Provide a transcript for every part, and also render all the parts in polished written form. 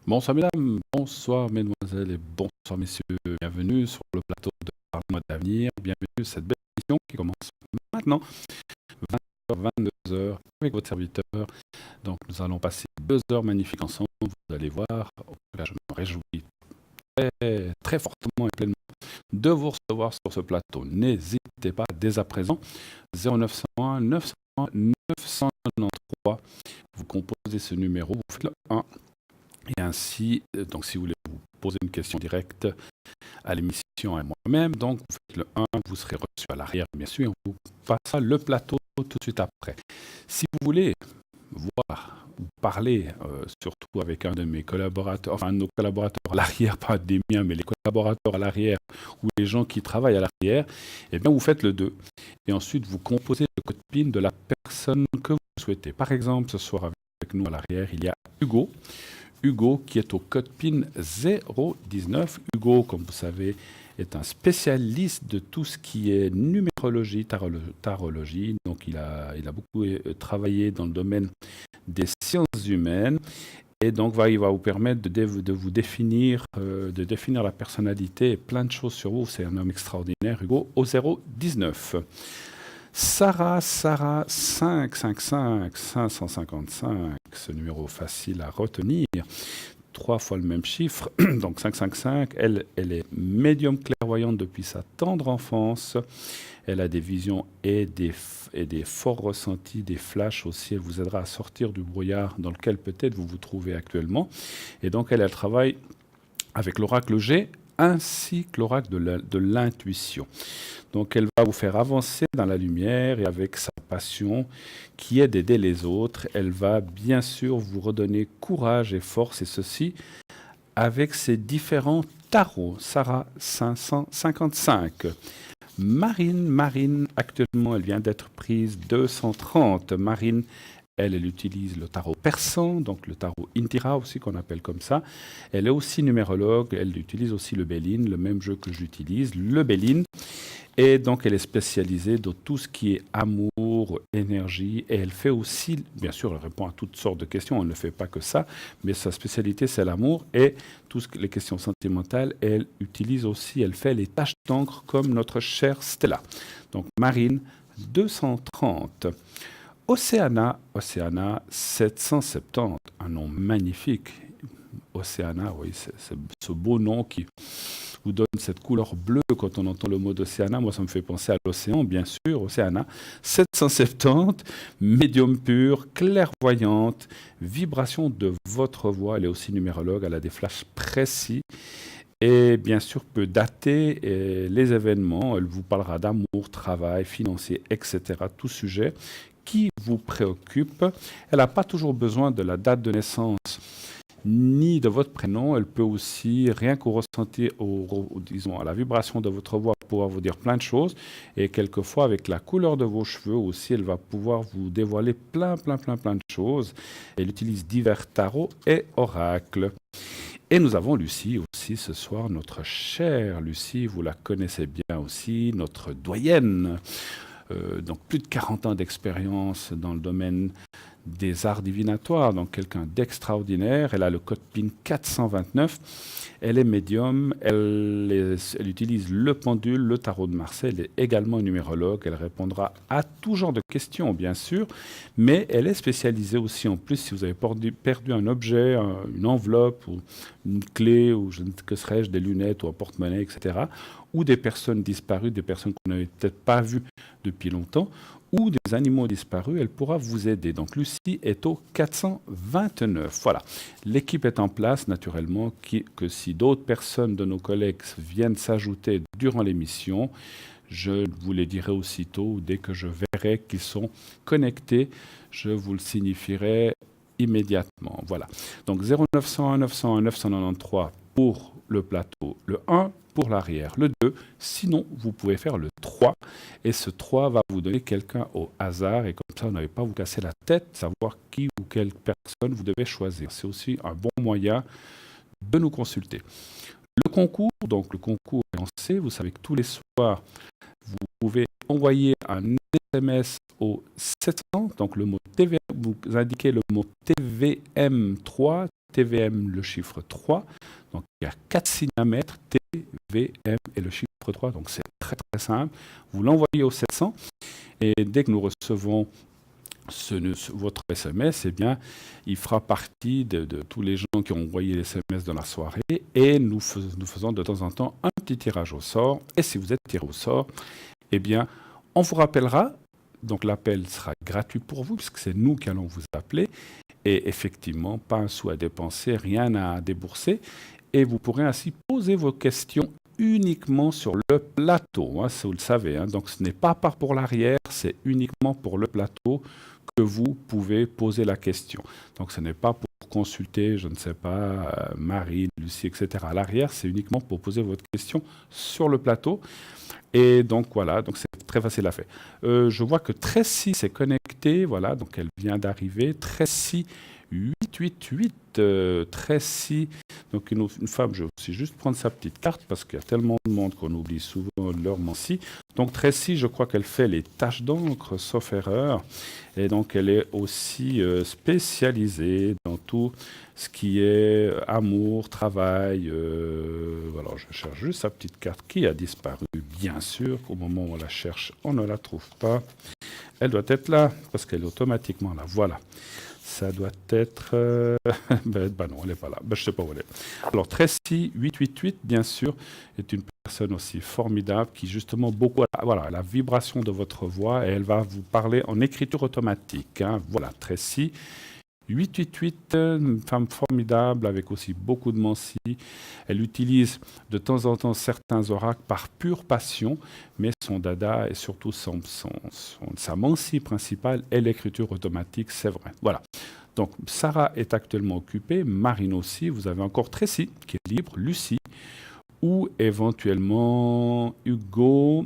Bonsoir mesdames, bonsoir mesdemoiselles et bonsoir messieurs. Bienvenue sur le plateau de Parle-moi d'avenir. Bienvenue à cette belle émission qui commence maintenant, 20h, 22h, avec votre serviteur. Donc nous allons passer 2 heures magnifiques ensemble. Vous allez voir, là, je me réjouis très, très fortement et pleinement de vous recevoir sur ce plateau. N'hésitez pas dès à présent, 0901 901 993. Vous composez ce numéro, vous faites le 1. Et ainsi, donc si vous voulez vous poser une question directe à l'émission et à moi-même, donc vous faites le 1, vous serez reçu à l'arrière, bien sûr, et on vous passera le plateau tout de suite après. Si vous voulez voir ou parler, surtout avec un de mes collaborateurs, enfin un de nos collaborateurs à l'arrière, pas des miens, mais les collaborateurs à l'arrière ou les gens qui travaillent à l'arrière, eh bien vous faites le 2. Et ensuite, vous composez le code PIN de la personne que vous souhaitez. Par exemple, ce soir avec nous à l'arrière, il y a Hugo. Hugo qui est au code PIN 019. Hugo, comme vous savez, est un spécialiste de tout ce qui est numérologie, tarologie. Donc il a beaucoup travaillé dans le domaine des sciences humaines. Et donc il va vous permettre de vous définir, de définir la personnalité et plein de choses sur vous. C'est un homme extraordinaire, Hugo, au 019. Sarah 555 555, ce numéro facile à retenir, 3 fois le même chiffre, donc 555, elle est médium clairvoyante depuis sa tendre enfance, elle a des visions et des forts ressentis, des flashs aussi, elle vous aidera à sortir du brouillard dans lequel peut-être vous vous trouvez actuellement, et donc elle travaille avec l'oracle G, ainsi que l'oracle de l'intuition. Donc elle va vous faire avancer dans la lumière et avec sa passion qui est d'aider les autres, elle va bien sûr vous redonner courage et force et ceci avec ses différents tarots. Sarah 555. Marine, actuellement elle vient d'être prise 230. Marine, elle utilise le tarot persan, donc le tarot Indira aussi qu'on appelle comme ça. Elle est aussi numérologue, elle utilise aussi le Béline, le même jeu que j'utilise, le Béline. Et donc, elle est spécialisée dans tout ce qui est amour, énergie. Et elle fait aussi, bien sûr, elle répond à toutes sortes de questions. Elle ne fait pas que ça. Mais sa spécialité, c'est l'amour et toutes les questions sentimentales. Et elle utilise aussi, elle fait les taches d'encre comme notre chère Stella. Donc, Marine, 230. Océana 770. Un nom magnifique. Océana, oui, c'est ce beau nom qui vous donne cette couleur bleue quand on entend le mot d'Océana. Moi, ça me fait penser à l'océan, bien sûr, Océana. 770, médium pur, clairvoyante, vibration de votre voix. Elle est aussi numérologue, elle a des flashs précis. Et bien sûr, peut dater les événements. Elle vous parlera d'amour, travail, financier, etc. Tout sujet qui vous préoccupe. Elle n'a pas toujours besoin de la date de naissance ni de votre prénom. Elle peut aussi, rien qu'au ressenti, disons, à la vibration de votre voix, pouvoir vous dire plein de choses. Et quelquefois, avec la couleur de vos cheveux aussi, elle va pouvoir vous dévoiler plein de choses. Elle utilise divers tarots et oracles. Et nous avons Lucie aussi ce soir, notre chère Lucie, vous la connaissez bien aussi, notre doyenne. Donc plus de 40 ans d'expérience dans le domaine des arts divinatoires, donc quelqu'un d'extraordinaire. Elle a le code PIN 429. Elle est médium, elle utilise le pendule, le tarot de Marseille. Elle est également numérologue. Elle répondra à tout genre de questions, bien sûr, mais elle est spécialisée aussi en plus si vous avez perdu un objet, une enveloppe ou une clé ou que serais-je, des lunettes ou un porte-monnaie, etc., ou des personnes disparues, des personnes qu'on n'avait peut-être pas vues depuis longtemps, ou des animaux disparus, elle pourra vous aider. Donc Lucie est au 429. Voilà. L'équipe est en place, naturellement, que si d'autres personnes de nos collègues viennent s'ajouter durant l'émission, je vous les dirai aussitôt, dès que je verrai qu'ils sont connectés, je vous le signifierai immédiatement. Voilà. Donc 0901 901 993 pour le plateau, le 1 pour l'arrière, le 2, sinon vous pouvez faire le 3, et ce 3 va vous donner quelqu'un au hasard, et comme ça vous n'avez pas à vous casser la tête, savoir qui ou quelle personne vous devez choisir. C'est aussi un bon moyen de nous consulter. Le concours, donc le concours est lancé, vous savez que tous les soirs, vous pouvez envoyer un SMS au 700, donc le mot TVM, vous indiquez le mot TVM3, TVM, le chiffre 3. Donc, il y a 4 signes à mettre, TVM et le chiffre 3. Donc, c'est très, très simple. Vous l'envoyez au 700 et dès que nous recevons votre SMS, eh bien, il fera partie de tous les gens qui ont envoyé les SMS dans la soirée et nous faisons de temps en temps un petit tirage au sort. Et si vous êtes tiré au sort, eh bien, on vous rappellera. Donc, l'appel sera gratuit pour vous puisque c'est nous qui allons vous appeler. Et effectivement, pas un sou à dépenser, rien à débourser. Et vous pourrez ainsi poser vos questions uniquement sur le plateau, hein, vous le savez. Hein. Donc, ce n'est pas pour l'arrière, c'est uniquement pour le plateau que vous pouvez poser la question. Donc, ce n'est pas pour consulter, je ne sais pas, Marie, Lucie, etc. à l'arrière, c'est uniquement pour poser votre question sur le plateau. Et donc, voilà, donc c'est très facile à faire. Je vois que Tracy s'est connectée, voilà, donc elle vient d'arriver. Tracy 888, Tracy, donc une femme, je vais aussi juste prendre sa petite carte parce qu'il y a tellement de monde qu'on oublie souvent leur menci. Donc Tracy, je crois qu'elle fait les tâches d'encre, sauf erreur, et donc elle est aussi spécialisée dans tout ce qui est amour, travail. Alors je cherche juste sa petite carte qui a disparu, bien sûr. Au moment où on la cherche, on ne la trouve pas. Elle doit être là parce qu'elle est automatiquement là. Voilà. Ça doit être... non, elle n'est pas là. Je ne sais pas où elle est. Alors, Tracy 888, bien sûr, est une personne aussi formidable qui, justement, beaucoup... Voilà, la vibration de votre voix et elle va vous parler en écriture automatique. Hein. Voilà, Tracy 888, une femme formidable avec aussi beaucoup de menci. Elle utilise de temps en temps certains oracles par pure passion, mais son dada et surtout sa menci principale est l'écriture automatique, c'est vrai. Voilà. Donc, Sarah est actuellement occupée, Marine aussi. Vous avez encore Tracy qui est libre, Lucie, ou éventuellement Hugo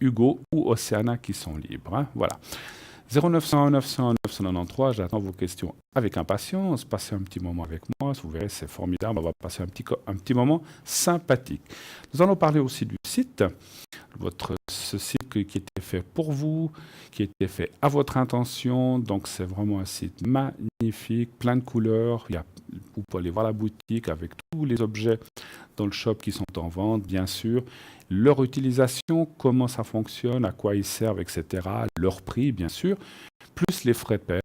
ou Océana qui sont libres. Hein. Voilà. 0901 900 993, j'attends vos questions avec impatience. Passez un petit moment avec moi, vous verrez, c'est formidable. On va passer un petit moment sympathique. Nous allons parler aussi du site, ce site qui était fait pour vous, qui était fait à votre intention. Donc, c'est vraiment un site magnifique, plein de couleurs. Vous pouvez aller voir la boutique avec tous les objets dans le shop qui sont en vente, bien sûr. Leur utilisation, comment ça fonctionne, à quoi ils servent, etc. Leur prix, bien sûr, plus les frais de port.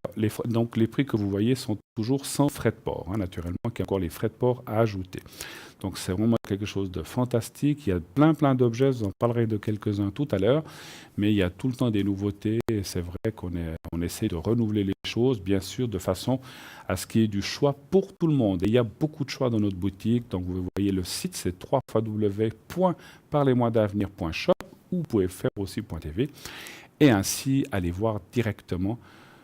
Donc, les prix que vous voyez sont toujours sans frais de port. Hein, naturellement, il y a encore les frais de port à ajouter. Donc, c'est vraiment quelque chose de fantastique. Il y a plein d'objets. Je vous en parlerai de quelques-uns tout à l'heure. Mais il y a tout le temps des nouveautés. Et c'est vrai qu'on essaie de renouveler les choses, bien sûr, de façon à ce qu'il y ait du choix pour tout le monde. Et il y a beaucoup de choix dans notre boutique. Donc, vous voyez le site, c'est www.parlez-moi-d'avenir.shop ou vous pouvez faire aussi .tv. Et ainsi, aller voir directement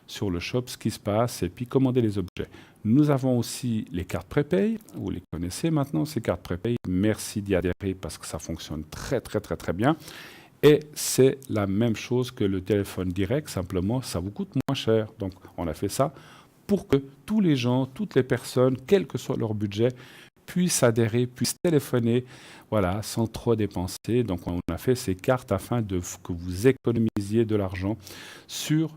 sur le shop ce qui se passe et puis commander les objets. Nous avons aussi les cartes prépay. Vous les connaissez maintenant, ces cartes prépay. Merci d'y adhérer parce que ça fonctionne très bien. Et c'est la même chose que le téléphone direct, simplement, ça vous coûte moins cher. Donc, on a fait ça pour que tous les gens, toutes les personnes, quel que soit leur budget, puissent adhérer, puissent téléphoner, voilà, sans trop dépenser. Donc, on a fait ces cartes afin que vous économisiez de l'argent sur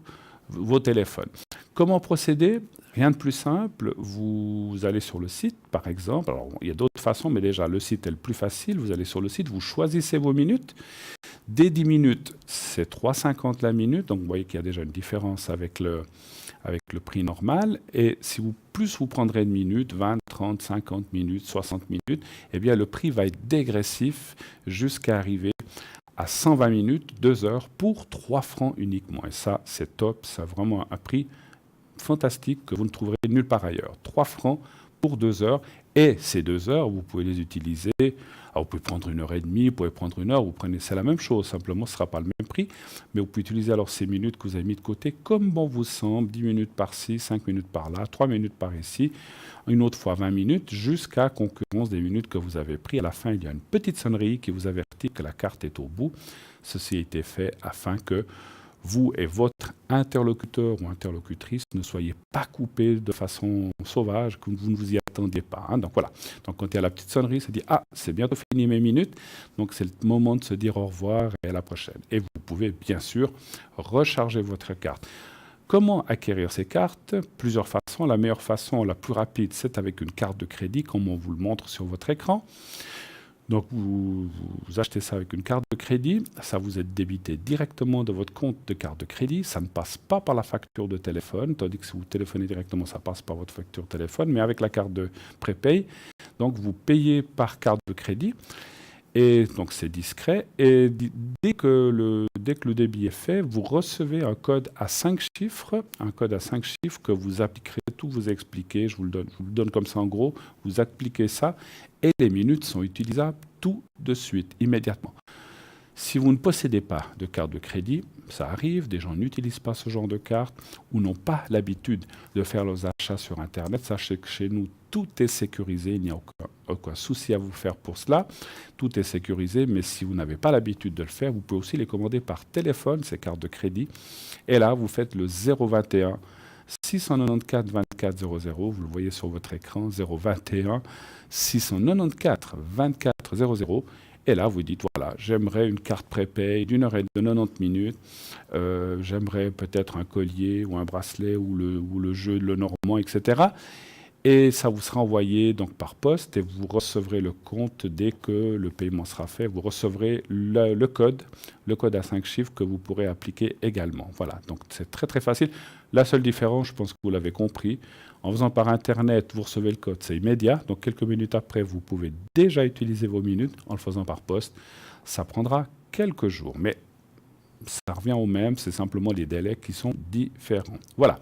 vos téléphones. Comment procéder? Rien de plus simple. Vous allez sur le site, par exemple. Alors, il y a d'autres façons, mais déjà, le site est le plus facile. Vous allez sur le site, vous choisissez vos minutes. Dès 10 minutes, c'est 3,50 la minute. Donc, vous voyez qu'il y a déjà une différence avec le prix normal. Et si plus vous prendrez de minutes, 20, 30, 50 minutes, 60 minutes, eh bien, le prix va être dégressif jusqu'à arriver à 120 minutes, 2 heures, pour 3 francs uniquement. Et ça, c'est top. C'est vraiment un prix fantastique que vous ne trouverez nulle part ailleurs. 3 francs pour 2 heures. Et ces 2 heures, vous pouvez les utiliser. Alors, vous pouvez prendre 1h30, vous pouvez prendre 1 heure, c'est la même chose, simplement ce ne sera pas le même prix, mais vous pouvez utiliser alors ces minutes que vous avez mis de côté comme bon vous semble, 10 minutes par-ci, 5 minutes par-là, 3 minutes par-ici, une autre fois 20 minutes, jusqu'à concurrence des minutes que vous avez prises. À la fin, il y a une petite sonnerie qui vous avertit que la carte est au bout. Ceci a été fait afin que vous et votre interlocuteur ou interlocutrice ne soyez pas coupés de façon sauvage, que vous ne vous y attendiez pas. Hein. Donc voilà. Donc quand il y a la petite sonnerie, ça dit « Ah, c'est bientôt fini mes minutes ». Donc c'est le moment de se dire au revoir et à la prochaine. Et vous pouvez bien sûr recharger votre carte. Comment acquérir ces cartes? Plusieurs façons. La meilleure façon, la plus rapide, c'est avec une carte de crédit, comme on vous le montre sur votre écran. Donc, vous achetez ça avec une carte de crédit, ça vous est débité directement de votre compte de carte de crédit, ça ne passe pas par la facture de téléphone, tandis que si vous téléphonez directement, ça passe par votre facture de téléphone, mais avec la carte de prépay, donc vous payez par carte de crédit, et donc c'est discret, et dès que le débit est fait, vous recevez un code à 5 chiffres, que vous appliquerez, tout vous expliquer, je vous le donne comme ça en gros, vous appliquez ça, et les minutes sont utilisables tout de suite, immédiatement. Si vous ne possédez pas de carte de crédit, ça arrive, des gens n'utilisent pas ce genre de carte ou n'ont pas l'habitude de faire leurs achats sur Internet. Sachez que chez nous, tout est sécurisé, il n'y a aucun souci à vous faire pour cela. Tout est sécurisé, mais si vous n'avez pas l'habitude de le faire, vous pouvez aussi les commander par téléphone, ces cartes de crédit. Et là, vous faites le 021 694 24 00, vous le voyez sur votre écran, 021 694 24 00. Et là, vous dites, voilà, j'aimerais une carte prépay d'une heure et de 90 minutes. J'aimerais peut-être un collier ou un bracelet ou le jeu, le normand, etc. Et ça vous sera envoyé donc par poste et vous recevrez le compte dès que le paiement sera fait. Vous recevrez le code à 5 chiffres que vous pourrez appliquer également. Voilà, donc c'est très très facile. La seule différence, je pense que vous l'avez compris, en faisant par Internet, vous recevez le code, c'est immédiat. Donc quelques minutes après, vous pouvez déjà utiliser vos minutes. En le faisant par poste, ça prendra quelques jours. Mais ça revient au même, c'est simplement les délais qui sont différents. Voilà.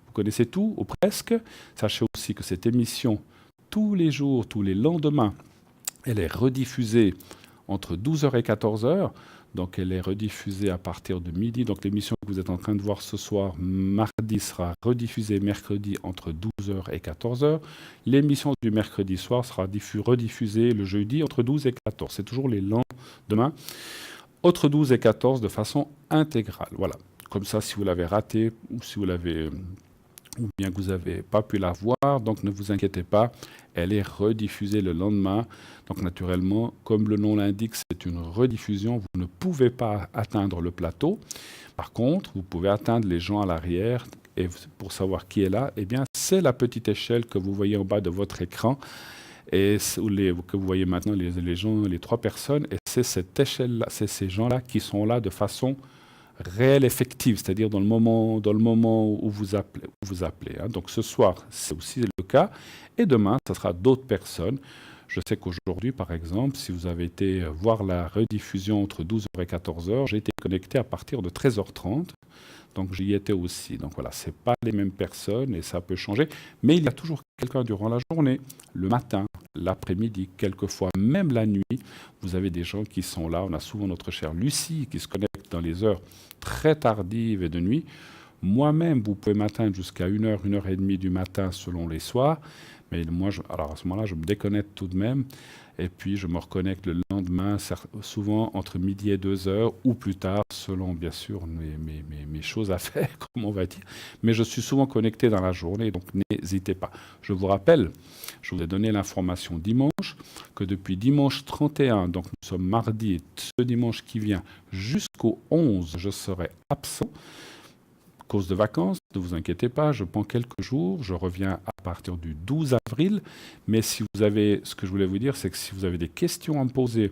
Vous connaissez tout, ou presque. Sachez aussi que cette émission, tous les jours, tous les lendemains, elle est rediffusée entre 12h et 14h. Donc, elle est rediffusée à partir de midi. Donc, l'émission que vous êtes en train de voir ce soir, mardi, sera rediffusée mercredi entre 12h et 14h. L'émission du mercredi soir sera rediffusée le jeudi entre 12 et 14. C'est toujours les lendemains, entre 12 et 14 de façon intégrale. Voilà. Comme ça, si vous l'avez raté ou si vous l'avez... ou bien que vous n'avez pas pu la voir, donc ne vous inquiétez pas, elle est rediffusée le lendemain. Donc naturellement, comme le nom l'indique, c'est une rediffusion, vous ne pouvez pas atteindre le plateau. Par contre, vous pouvez atteindre les gens à l'arrière, et pour savoir qui est là, eh bien, c'est la petite échelle que vous voyez en bas de votre écran, et que vous voyez maintenant les gens, les 3 personnes, et c'est cette échelle-là, c'est ces gens-là qui sont là de façon réelle, effective, c'est-à-dire dans le moment où vous appelez. Hein. Donc ce soir, c'est aussi le cas. Et demain, ce sera d'autres personnes. Je sais qu'aujourd'hui, par exemple, si vous avez été voir la rediffusion entre 12h et 14h, j'ai été connecté à partir de 13h30. Donc j'y étais aussi. Donc voilà, ce n'est pas les mêmes personnes et ça peut changer. Mais il y a toujours quelqu'un durant la journée, le matin, l'après-midi, quelquefois même la nuit. Vous avez des gens qui sont là. On a souvent notre chère Lucie qui se connecte dans les heures très tardives et de nuit. Moi-même, vous pouvez m'atteindre jusqu'à 1h, 1h30 du matin selon les soirs. Mais moi, alors à ce moment-là, je me déconnecte tout de même. Et puis, je me reconnecte le lendemain, souvent entre midi et 2h, ou plus tard, selon, bien sûr, mes choses à faire, comme on va dire. Mais je suis souvent connecté dans la journée, donc n'hésitez pas. Je vous rappelle, je vous ai donné l'information dimanche, que depuis dimanche 31, donc nous sommes mardi, et ce dimanche qui vient, jusqu'au 11, je serai absent. Cause de vacances, ne vous inquiétez pas, je prends quelques jours, je reviens à partir du 12 avril, mais si vous avez, ce que je voulais vous dire, c'est que si vous avez des questions à me poser,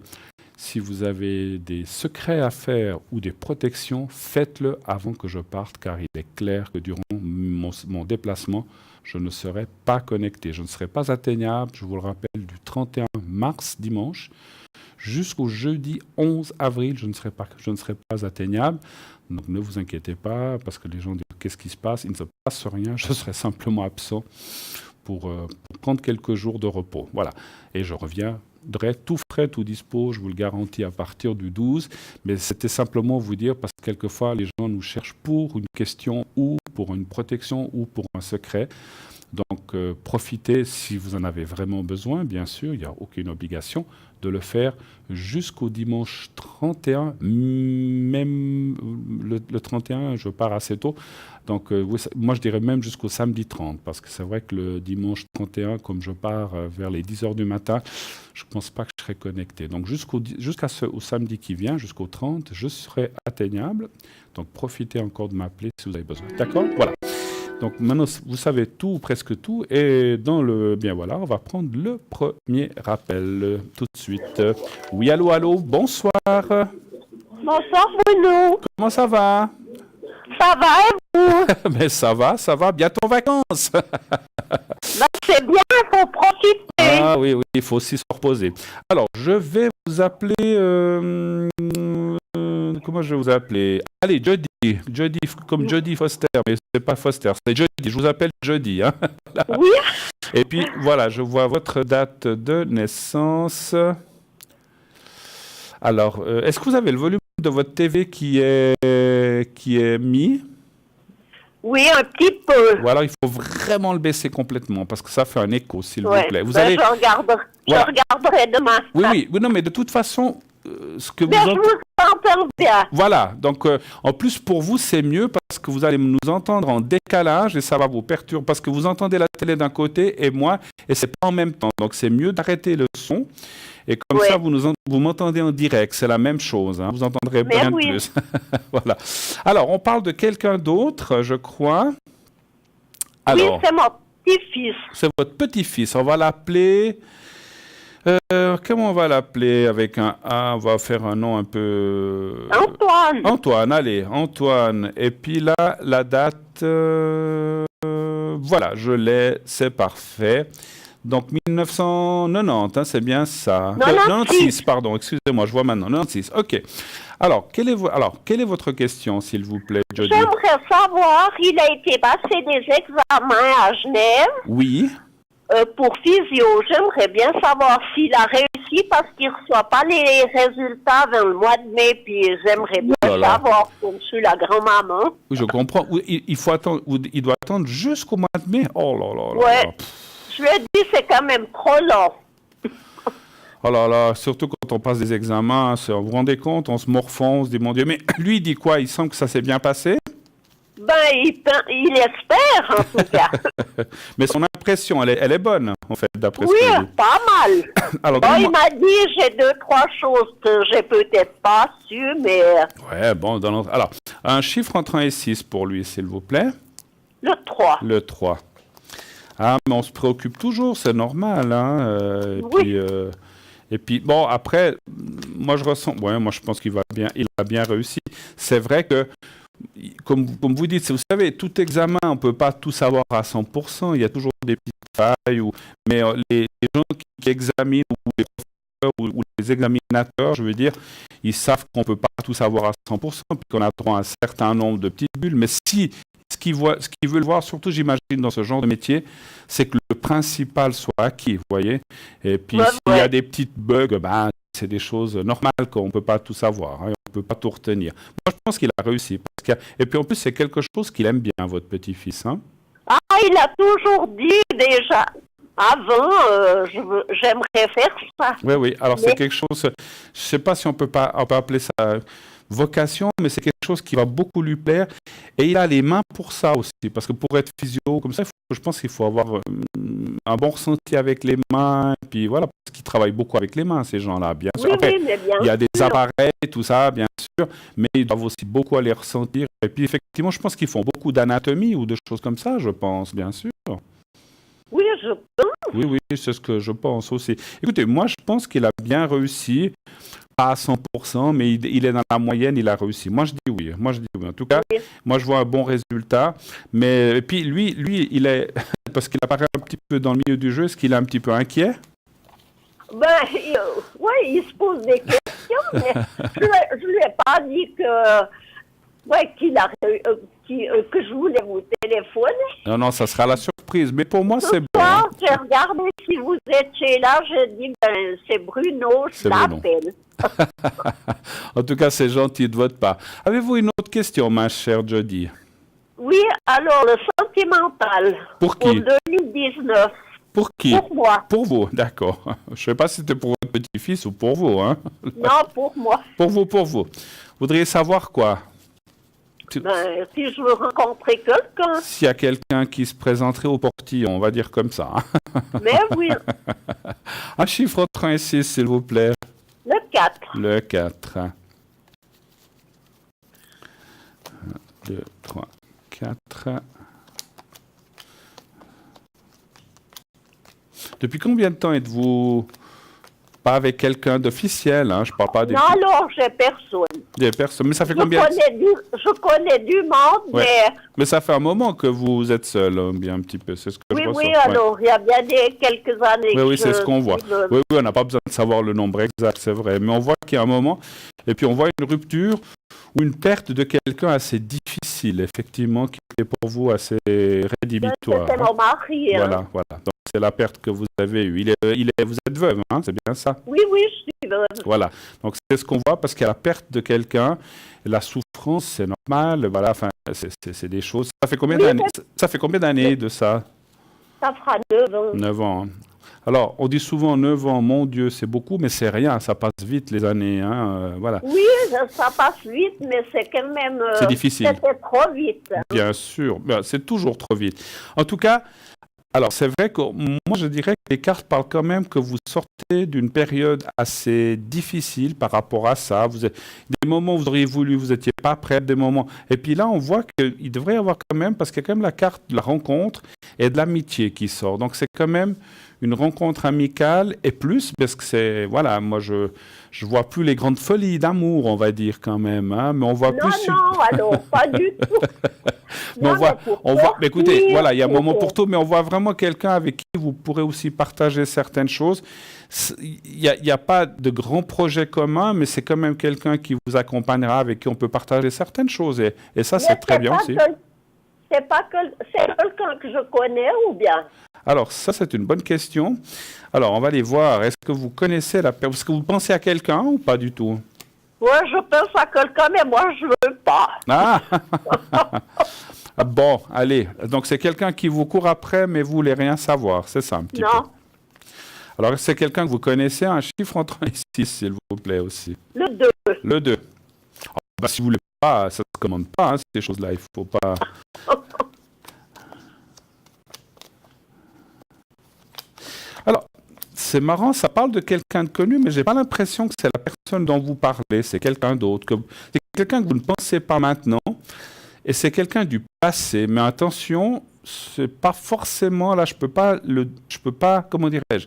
si vous avez des secrets à faire ou des protections, faites-le avant que je parte, car il est clair que durant mon déplacement, je ne serai pas connecté, je ne serai pas atteignable, je vous le rappelle, du 31 mars, dimanche, jusqu'au jeudi 11 avril, je ne serai pas atteignable. Donc ne vous inquiétez pas, parce que les gens disent qu'est-ce qui se passe, il ne se passe rien, je serai simplement absent pour prendre quelques jours de repos. Voilà. Et je reviendrai tout frais, tout dispo, je vous le garantis, à partir du 12. Mais c'était simplement vous dire, parce que quelquefois les gens nous cherchent pour une question ou pour une protection ou pour un secret. Donc profitez si vous en avez vraiment besoin, bien sûr, il n'y a aucune obligation. de le faire jusqu'au dimanche 31, même le 31, je pars assez tôt. Donc, moi, je dirais même jusqu'au samedi 30, parce que c'est vrai que le dimanche 31, comme je pars vers les 10 heures du matin, je ne pense pas que je serai connecté. Donc, au samedi qui vient, jusqu'au 30, je serai atteignable. Donc, profitez encore de m'appeler si vous avez besoin. D'accord? Voilà. Donc, maintenant, vous savez tout, ou presque tout. Et bien voilà, on va prendre le premier rappel tout de suite. Oui, allô, allô, bonsoir. Bonsoir Bruno. Comment ça va? Ça va et vous? Mais ça va, bientôt en vacances. C'est bien, il faut profiter. Ah oui, il faut aussi se reposer. Alors, je vais vous appeler... comment je vais vous appeler? Allez, Jody, comme Jody Foster, mais c'est pas Foster, c'est Jody, je vous appelle Jody. Hein. Oui. Et puis, voilà, je vois votre date de naissance. Alors, est-ce que vous avez le volume de votre TV qui est mis? Oui, un petit peu. Ou alors, il faut vraiment le baisser complètement, parce que ça fait un écho, s'il vous plaît. Je regarderai demain. Oui, non, mais de toute façon, ce que je vous entends bien. Voilà, donc en plus pour vous c'est mieux parce que vous allez nous entendre en décalage et ça va vous perturber parce que vous entendez la télé d'un côté et moi et c'est pas en même temps. Donc c'est mieux d'arrêter le son et comme ça vous m'entendez en direct, c'est la même chose, hein, vous entendrez bien de plus. Voilà. Alors on parle de quelqu'un d'autre, je crois. Alors, oui, c'est mon petit-fils. C'est votre petit-fils, on va l'appeler... comment on va l'appeler avec un A? On va faire un nom un peu... Antoine. Antoine, allez, Antoine. Et puis là, la date... voilà, je l'ai, c'est parfait. Donc 1990, hein, c'est bien ça. 96, pardon, excusez-moi, je vois maintenant. 96, ok. Alors, quelle est votre question, s'il vous plaît, Jody? J'aimerais savoir, il a été passé des examens à Genève. Oui. Pour physio, j'aimerais bien savoir s'il a réussi parce qu'il ne reçoit pas les résultats avant le mois de mai, puis j'aimerais bien savoir comme je suis la grand-maman. Oui, je comprends. Il faut attendre, il doit attendre jusqu'au mois de mai. Oh là là. Ouais. Je lui ai dit c'est quand même trop long. Oh là là, surtout quand on passe des examens, vous vous rendez compte, on se morfond, on se dit mon Dieu, mais lui il dit quoi? Il semble que ça s'est bien passé? Ben, il espère, en tout cas. Mais son impression, elle est bonne, en fait, d'après ce que Oui, pas mal. Alors, il m'a dit, j'ai 2-3 choses que j'ai peut-être pas su, mais... Ouais, bon, alors, un chiffre entre 1 et 6 pour lui, s'il vous plaît. Le 3. Le 3. Ah, mais on se préoccupe toujours, c'est normal, hein. Et puis, bon, après, moi, je pense qu'il a bien réussi. C'est vrai que, comme vous dites, vous savez, tout examen, on ne peut pas tout savoir à 100%. Il y a toujours des petites failles. Mais les gens qui examinent, ou les professeurs, ou les examinateurs, je veux dire, ils savent qu'on ne peut pas tout savoir à 100%, puis qu'on a droit à un certain nombre de petites bulles. Mais si ce qu'ils veulent voir, surtout j'imagine dans ce genre de métier, c'est que le principal soit acquis, vous voyez. Et puis s'il y a des petites bugs, c'est des choses normales qu'on ne peut pas tout savoir, hein, on ne peut pas tout retenir. Moi, je pense qu'il a réussi. Et puis en plus, c'est quelque chose qu'il aime bien, votre petit-fils. Hein. Ah, il a toujours dit déjà, avant, j'aimerais faire ça. Oui, alors c'est quelque chose, je ne sais pas si on peut appeler ça vocation, mais c'est quelque chose qui va beaucoup lui plaire. Et il a les mains pour ça aussi, parce que pour être physio comme ça, je pense qu'il faut avoir un bon ressenti avec les mains. Et puis voilà, parce qu'ils travaillent beaucoup avec les mains, ces gens-là, bien sûr. Après, il y a des appareils, tout ça, bien sûr, mais ils doivent aussi beaucoup aller ressentir. Et puis effectivement, je pense qu'ils font beaucoup d'anatomie ou de choses comme ça, je pense, bien sûr. Oui, je pense. Oui, c'est ce que je pense aussi. Écoutez, moi, je pense qu'il a bien réussi. Pas à 100%, mais il est dans la moyenne, il a réussi. Moi, je dis oui. En tout cas, moi, je vois un bon résultat. Mais et puis, lui, il est... Parce qu'il apparaît un petit peu dans le milieu du jeu, est-ce qu'il est un petit peu inquiet? Il se pose des questions, mais je lui ai pas dit que je voulais vous téléphoner. Non, ça sera la surprise. Mais pour moi, c'est bon. J'ai regardé si vous étiez là, j'ai dit, c'est Bruno, je l'appelle. En tout cas, c'est gentil de votre part. Avez-vous une autre question, ma chère Jody? Oui, alors le sentimental. Pour qui? Pour 2019. Pour qui? Pour moi. Pour vous, d'accord. Je ne sais pas si c'était pour votre petit-fils ou pour vous, hein? Non, pour moi. Pour vous, pour vous. Vous voudriez savoir quoi? Ben, si je veux rencontrer quelqu'un. S'il y a quelqu'un qui se présenterait au portillon, on va dire comme ça. Mais oui, Un chiffre entre 1 et 6, s'il vous plaît. le 4. Le 4. 1, 2, 3, 4. Depuis combien de temps êtes-vous pas avec quelqu'un d'officiel, hein? Je parle pas des Non, alors, j'ai personne. personnes. Mais ça fait Je combien connais du monde, Ouais. mais Mais ça fait un moment que vous êtes seul, hein, bien un petit peu. C'est ce que oui, je ressens. oui, Ouais. alors, il y a bien quelques années Oui, que oui, c'est ce qu'on je voit. suis le- Oui, oui, on n'a pas besoin de savoir le nombre exact, c'est vrai. Mais on voit qu'il y a un moment, et puis on voit une rupture ou une perte de quelqu'un assez difficile, effectivement, qui est pour vous assez rédhibitoire. C'était mon mari. Hein. Voilà, voilà. Donc c'est la perte que vous avez eue. Vous êtes veuve, hein, c'est bien ça. Oui, oui, je suis veuve. Voilà. Donc c'est ce qu'on voit parce qu'il y a la perte de quelqu'un, la souffrance, c'est normal. Voilà. Enfin, c'est des choses. Ça fait combien Oui, d'années Ça fait combien d'années de ça? Ça fera 9 ans. 9 ans. Hein. Alors, on dit souvent 9 ans, mon Dieu, c'est beaucoup, mais c'est rien, ça passe vite les années. Hein, voilà. Oui, ça passe vite, mais c'est quand même... C'est difficile. C'était trop vite. Hein. Bien sûr, ben, c'est toujours trop vite. En tout cas, alors c'est vrai que moi je dirais que les cartes parlent quand même que vous sortez d'une période assez difficile par rapport à ça. Des moments où vous auriez voulu, vous n'étiez pas prêt, des moments. Et puis là, on voit qu'il devrait y avoir quand même, parce qu'il y a quand même la carte de la rencontre et de l'amitié qui sort. Donc c'est quand même une rencontre amicale et plus, parce que c'est, voilà, moi je vois plus les grandes folies d'amour, on va dire quand même, hein, mais on voit Non, plus... non, alors, pas du tout. Mais Non, on voit, mais écoutez, sortir, voilà, il y a un moment pour- pour tout, mais on voit vraiment quelqu'un avec qui vous pourrez aussi partager certaines choses. Il n'y a pas de grands projets communs, mais c'est quand même quelqu'un qui vous accompagnera, avec qui on peut partager certaines choses. Et ça, c'est Mais très bien pas aussi. C'est quelqu'un que je connais ou bien? Alors, ça, c'est une bonne question. Alors, on va aller voir. Est-ce que vous connaissez la personne? Est-ce que vous pensez à quelqu'un ou pas du tout? Moi, je pense à quelqu'un, mais moi, je veux pas. Ah Bon, allez. Donc, c'est quelqu'un qui vous court après, mais vous voulez rien savoir. C'est ça, un petit peu. Non, Alors, c'est quelqu'un que vous connaissez, un chiffre entre 1 et 6, s'il vous plaît, aussi. le 2. Le 2. Bah, si vous voulez pas, ça ne se commande pas, hein, ces choses-là. Il faut pas... Alors, c'est marrant, ça parle de quelqu'un de connu, mais j'ai pas l'impression que c'est la personne dont vous parlez. C'est quelqu'un d'autre. C'est quelqu'un que vous ne pensez pas maintenant. Et c'est quelqu'un du passé. Mais attention, c'est pas forcément... Là, je peux pas, comment dirais-je,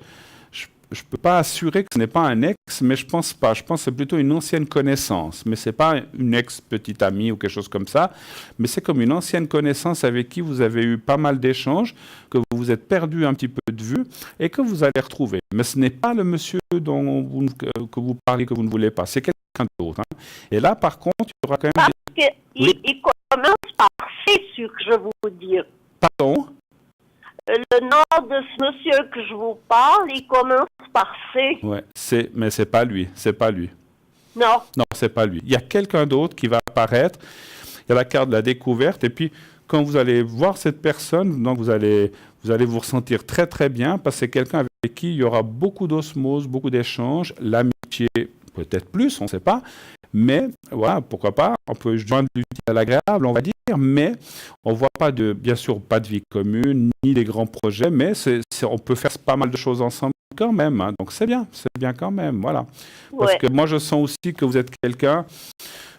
je peux pas assurer que ce n'est pas un ex, mais je pense pas. Je pense que c'est plutôt une ancienne connaissance. Mais c'est pas une ex-petite amie ou quelque chose comme ça. Mais c'est comme une ancienne connaissance avec qui vous avez eu pas mal d'échanges, que vous vous êtes perdu un petit peu de vue et que vous allez retrouver. Mais ce n'est pas le monsieur que vous parlez, que vous ne voulez pas. C'est quelqu'un d'autre. Hein. Et là, par contre, il y aura quand même... Parce qu'il Oui. il commence par C, ce que je vous dis. Pardon? Le nom de ce monsieur que je vous parle, il commence par C. Ouais, mais c'est pas lui. C'est pas lui. Non. Non, c'est pas lui. Il y a quelqu'un d'autre qui va apparaître. Il y a la carte de la découverte. Et puis, quand vous allez voir cette personne, donc vous allez vous ressentir très très bien parce que c'est quelqu'un avec qui il y aura beaucoup d'osmose, beaucoup d'échanges, l'amitié peut-être plus, on ne sait pas. Mais voilà, pourquoi pas, on peut joindre l'utile à l'agréable, on va dire, mais on ne voit pas bien sûr, pas de vie commune, ni des grands projets, mais on peut faire pas mal de choses ensemble quand même. Hein. Donc c'est bien quand même, voilà. Parce Ouais. que moi je sens aussi que vous êtes quelqu'un,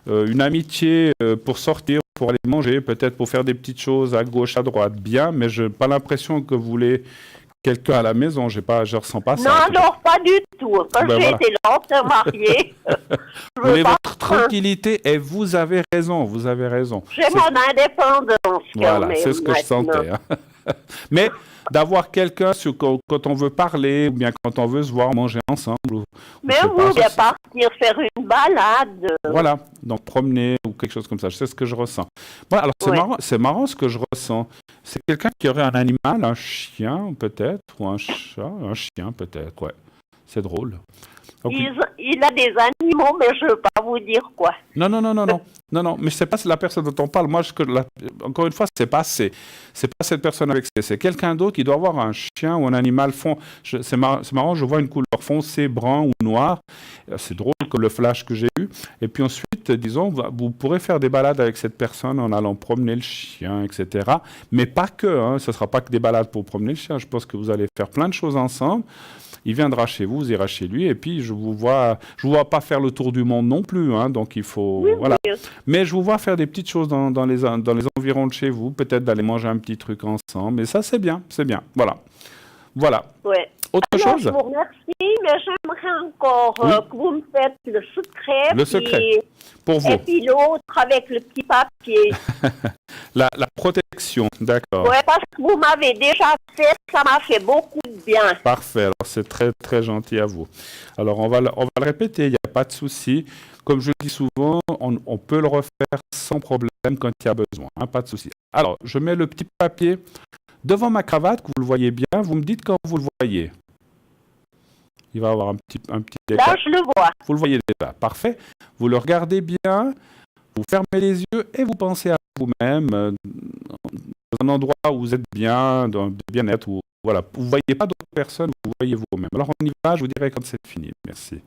une amitié pour sortir, pour aller manger, peut-être pour faire des petites choses à gauche, à droite, bien, mais je n'ai pas l'impression que vous voulez quelqu'un à la maison, je ressens pas ça. Non, alors pas du tout. Quand Ben j'ai voilà. été longtemps mariée, je Vous voulez veux pas. votre tranquillité et vous avez raison, vous avez raison. J'ai mon indépendance. quand Voilà, même, c'est ce que je maintenant. sentais. Hein. Mais d'avoir quelqu'un quand on veut parler ou bien quand on veut se voir manger ensemble. Mais je sais vous pas, voulez partir faire une balade. Voilà, donc promener ou quelque chose comme ça. C'est ce que je ressens. Voilà, alors c'est marrant ce que je ressens. C'est quelqu'un qui aurait un animal, un chien peut-être, ou un chat, un chien peut-être, ouais. C'est drôle. Donc, Ils il a des animaux, mais je ne veux pas vous dire quoi. Non, non, non, non, non. Non, non, mais c'est pas la personne dont on parle. Moi, encore une fois, c'est pas cette personne avec C. C'est quelqu'un d'autre qui doit avoir un chien ou un animal c'est marrant, je vois une couleur foncée, brun ou noir. C'est drôle comme le flash que j'ai eu. Et puis ensuite, disons, vous pourrez faire des balades avec cette personne en allant promener le chien, etc. Mais pas que, hein. Ce ne sera pas que des balades pour promener le chien. Je pense que vous allez faire plein de choses ensemble. Il viendra chez vous, vous irez chez lui, et puis je vous vois pas faire le tour du monde non plus, hein, donc il faut, Oui, voilà. oui. Mais je vous vois faire des petites choses dans les environs de chez vous, peut-être d'aller manger un petit truc ensemble, et ça c'est bien, voilà. Voilà. Ouais. Autre Alors, chose? je vous remercie, mais j'aimerais encore Oui. que vous me faites le secret. Le secret, pour vous. Et puis l'autre avec le petit papier. La protection, d'accord. Ouais, parce que vous m'avez déjà fait, ça m'a fait beaucoup de bien. Parfait, alors c'est très très gentil à vous. Alors on va le répéter, il n'y a pas de souci. Comme je le dis souvent, on peut le refaire sans problème quand il y a besoin, hein, pas de souci. Alors, je mets le petit papier devant ma cravate, que vous le voyez bien, vous me dites quand vous le voyez. Il va y avoir un petit décalage. Là, je le vois. Vous le voyez déjà, parfait. Vous le regardez bien, vous fermez les yeux et vous pensez à vous-même, dans un endroit où vous êtes bien, dans le bien-être, où voilà, vous ne voyez pas d'autres personnes, vous voyez vous-même. Alors on y va, je vous dirai quand c'est fini. Merci.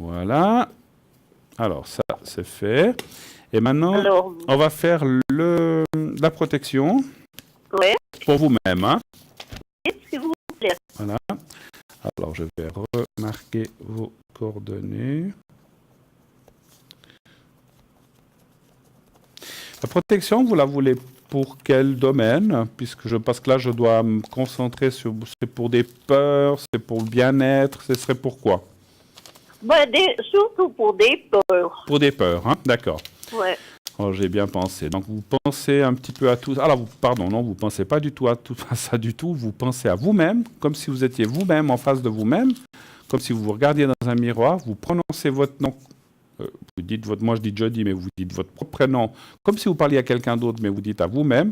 Voilà. Alors ça, c'est fait. Et maintenant, Alors, on va faire la protection ouais, pour vous-même, hein. s'il vous plaît. Voilà. Alors, je vais remarquer vos coordonnées. La protection, vous la voulez pour quel domaine? Parce que là, je dois me concentrer sur... C'est pour des peurs, c'est pour le bien-être, ce serait pour quoi? Ben, surtout pour des peurs. Pour des peurs, hein? D'accord. Ouais. Oh, j'ai bien pensé. Donc, vous pensez un petit peu à tout... Alors, pardon, non, vous ne pensez pas du tout à ça du tout. Vous pensez à vous-même, comme si vous étiez vous-même en face de vous-même, comme si vous vous regardiez dans un miroir, vous prononcez votre nom. Vous dites moi je dis Jody, mais vous dites votre propre prénom, comme si vous parliez à quelqu'un d'autre, mais vous dites à vous-même,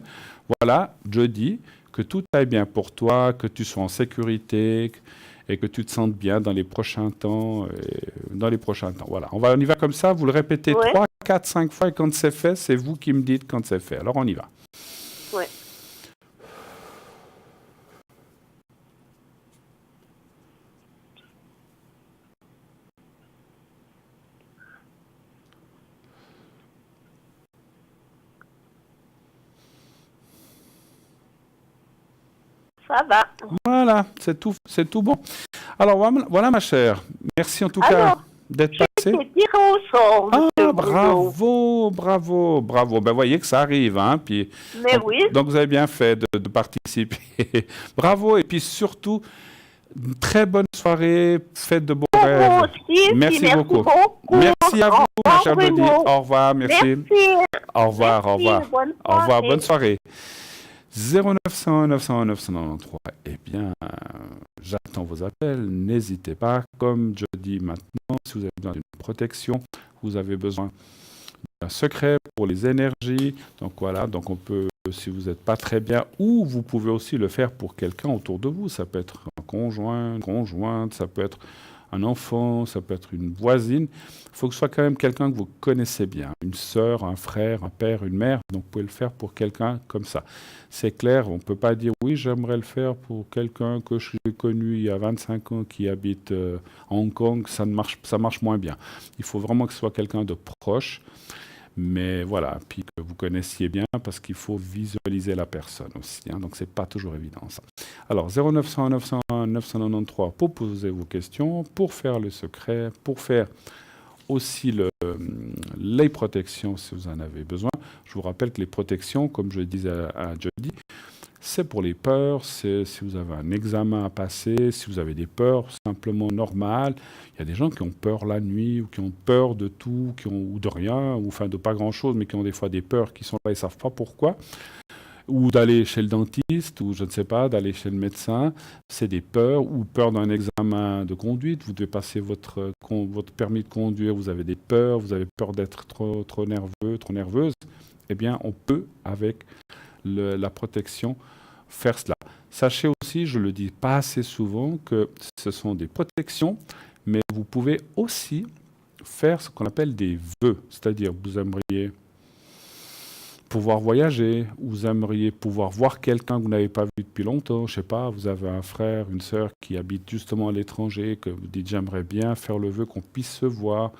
voilà, Jody, que tout aille bien pour toi, que tu sois en sécurité et que tu te sentes bien dans les prochains temps. Voilà, on y va comme ça, vous le répétez 3, 4, 5 fois, et quand c'est fait, c'est vous qui me dites quand c'est fait. Alors on y va. Ouais. Ça va. Voilà, c'est tout bon. Alors voilà ma chère, merci en tout cas d'être passée. J'ai tiré au sort, Ah, monsieur Boudot. bravo. Ben, voyez que ça arrive, hein. Puis, Mais oui. donc, vous avez bien fait de participer. Bravo. Et puis, surtout, une très bonne soirée. Faites de beaux rêves. Vous aussi. Merci beaucoup. Merci à vous, ma chère Jody. Bruno. Au revoir, merci. Au revoir, Merci, au revoir. bonne Au revoir, soirée. bonne soirée. 0901 901 993. Eh bien, j'attends vos appels. N'hésitez pas. Comme je dis maintenant, si vous avez besoin d'une protection, vous avez besoin d'un secret pour les énergies. Donc voilà, donc on peut, si vous n'êtes pas très bien, ou vous pouvez aussi le faire pour quelqu'un autour de vous. Ça peut être un conjoint, une conjointe, ça peut être un enfant, ça peut être une voisine. Il faut que ce soit quand même quelqu'un que vous connaissez bien, une sœur, un frère, un père, une mère. Donc vous pouvez le faire pour quelqu'un comme ça. C'est clair, on ne peut pas dire oui, j'aimerais le faire pour quelqu'un que j'ai connu il y a 25 ans qui habite à Hong Kong. Ça marche moins bien. Il faut vraiment que ce soit quelqu'un de proche. Mais voilà, puis que vous connaissiez bien parce qu'il faut visualiser la personne aussi, hein, donc c'est pas toujours évident ça. Alors 0901 901 993 pour poser vos questions, pour faire le secret, pour faire aussi les protections si vous en avez besoin. Je vous rappelle que les protections, comme je le disais à Jody, c'est pour les peurs, c'est si vous avez un examen à passer, si vous avez des peurs simplement normales. Il y a des gens qui ont peur la nuit, ou qui ont peur de tout, ou de rien, ou enfin de pas grand-chose, mais qui ont des fois des peurs qui sont là, ils ne savent pas pourquoi. Ou d'aller chez le dentiste, ou je ne sais pas, d'aller chez le médecin. C'est des peurs, ou peur d'un examen de conduite. Vous devez passer votre permis de conduire, vous avez des peurs, vous avez peur d'être trop nerveux, trop nerveuse. Eh bien, on peut, avec la protection, faire cela. Sachez aussi, je le dis pas assez souvent, que ce sont des protections, mais vous pouvez aussi faire ce qu'on appelle des vœux. C'est-à-dire, vous aimeriez pouvoir voyager, vous aimeriez pouvoir voir quelqu'un que vous n'avez pas vu depuis longtemps, je ne sais pas, vous avez un frère, une sœur qui habite justement à l'étranger, que vous dites j'aimerais bien faire le vœu qu'on puisse se voir,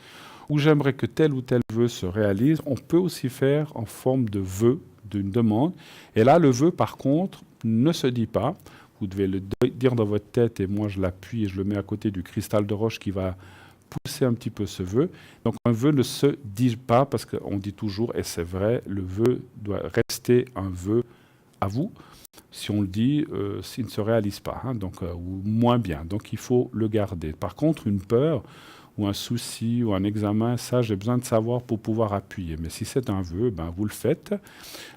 ou j'aimerais que tel ou tel vœu se réalise. On peut aussi faire en forme de vœu, d'une demande. Et là, le vœu, par contre, ne se dit pas. Vous devez le dire dans votre tête, et moi je l'appuie et je le mets à côté du cristal de roche qui va pousser un petit peu ce vœu. Donc un vœu ne se dit pas, parce qu'on dit toujours, et c'est vrai, le vœu doit rester un vœu à vous. Si on le dit, s'il ne se réalise pas, hein, donc, ou moins bien. Donc il faut le garder. Par contre, une peur ou un souci ou un examen, ça j'ai besoin de savoir pour pouvoir appuyer. Mais si c'est un vœu, ben, vous le faites.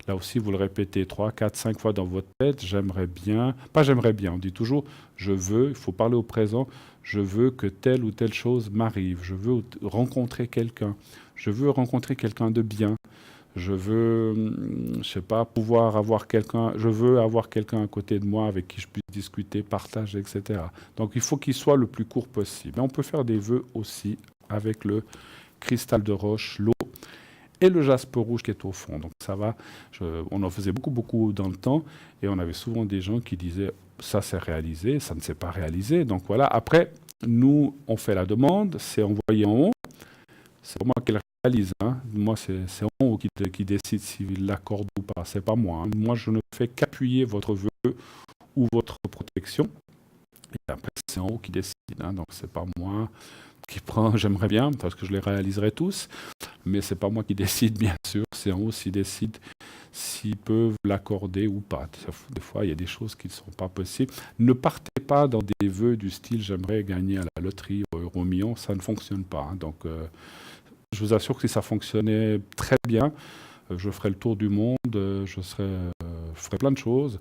Là aussi, vous le répétez 3, 4, 5 fois dans votre tête. J'aimerais bien, pas j'aimerais bien, on dit toujours je veux, il faut parler au présent, je veux que telle ou telle chose m'arrive, je veux rencontrer quelqu'un, je veux rencontrer quelqu'un de bien, je veux, je sais pas, pouvoir avoir quelqu'un, je veux avoir quelqu'un à côté de moi avec qui je puisse discuter, partager, etc. Donc il faut qu'il soit le plus court possible. Et on peut faire des vœux aussi avec le cristal de roche, l'eau et le jaspe rouge qui est au fond. Donc ça va, on en faisait beaucoup dans le temps, et on avait souvent des gens qui disaient ça s'est réalisé, ça ne s'est pas réalisé. Donc voilà, après, nous, on fait la demande, c'est envoyé en haut, c'est pas moi qui le réalise, hein. Moi c'est en haut qui décide s'il l'accorde ou pas, c'est pas moi, hein. Moi je ne fais qu'appuyer votre vœu ou votre protection, et après c'est en haut qui décide, hein. Donc c'est pas moi qui prend, j'aimerais bien, parce que je les réaliserai tous, mais c'est pas moi qui décide, bien sûr, c'est en haut qui décide s'ils peuvent l'accorder ou pas. Des fois, il y a des choses qui ne sont pas possibles. Ne partez pas dans des vœux du style « j'aimerais gagner à la loterie au euro-million », ça ne fonctionne pas, hein. Donc, je vous assure que si ça fonctionnait très bien, je ferais le tour du monde, je ferais plein de choses.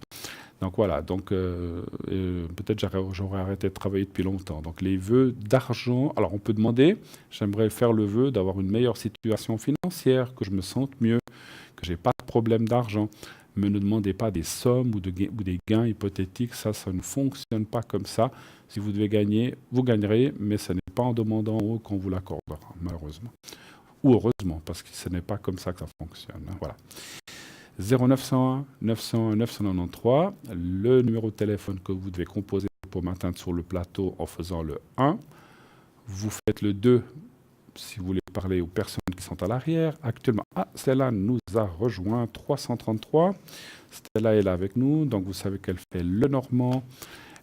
Donc voilà, donc, peut-être j'aurais arrêté de travailler depuis longtemps. Donc les vœux d'argent, alors on peut demander, j'aimerais faire le vœu d'avoir une meilleure situation financière, que je me sente mieux, que je n'ai pas de problème d'argent. Mais ne demandez pas des sommes ou des gains hypothétiques, ça ne fonctionne pas comme ça. Si vous devez gagner, vous gagnerez, mais ce n'est pas en demandant en haut qu'on vous l'accordera, malheureusement. Ou heureusement, parce que ce n'est pas comme ça que ça fonctionne, hein. Voilà. 0901 901 993, le numéro de téléphone que vous devez composer pour m'atteindre sur le plateau en faisant le 1. Vous faites le 2 si vous voulez parler aux personnes qui sont à l'arrière. Actuellement, Stella nous a rejoint, 333. Stella est là avec nous, donc vous savez qu'elle fait le normand,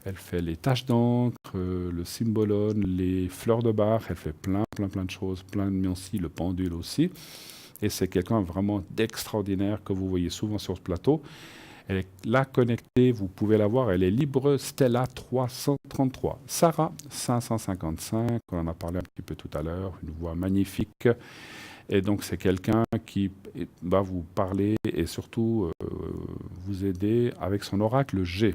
elle fait les taches d'encre, le cymbolone, les fleurs de bar, elle fait plein de choses, plein de nuances, le pendule aussi. Et c'est quelqu'un vraiment d'extraordinaire que vous voyez souvent sur ce plateau. Elle est là connectée, vous pouvez la voir, elle est libre, Stella 333. Sarah 555, on en a parlé un petit peu tout à l'heure, une voix magnifique. Et donc c'est quelqu'un qui va vous parler et surtout vous aider avec son oracle G.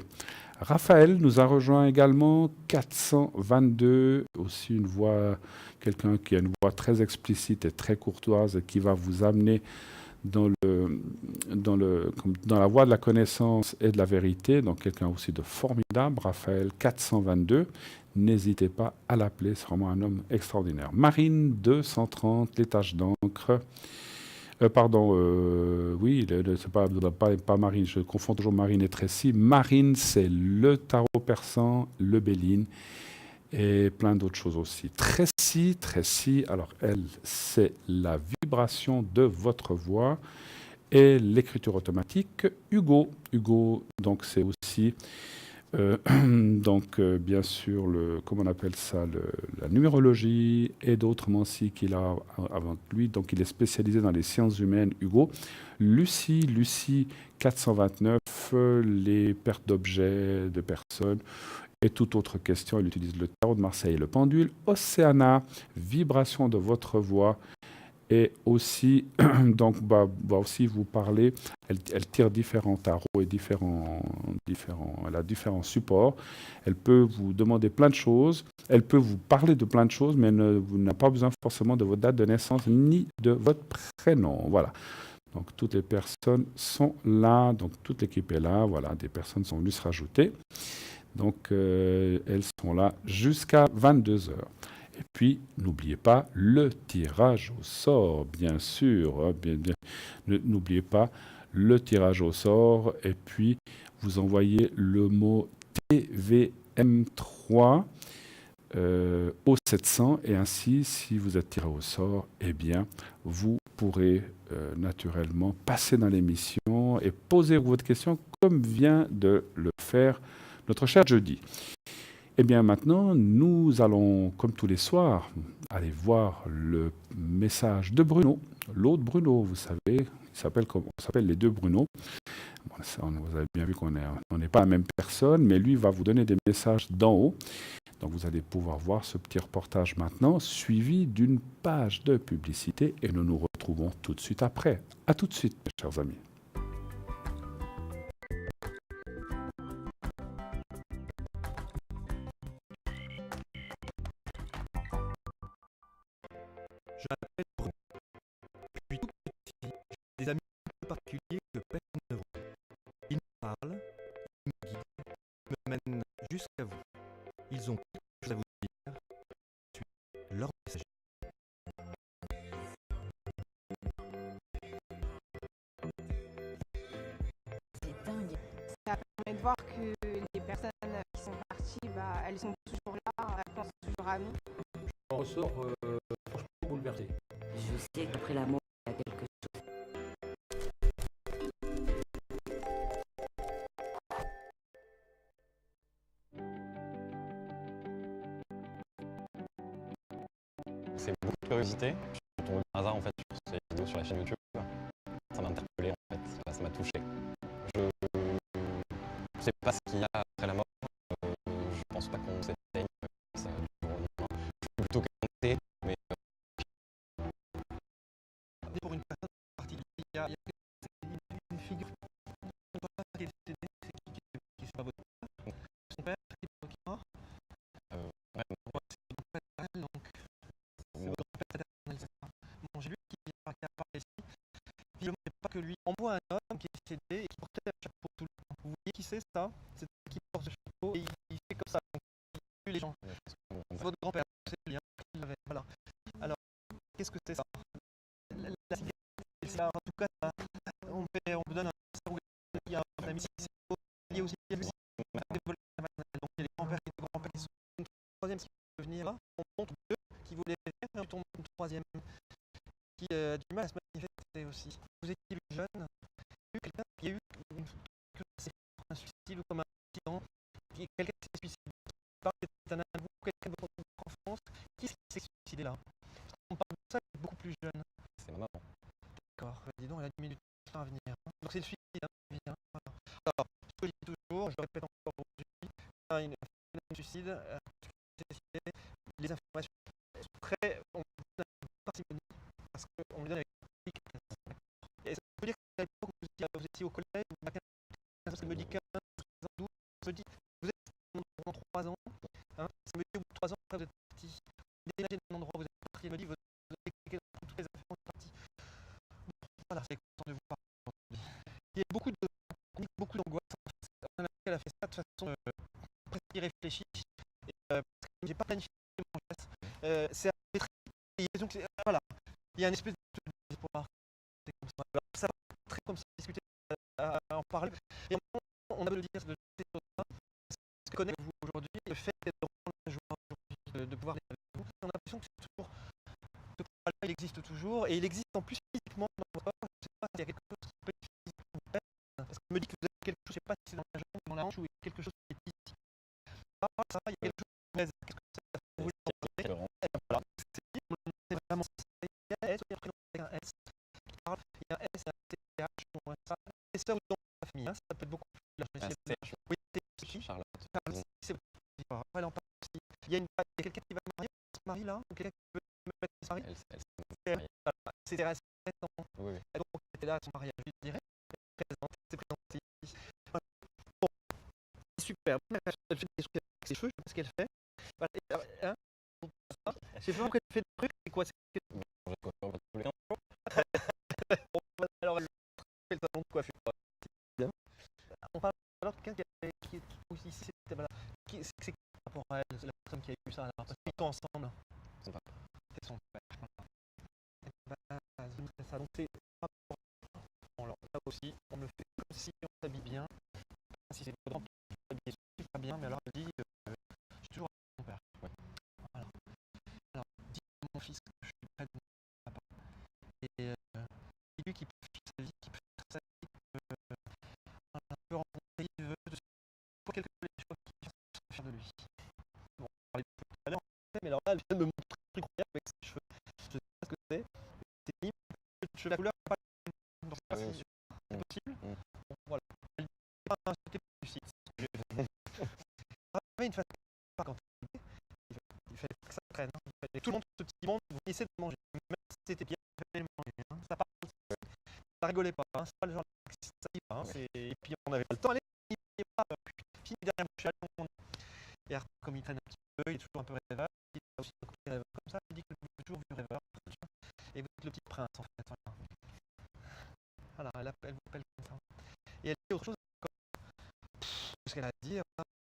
Raphaël nous a rejoint également, 422, aussi une voix, quelqu'un qui a une voix très explicite et très courtoise et qui va vous amener dans la voie de la connaissance et de la vérité, donc quelqu'un aussi de formidable, Raphaël 422, n'hésitez pas à l'appeler, c'est vraiment un homme extraordinaire. Marine 230, les taches d'encre, oui, c'est pas Marine, je confonds toujours Marine et Tracy. Marine, c'est le tarot persan, le Béline, et plein d'autres choses aussi. Tracy, alors elle, c'est la vibration de votre voix et l'écriture automatique. Hugo, donc c'est aussi Bien sûr, comment on appelle ça, la numérologie et d'autres aussi qu'il a avant lui. Donc, il est spécialisé dans les sciences humaines, Hugo. Lucie 429, les pertes d'objets, de personnes et toute autre question. Il utilise le tarot de Marseille et le pendule. Océana, vibration de votre voix. Et aussi, va aussi vous parler, elle tire différents tarots et elle a différents supports. Elle peut vous demander plein de choses, elle peut vous parler de plein de choses, mais vous n'avez pas besoin forcément de votre date de naissance ni de votre prénom. Voilà. Donc toutes les personnes sont là, donc toute l'équipe est là, voilà, des personnes sont venues se rajouter. Donc elles sont là jusqu'à 22 heures. Et puis, n'oubliez pas le tirage au sort, bien sûr. N'oubliez pas le tirage au sort. Et puis, vous envoyez le mot TVM3 au 700. Et ainsi, si vous êtes tiré au sort, eh bien, vous pourrez naturellement passer dans l'émission et poser votre question comme vient de le faire notre cher Jeudi. Eh bien maintenant, nous allons, comme tous les soirs, aller voir le message de Bruno, l'autre Bruno, vous savez, on s'appelle les deux Bruno. Bon, vous avez bien vu qu'on n'est pas la même personne, mais lui va vous donner des messages d'en haut. Donc vous allez pouvoir voir ce petit reportage maintenant, suivi d'une page de publicité, et nous nous retrouvons tout de suite après. À tout de suite, mes chers amis. Je m'appelle Bruno. Depuis tout petit, j'ai des amis un peu particuliers que personne ne voit. Ils me parlent, ils me guident, me mènent jusqu'à vous. Ils ont quelque chose à vous dire. Je suis leur messager. C'est dingue. Ça permet de voir que les personnes qui sont parties, elles sont toujours là, elles pensent toujours à nous. On ressort franchement bouleversé. Je sais qu'après la mort, il y a quelque chose. C'est beaucoup de curiosité. Je suis tombé par hasard en fait sur ces vidéos sur la chaîne YouTube. Ça m'a interpellé en fait, ça m'a touché. Je sais pas ce qu'il y a après la mort. Je pense pas qu'on s'éteigne. Ça du jour au lendemain. Je suis plutôt connecté, mais Pour une personne particulière, il y a une figure qui est décédée, qui est pas votre père. Son père qui est mort. ouais, C'est votre père paternel, donc c'est votre grand-père paternel, c'est ça. Bon, j'ai lu qui apparaît ici. Visiblement, il n'y a pas que lui. On voit un homme qui est décédé et qui portait un chapeau tout le temps. Vous voyez qui c'est ça? C'est celui qui porte le chapeau et il fait comme ça. Donc, il tue les gens. C'est votre grand-père, c'est lui, hein, qui l'avait. Voilà. Alors, qu'est-ce que c'est ça? La cigarette, c'est ça. En tout cas, on me donne un cerveau. Il y a un ami, c'est lié aussi à lui. Donc, il y a les grands-pères et les grands-pères qui sont une troisième qui peut venir là. On montre deux qui voulaient faire, mais on tombe une troisième qui a du mal à se manifester aussi. Vous étiez jeune, il y a eu quelqu'un qui a eu un suicide ou comme un accident, quelqu'un qui s'est suicidé. C'est un ami de vous, quelqu'un de votre enfance. Qui s'est suicidé là? On parle de ça, il est beaucoup plus jeune. c'est ma maman. D'accord, dis donc, elle a 10 minutes à venir. Donc c'est le suicide, hein, évidemment. Voilà. Alors, ce que je dis toujours, je le répète encore aujourd'hui, un suicide, les informations sont très. On donne avec parcimonie, parce qu'on lui donne avec et ça veut dire qu'à l'époque où vous étiez au collège, ou à 15 ans, ça me dit 15, 12, ça me dit, vous êtes pendant 3 ans, hein, ça me dit au bout de 3 ans, après vous êtes parti. Déménagez d'un endroit, vous êtes parti, elle me dit, vous avez toutes les affaires, vous êtes parti. Voilà, c'est content de vous parler aujourd'hui. Il y a beaucoup d'angoisse. Elle a fait ça de façon presque irréfléchie. Et, parce que j'ai pas planifié mon geste. C'est voilà. Il y a une espèce d'espoir. C'est comme ça. Alors, ça va très comme ça discuter, en parler. Et on a besoin de dire de ces choses-là. Ce que connaît vous aujourd'hui, le fait de rendre la joie aujourd'hui, de pouvoir les avec vous. On a l'impression que c'est toujours. Ce pouvoir-là, il existe toujours. Et il existe en plus physiquement dans votre corps. Je ne sais pas s'il y a quelque chose qui peut être physiquement fait. Parce qu'on me dit que vous avez quelque chose, je ne sais pas si c'est dans la jambe, dans la hanche ou quelque chose qui est ici. c'est oui, c'est qui Charlotte. Charles, c'est elle en parle aussi. Il y a quelqu'un qui va se marier, là, ou quelqu'un qui veut me mettre se marier. C'était assez récent. Oui. Et donc, elle était là à son mariage, je dirais. C'est présenté ici. Bon, c'est super. Elle fait des trucs avec ses cheveux, je sais pas ce qu'elle fait. Voilà. Hein, je sais pas pourquoi elle fait des trucs, c'est quoi? Alors, elle fait le salon de coiffure. Bien. On parle alors de quelqu'un qui est aussi ici, c'était voilà. C'est par rapport à elle, la personne qui a eu ça, alors, parce qu'ils sont ensemble. C'est son père. C'est ça. Donc c'est par rapport à alors, là aussi, on le fait comme si on s'habille bien. Si c'est dedans, on s'habille super bien, mais alors elle dit je suis toujours avec mon père. Ouais. Voilà. Alors, dis à mon fils que je suis près de mon papa. Et c'est lui qui peut faire sa vie, qui peut faire sa vie, un peu rencontrer, il veut, pour quelque chose les choses qui sont fiers de lui. Bon, on parlait de tout à l'heure, mais alors là, elle vient de me montrer un truc incroyable avec ses cheveux. Je sais pas ce que c'est. C'est mis, la couleur n'est pas la même. Donc, je sais pas si c'est possible. Bon, voilà. Elle dit pas c'était pas lucide. Il avait une façon pas quand il fallait que ça traîne. Et tout le monde, ce petit monde, vous finissez de manger. Même si c'était bien, il fallait le manger. Hein. Ça part, ça rigolait pas. Hein. C'est pas le genre de ça y va. Hein. Et puis on avait pas le temps. Allez, il n'est pas fini derrière bouche. Et alors, comme il traîne un petit peu, il est toujours un peu rêveur. Il a aussi un côté rêveur comme ça. Il dit que le toujours vu rêveur. Et vous êtes le petit prince en fait. Voilà, elle vous appelle comme ça. Et elle dit autre chose. Ce qu'elle a dit,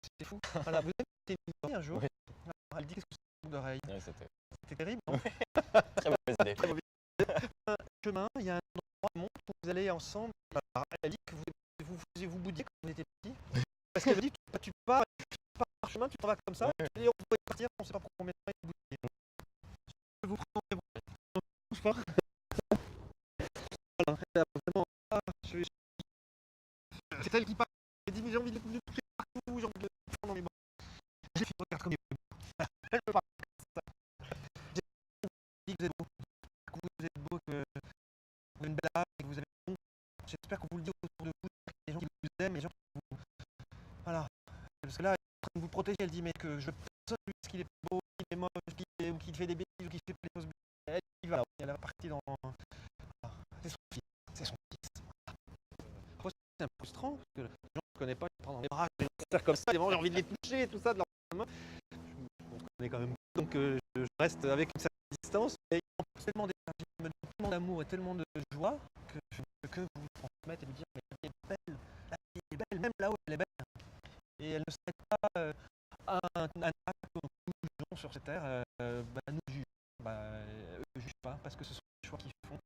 c'était fou. Voilà, vous avez été une oreille un jour. Oui. Alors, elle dit qu'est-ce que c'est une d'oreille. Oui, c'était terrible, non? Très mauvaise idée. Très mauvaise idée. Un chemin, il y a un endroit où vous allez ensemble. Alors, elle dit que vous boudiez quand vous étiez petit. Parce qu'elle dit tu pars par chemin, tu t'en vas comme ça. Et on pouvait partir, on ne sait pas pour combien de temps il boudiez. Je vous prends. Voilà, vraiment, c'est elle qui parle. Elle dit mais j'ai envie de toucher partout, j'ai envie de le prendre dans mes bras. J'ai fait regarde comme il est beau. Elle me parle comme ça. J'ai dit que vous êtes beau, que vous êtes beau, que vous avez une belle âme, que vous avez bon. J'espère que vous le dites autour de vous, les gens qui vous aiment, les gens qui vous... Voilà. Parce que là, elle est en train de vous protéger, elle dit mais que je personne lui dise qu'il est beau, qu'il est moche, ou qu'il fait des bêtises, ou qu'il fait des choses bien. Elle va, elle est partie dans... Voilà. C'est son fils. C'est son fils. Après, c'est un peu frustrant, parce que les gens ne me connaissent pas, ils me prennent dans les bras, ils me serrent comme ça, j'ai envie de les toucher et tout ça, de leur main. On se connaît quand même, donc je reste avec une certaine distance, et ils ont tellement d'énergie, ils me donnent tellement d'amour et tellement de joie, que je ne peux que vous transmettre et vous dire, mais la vie est belle, la vie est belle, même là où elle est belle. Et elle ne s'arrête pas à un acte que nous jugeons sur cette terre, nous jugeons, eux ne jugent pas, parce que ce sont des choix qu'ils font.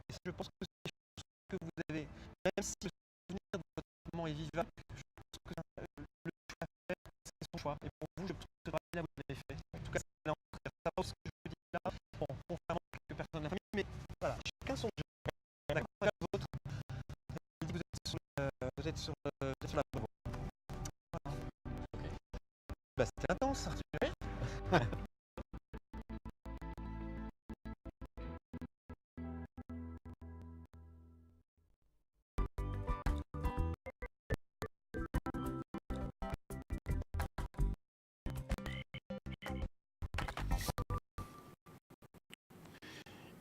Et je pense que c'est des choses que vous avez, même si le souvenir de votre maman est vivable, je pense que le choix à faire, c'est son choix. Et pour vous, je pense que ce travail-là, vous l'avez fait. En tout cas, c'est là, ça pas ce que je vous dis là, bon, contrairement à quelques personnes de la famille, mais voilà, chacun son jeu. D'accord avec l'autre, vous êtes sur la bonne voie. Voilà. Bah, c'était intense, Arthur.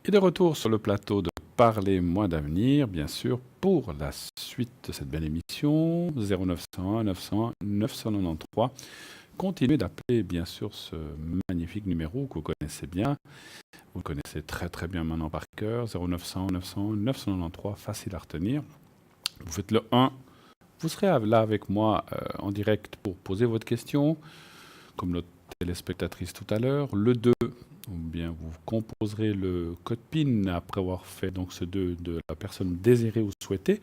Et de retour sur le plateau de Parlez-moi d'avenir, bien sûr, pour la suite de cette belle émission, 0901 900 993. Continuez d'appeler, bien sûr, ce magnifique numéro que vous connaissez bien. Vous le connaissez très très bien maintenant par cœur, 0900 900 993, facile à retenir. Vous faites le 1, vous serez là avec moi en direct pour poser votre question, comme notre téléspectatrice tout à l'heure. Le 2, ou bien vous composerez le code PIN après avoir fait donc ce 2 de la personne désirée ou souhaitée.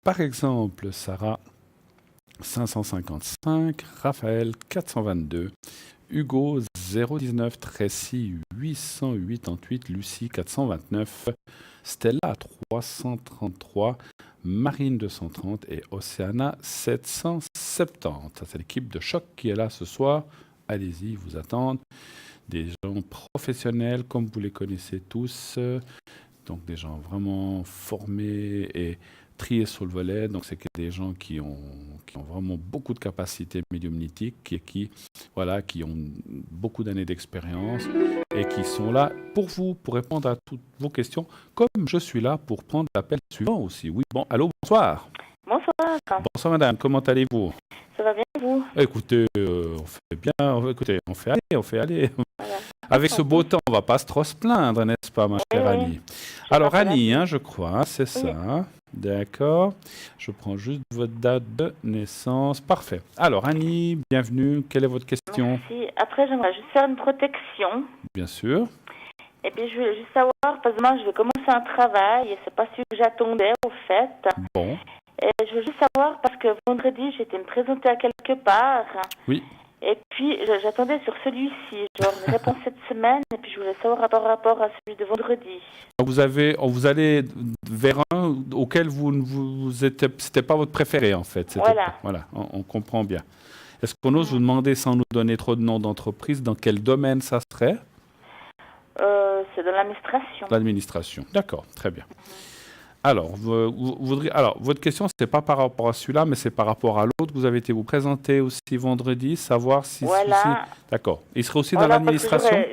Par exemple, Sarah 555, Raphaël 422, Hugo 019, Tracy 888, Lucie 429, Stella 333, Marine 230 et Océana 770. Ça, c'est l'équipe de Choc qui est là ce soir. Allez-y, ils vous attendent. Des gens professionnels, comme vous les connaissez tous. Donc des gens vraiment formés et trié sur le volet. Donc, c'est des gens qui ont vraiment beaucoup de capacités médiumnitiques et qui ont beaucoup d'années d'expérience et qui sont là pour vous, pour répondre à toutes vos questions, comme je suis là pour prendre l'appel suivant aussi. Oui, bon, allô, bonsoir. Bonsoir. Bonsoir, madame. Comment allez-vous? Ça va bien, vous? Écoutez, on fait bien. Écoutez, on fait aller. Voilà. Avec ce beau temps, on va pas trop se plaindre, n'est-ce pas, ma chère Annie? Alors, Annie, je crois, c'est ça. D'accord. Je prends juste votre date de naissance. Parfait. Alors, Annie, bienvenue. Quelle est votre question? Merci. Après, j'aimerais juste faire une protection. Bien sûr. Et puis, je voulais juste savoir, parce que moi, je vais commencer un travail et c'est pas celui que j'attendais, au fait. Bon. Et je veux juste savoir, parce que vendredi, j'étais me présenter à quelque part. Oui. Et puis, j'attendais sur celui-ci, genre une réponse cette semaine, et puis je voulais savoir par rapport à celui de vendredi. Vous allez vers un auquel c'était pas votre préféré, en fait. Voilà, on comprend bien. Est-ce qu'on ose vous demander, sans nous donner trop de noms d'entreprise, dans quel domaine ça serait? C'est dans l'administration. L'administration, d'accord, très bien. Alors, votre question, ce n'est pas par rapport à celui-là, mais c'est par rapport à l'autre. Vous avez été vous présenter aussi vendredi, savoir si voilà. celui-ci... D'accord. Il serait aussi dans l'administration?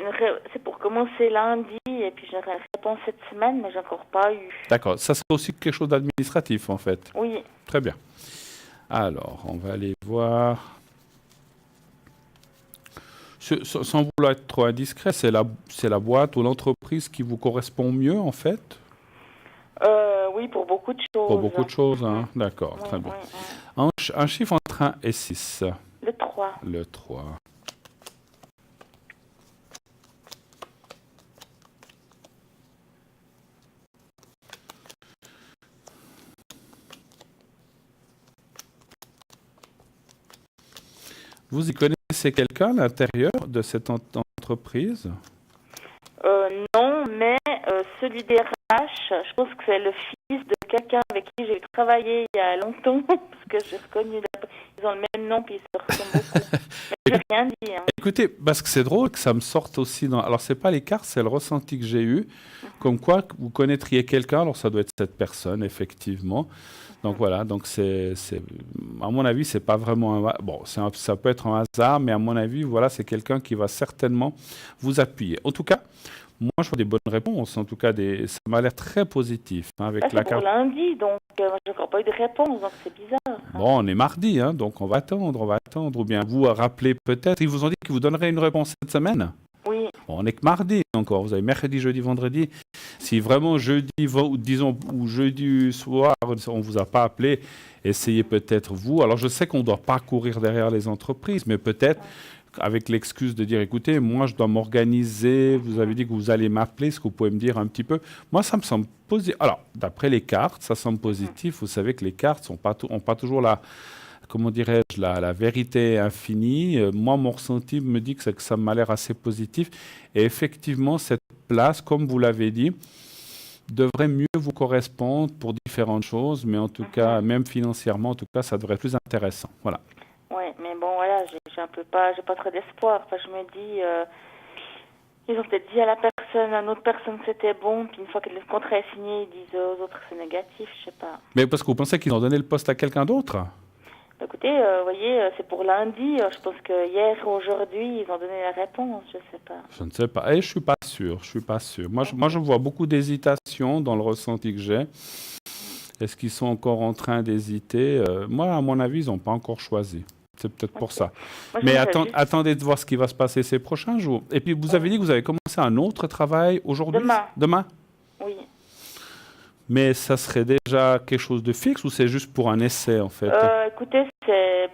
C'est pour commencer lundi, et puis j'aurai une réponse cette semaine, mais je n'ai encore pas eu. D'accord. Ça serait aussi quelque chose d'administratif, en fait? Oui. Très bien. Alors, on va aller voir... Sans vouloir être trop indiscret, c'est la boîte ou l'entreprise qui vous correspond mieux, en fait? Oui, pour beaucoup de choses. Pour beaucoup de choses, hein? D'accord, oui, très bien. Oui. Un chiffre entre 1 et 6. Le 3. Le 3. Vous y connaissez quelqu'un à l'intérieur de cette entreprise? Non, mais celui des RH, je pense que c'est le fils de quelqu'un avec qui j'ai travaillé il y a longtemps, parce que j'ai reconnu, ils ont le même nom, puis ils se ressemblent beaucoup. Mais je n'ai rien dit. Hein. Écoutez, parce que c'est drôle que ça me sorte aussi dans... Alors, c'est pas les cartes, c'est le ressenti que j'ai eu, comme quoi vous connaîtriez quelqu'un, alors ça doit être cette personne, effectivement. Donc voilà, donc à mon avis, c'est pas vraiment un... Bon, ça peut être un hasard, mais à mon avis, voilà, c'est quelqu'un qui va certainement vous appuyer. En tout cas, moi, je vois des bonnes réponses. En tout cas, ça m'a l'air très positif. Hein, avec la carte. C'est pour lundi, donc je n'ai encore pas eu de réponse, donc c'est bizarre. Hein. Bon, on est mardi, hein, donc on va attendre. Ou bien vous rappelez peut-être. Ils vous ont dit qu'ils vous donneraient une réponse cette semaine? Oui. Bon, on n'est que mardi encore. Vous avez mercredi, jeudi, vendredi. Si vraiment jeudi, ou jeudi soir, on ne vous a pas appelé, essayez peut-être vous. Alors, je sais qu'on ne doit pas courir derrière les entreprises, mais peut-être avec l'excuse de dire, écoutez, moi, je dois m'organiser. Vous avez dit que vous allez m'appeler. Est-ce que vous pouvez me dire un petit peu? Moi, ça me semble positif. Alors, d'après les cartes, ça semble positif. Vous savez que les cartes n'ont pas toujours comment dirais-je, la vérité infinie. Moi, mon ressenti me dit que ça m'a l'air assez positif. Et effectivement, cette place, comme vous l'avez dit, devrait mieux vous correspondre pour différentes choses, mais en tout cas, même financièrement, en tout cas, ça devrait être plus intéressant. Voilà. Oui, mais bon, voilà, j'ai pas trop d'espoir. Enfin, je me dis, ils ont peut-être dit à une autre personne que c'était bon, puis une fois que le contrat est signé, ils disent aux autres que c'est négatif, je sais pas. Mais parce que vous pensez qu'ils ont donné le poste à quelqu'un d'autre? Écoutez, vous voyez, c'est pour lundi. Je pense que hier ou aujourd'hui, ils ont donné la réponse. Je sais pas. Je ne sais pas. Et je suis pas sûr. Moi, je vois beaucoup d'hésitation dans le ressenti que j'ai. Est-ce qu'ils sont encore en train d'hésiter? Moi, à mon avis, ils n'ont pas encore choisi. C'est peut-être pour ça. Moi, mais attendez de voir ce qui va se passer ces prochains jours. Et puis, vous avez dit que vous avez commencé un autre travail aujourd'hui? Demain? Oui. Mais ça serait déjà quelque chose de fixe ou c'est juste pour un essai, en fait? Écoutez,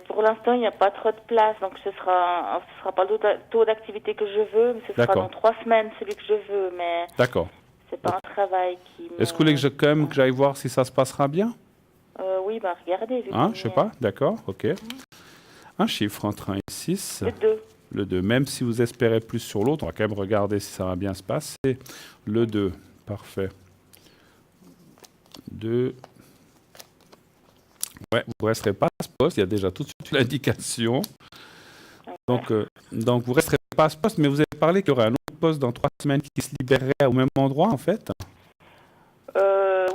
pour l'instant, il n'y a pas trop de place. Donc, ce sera pas le taux d'activité que je veux, mais ce sera dans 3 semaines celui que je veux. Mais d'accord. C'est pas un travail qui... Est-ce que vous voulez que j'aille voir si ça se passera bien? Oui, regardez. Je sais pas, d'accord, ok. Un chiffre entre 1 et 6. Le 2. Le 2. Même si vous espérez plus sur l'autre, on va quand même regarder si ça va bien se passer. Le 2, parfait. 2. Ouais, vous ne resterez pas à ce poste, il y a déjà tout de suite l'indication. Donc, vous ne resterez pas à ce poste, mais vous avez parlé qu'il y aurait un autre poste dans 3 semaines qui se libérerait au même endroit, en fait?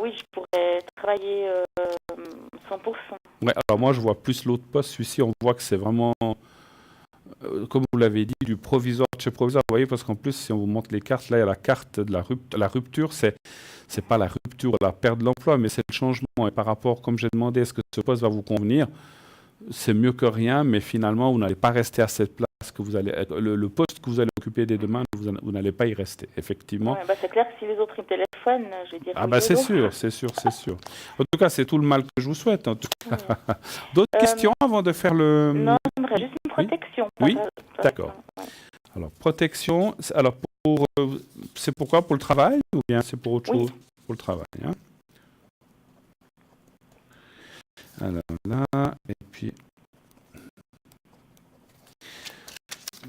oui, je pourrais travailler 100%. Ouais, alors moi, je vois plus l'autre poste. Celui-ci, on voit que c'est vraiment, comme vous l'avez dit, du provisoire de chez provisoire. Vous voyez, parce qu'en plus, si on vous montre les cartes, là, il y a la carte de la rupture. C'est pas la rupture, la perte de l'emploi, mais c'est le changement. Et par rapport, comme j'ai demandé, est-ce que ce poste va vous convenir? C'est mieux que rien, mais finalement, vous n'allez pas rester à cette place que vous allez être. Le poste que vous allez occuper dès demain, vous n'allez pas y rester, effectivement. Ouais, c'est clair que si les autres ils me téléphonent, je vais dire. Ah bah c'est sûr, c'est sûr, c'est sûr. En tout cas, c'est tout le mal que je vous souhaite. En tout cas. D'autres questions avant de faire le... Non, j'aimerais juste une protection. Oui, d'accord. Ouais. Alors, protection, alors c'est pourquoi? Pour le travail ou bien c'est pour autre chose? Pour le travail. Hein. Alors là, et puis...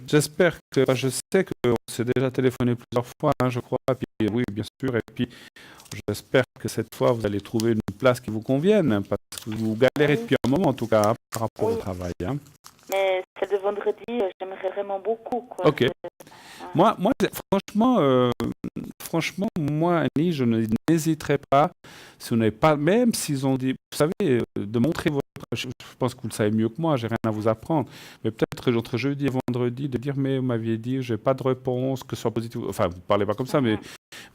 J'espère que... Je sais qu'on s'est déjà téléphoné plusieurs fois, hein, je crois. Puis, oui, bien sûr. Et puis, j'espère que cette fois, vous allez trouver une place qui vous convienne. Hein, parce que vous galérez depuis un moment, en tout cas, hein, par rapport au travail. Hein. Mais celle de vendredi, j'aimerais vraiment beaucoup. Quoi. Ok. Moi, franchement, moi, Annie, je n'hésiterai pas, si vous n'avez pas, même s'ils ont dit, vous savez, de montrer votre... Je pense que vous le savez mieux que moi, j'ai rien à vous apprendre, mais peut-être entre jeudi et vendredi, de dire, mais vous m'aviez dit, j'ai pas de réponse, que ce soit positif, enfin, vous ne parlez pas comme ça, mais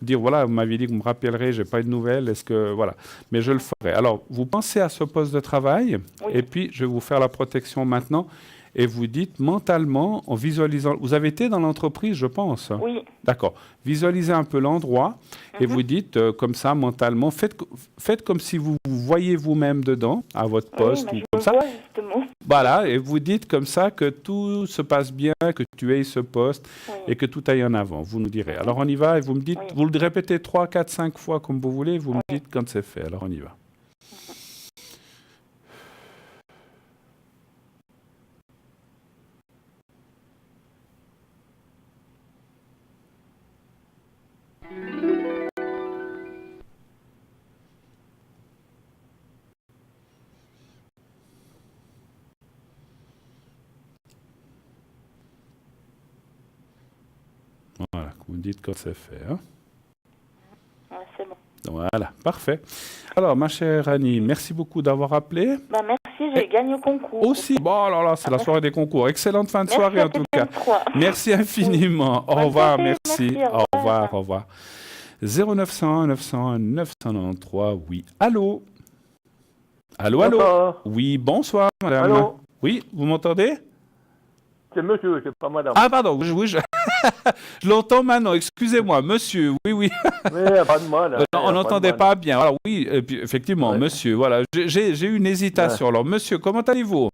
dire, voilà, vous m'aviez dit que vous me rappellerez, j'ai pas eu de nouvelles, est-ce que, voilà, mais je le ferai. Alors, vous pensez à ce poste de travail, et puis je vais vous faire la protection maintenant. Et vous dites mentalement, en visualisant... Vous avez été dans l'entreprise, je pense. Oui. D'accord. Visualisez un peu l'endroit et vous dites comme ça, mentalement, faites comme si vous vous voyez vous-même dedans, à votre poste ou comme ça. Vois, justement. Voilà, et vous dites comme ça que tout se passe bien, que tu aies ce poste et que tout aille en avant. Vous nous direz. Alors on y va et vous me dites, vous le répétez 3, 4, 5 fois comme vous voulez, vous me dites quand c'est fait. Alors on y va. Voilà, vous me dites quand c'est fait. Hein. Ouais, c'est bon. Voilà, parfait. Alors, ma chère Annie, merci beaucoup d'avoir appelé. Bah, merci, j'ai gagné au concours. Aussi, bon, là, c'est la soirée des concours. Excellente fin de soirée, en tout cas. Merci infiniment. Au revoir, merci. Au revoir, au revoir. 0901 901 993, oui. Allô? Allô, allô? Bonsoir. Oui, bonsoir, madame. Allô? Oui, vous m'entendez? C'est monsieur, c'est pas madame. Ah, pardon, oui, je l'entends maintenant, excusez-moi, monsieur, oui, oui. Mais pas de mal. On n'entendait pas bien. Alors, oui, et puis, effectivement, monsieur, voilà, j'ai eu une hésitation. Alors, monsieur, comment allez-vous?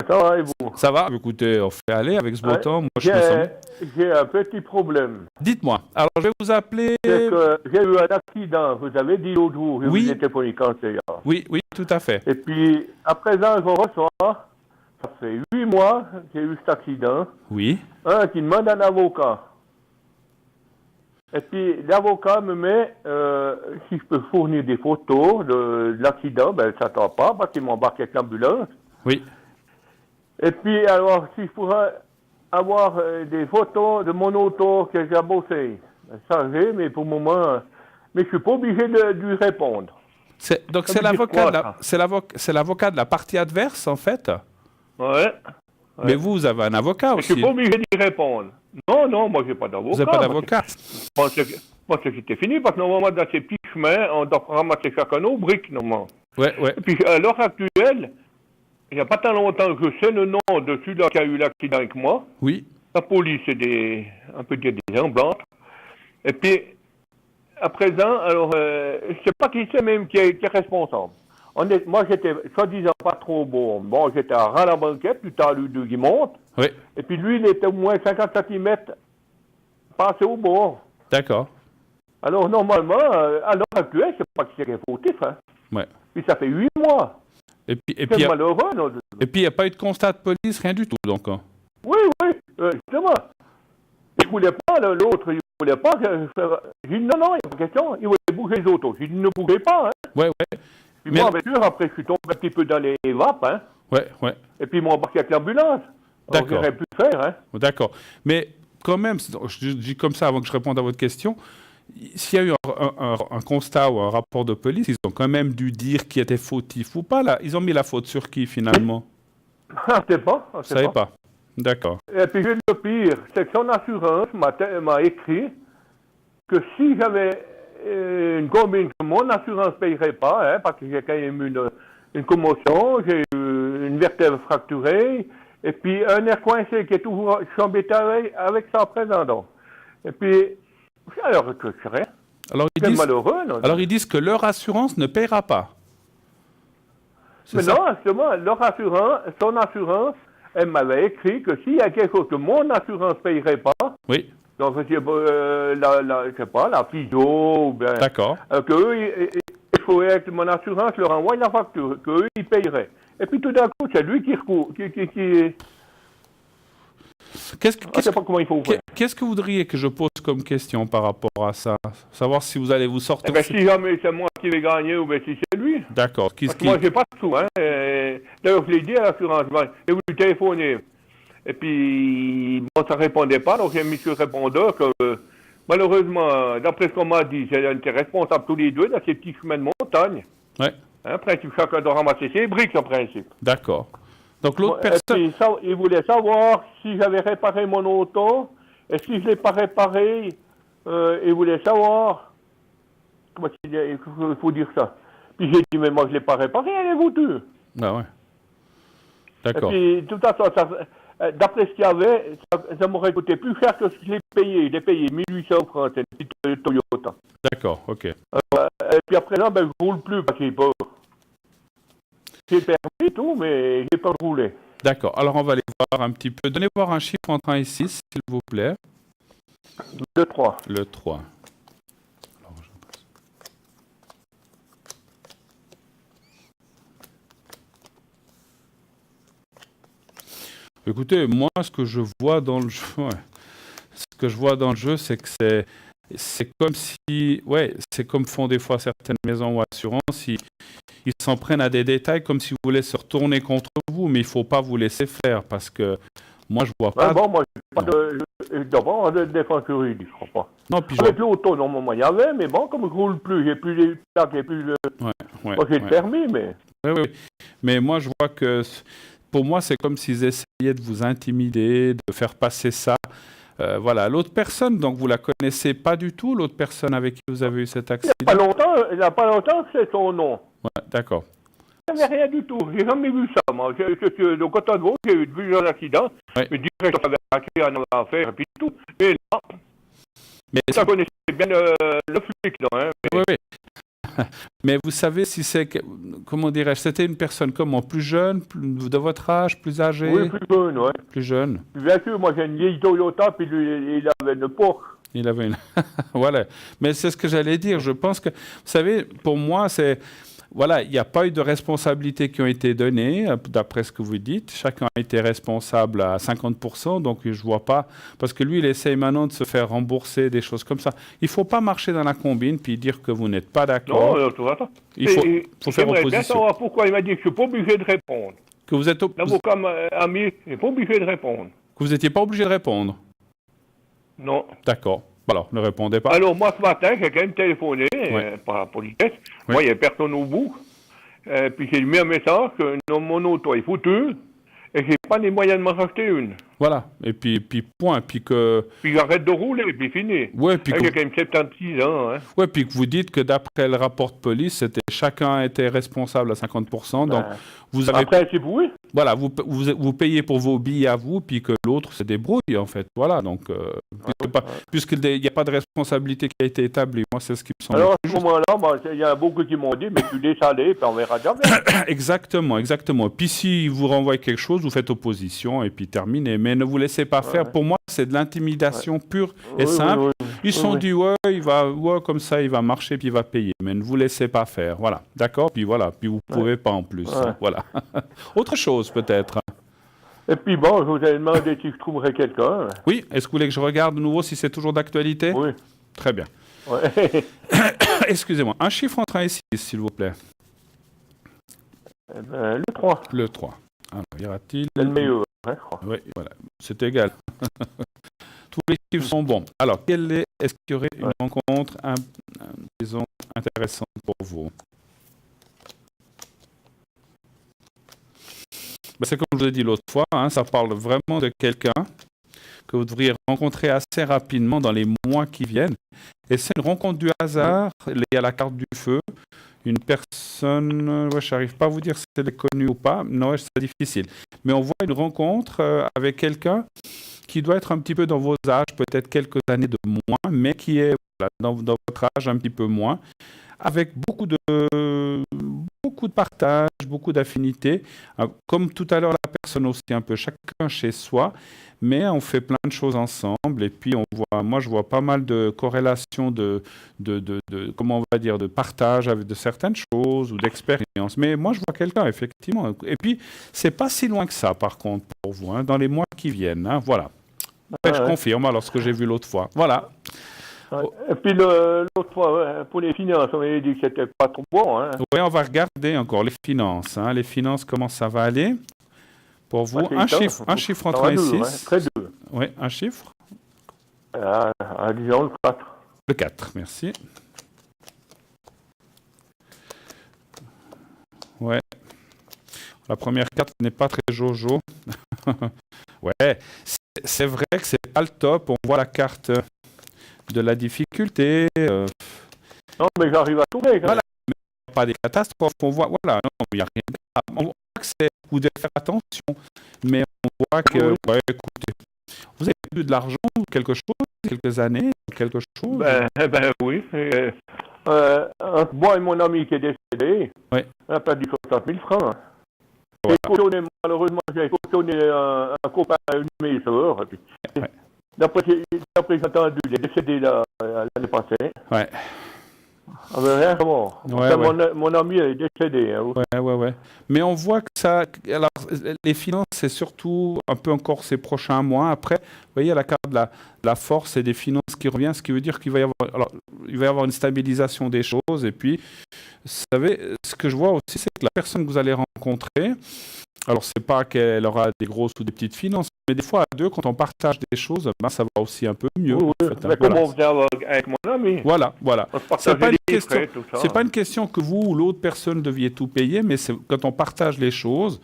Ça va et vous? Ça va? Écoutez, on fait aller avec ce beau temps. Moi, je me sens... J'ai un petit problème. Dites-moi. Alors, je vais vous appeler... C'est que j'ai eu un accident, vous avez dit l'autre jour, je vous ai téléphoné quand c'est hier. Oui, oui, tout à fait. Et puis, à présent, je reçois, ça fait 8 mois que j'ai eu cet accident. Oui. Un qui demande un avocat. Et puis, l'avocat me met, si je peux fournir des photos de l'accident, ben, ça ne s'attend pas, parce qu'il m'embarque avec l'ambulance. Oui. Et puis, alors, si je pourrais avoir des photos de mon auto que j'ai bossé, chargé, mais pour le moment, mais je ne suis pas obligé de lui répondre. Donc, c'est l'avocat de la partie adverse, en fait? Ouais. Mais vous avez un avocat aussi. Je ne suis pas obligé d'y répondre. Non, non, moi, je n'ai pas d'avocat. Vous n'avez pas d'avocat? Je pense que c'était fini, parce que normalement, dans ces petits chemins, on doit ramasser chacun nos briques, normalement. Ouais, ouais. Et puis, à l'heure actuelle, il n'y a pas tant longtemps que je sais le nom de celui-là qui a eu l'accident avec moi. Oui. La police, c'est un peu des gens blancs. Et puis, à présent, alors, je ne sais pas qui c'est même qui est responsable. Moi, j'étais, soi-disant, pas trop bon. Bon, j'étais à ras la banquette, du temps lui qui monte. Oui. Et puis, lui, il était au moins 50 cm passé au bord. D'accord. Alors, normalement, à l'heure actuelle, je ne sais pas qui c'est fautif. Hein. Ouais. Puis, ça fait 8 mois. Et puis, malheureux, non? Et puis, il n'y a pas eu de constat de police, rien du tout, donc. Hein. Oui, oui, justement. Il ne voulait pas, l'autre, il ne voulait pas. J'ai dit non, non, il n'y a pas de question. Il voulait bouger les autos. J'ai dit ne bougez pas. Hein. Ouais, ouais. Puis moi, bien sûr, après, je suis tombé un petit peu dans les vapes. Hein. Ouais, ouais. Et puis, ils m'ont embarqué avec l'ambulance. D'accord. J'aurais pu le faire. Hein. D'accord. Mais quand même, je dis comme ça avant que je réponde à votre question, s'il y a eu un constat ou un rapport de police, ils ont quand même dû dire qui était fautif ou pas, là. Ils ont mis la faute sur qui, finalement? Ah, je sais pas. Vous savez pas. D'accord. Et puis le pire, c'est que son assurance m'a écrit que si j'avais une combine que mon assurance ne payerait pas, hein, parce que j'ai quand même eu une commotion, j'ai eu une vertèbre fracturée, et puis un nerf coincé qui est toujours, je suis embêté avec ça à présent. Donc. Et puis, alors que je serais. Alors malheureux. Non, alors ils disent que leur assurance ne paiera pas. Mais non, justement, son assurance, elle m'avait écrit que s'il y a quelque chose que mon assurance ne payerait pas, oui. Donc, je sais pas, la physio, ou bien. D'accord. Qu'eux, il faudrait que mon assurance leur envoie la facture, qu'eux, ils payeraient. Et puis tout d'un coup, c'est lui qui recourt, je sais pas comment il faut faire. Qu'est-ce que vous voudriez que je pose comme question par rapport à ça? Savoir si vous allez vous sortir. Eh ben, si jamais c'est moi qui vais gagner ou bien si c'est lui. D'accord. Moi, j'ai pas de sous. Hein. D'ailleurs, je l'ai dit à l'assurance. Et vous lui téléphonez. Et puis, bon, ça répondait pas. Donc, j'ai mis sur le répondeur que, malheureusement, d'après ce qu'on m'a dit, j'ai été responsable tous les deux dans ces petits chemins de montagne. Ouais. Hein, principe, chacun doit ramasser ses briques, en principe. D'accord. Donc, l'autre personne. Et puis, il voulait savoir si j'avais réparé mon auto. Et si je ne l'ai pas réparé, il voulait savoir. Comment il faut dire ça? Puis j'ai dit, mais moi, je ne l'ai pas réparé, elle est foutue. Ah ouais. D'accord. Et puis, de toute façon, d'après ce qu'il y avait, ça m'aurait coûté plus cher que ce que je l'ai payé. Je l'ai payé 1800 francs, c'est une petite Toyota. D'accord, ok. Et puis après là, je ne roule plus parce que j'ai peur. J'ai permis et tout, mais j'ai pas roulé. D'accord, alors on va aller voir un petit peu. Donnez voir un chiffre entre 1 et 6, s'il vous plaît. Le 3. Le 3. Alors, je passe. Écoutez, moi, ce que je vois dans le jeu, c'est que c'est comme si, c'est comme font des fois certaines maisons ou assurances, ils s'en prennent à des détails comme si vous voulaient se retourner contre vous, mais il ne faut pas vous laisser faire parce que moi, je vois pas. Bon, moi, je n'ai pas de défense juridique, je crois pas. Non, puis avec l'auto, normalement, il y avait, mais bon, comme je ne roule plus, j'ai plus les plaques, j'ai plus le. Moi, j'ai le permis, mais. Oui. Mais moi, je vois que pour moi, c'est comme s'ils essayaient de vous intimider, de faire passer ça. Voilà, l'autre personne, donc vous la connaissez pas du tout, l'autre personne avec qui vous avez eu cet accident? Il n'y a pas longtemps que c'est son nom. Ouais, d'accord. Il n'y avait rien du tout, j'ai jamais vu ça, moi. Donc, quand on j'ai eu plusieurs accidents, mais direct, on avait un affaire, et puis tout. Mais non. Mais ça connaissait bien le flic, non, hein. Oui. Mais vous savez si c'est, comment dirais-je, c'était une personne comment? Plus jeune, de votre âge, plus âgée? Oui, plus jeune, oui. Plus jeune. Bien sûr, moi j'ai une vieille Toyota, puis lui, il avait une Porsche. Il avait une... Voilà. Mais c'est ce que j'allais dire. Je pense que, vous savez, pour moi, c'est... Voilà, il n'y a pas eu de responsabilités qui ont été données, d'après ce que vous dites. Chacun a été responsable à 50%, donc je ne vois pas. Parce que lui, il essaye maintenant de se faire rembourser des choses comme ça. Il ne faut pas marcher dans la combine puis dire que vous n'êtes pas d'accord. Non, tout va. Il faut faire opposition. Bien savoir pourquoi il m'a dit que je ne suis pas obligé de répondre. Que vous êtes l'avocat ami, je n'est pas obligé de répondre. Que vous n'étiez pas obligé de répondre? Non. D'accord. Alors, ne répondez pas. Alors, moi, ce matin, j'ai quand même téléphoné par la politesse. Moi, il n'y avait personne au bout. Puis, j'ai mis un message que mon auto est foutu et que je n'ai pas les moyens de m'en racheter une. Voilà. Et puis point. Puis j'arrête de rouler, puis fini. Ouais, puis j'ai quand même 76 ans. Hein. Oui, puis que vous dites que d'après le rapport de police, chacun était responsable à 50%. Donc, vous avez... Après, c'est oui. Voilà, vous payez pour vos billets à vous, puis que l'autre se débrouille, en fait. Voilà, donc, puisqu'il n'y a pas de responsabilité qui a été établie. Moi, c'est ce qui me semble. Alors, à ce moment-là, il y a beaucoup qui m'ont dit, mais tu laisses aller, puis on verra jamais. Exactement. Puis si vous renvoyez quelque chose, vous faites opposition, et puis terminez. Mais ne vous laissez pas faire. Pour moi, c'est de l'intimidation pure et simple. Ils se sont dit, comme ça, il va marcher, puis il va payer. Mais ne vous laissez pas faire. Voilà, d'accord? Puis voilà, puis vous ne pouvez pas en plus. Voilà. Autre chose, peut-être. Et puis bon, je vous ai demandé si je trouverais quelqu'un. Oui, est-ce que vous voulez que je regarde de nouveau si c'est toujours d'actualité? Oui. Très bien. Excusez-moi, un chiffre entre 1 et 6, s'il vous plaît. Le 3. Le 3. Alors, y aura-t-il... C'est le meilleur, je crois. Oui, voilà. C'est égal. De toute Tous les chiffres sont bons. Alors, est-ce qu'il y aurait une rencontre, disons, intéressante pour vous? C'est comme je vous ai dit l'autre fois, hein, ça parle vraiment de quelqu'un que vous devriez rencontrer assez rapidement dans les mois qui viennent. Et c'est une rencontre du hasard liée à la carte du feu. Une personne, je n'arrive pas à vous dire si elle est connue ou pas, non, c'est difficile. Mais on voit une rencontre avec quelqu'un qui doit être un petit peu dans vos âges, peut-être quelques années de moins, mais qui est voilà, dans votre âge un petit peu moins, avec beaucoup de partage, beaucoup d'affinités. Comme tout à l'heure, la personne aussi un peu, chacun chez soi, mais on fait plein de choses ensemble. Et puis, moi, je vois pas mal de corrélations comment on va dire, de partage avec de certaines choses ou d'expériences. Mais moi, je vois quelqu'un, effectivement. Et puis, c'est pas si loin que ça, par contre, pour vous, hein, dans les mois qui viennent. Hein, voilà. Je confirme, alors, ce que j'ai vu l'autre fois. Voilà. Et puis l'autre fois, pour les finances, on avait dit que c'était pas trop bon. Hein. Oui, on va regarder encore les finances. Hein. Les finances, comment ça va aller pour vous? Un chiffre entre 1 et 6. Très dur. Oui, un chiffre. Disons le 4. Le 4, merci. Ouais. La première carte n'est pas très jojo. Ouais, c'est vrai que c'est pas le top. On voit la carte de la difficulté. Non, mais j'arrive à trouver. Voilà, mais pas des catastrophes. On voit, voilà, non, il n'y a rien de grave. On voit que vous devez faire attention, mais on voit que, écoutez, vous avez eu de l'argent, quelque chose, quelques années, quelque chose. Ben oui. Moi et mon ami qui est décédé, on a perdu 60 000 francs. Voilà. Malheureusement, j'ai cautionné un copain à une de mes sœurs. D'après j'ai entendu, il est décédé l'année passée. Ouais. Rien bon. Mon ami est décédé. Hein. Ouais. Mais on voit que ça. Alors, les finances, c'est surtout un peu encore ces prochains mois. Après, vous voyez, la carte de la force et des finances qui revient, ce qui veut dire qu'il va y avoir. Alors, il va y avoir une stabilisation des choses. Et puis, vous savez, ce que je vois aussi, c'est que la personne que vous allez rencontrer. Alors, c'est pas qu'elle aura des grosses ou des petites finances, mais des fois, à deux, quand on partage des choses, ça va aussi un peu mieux. Oui, en fait, mais comment on faisait avec mon ami? Voilà. C'est pas une hein. question que vous ou l'autre personne deviez tout payer, mais quand on partage les choses,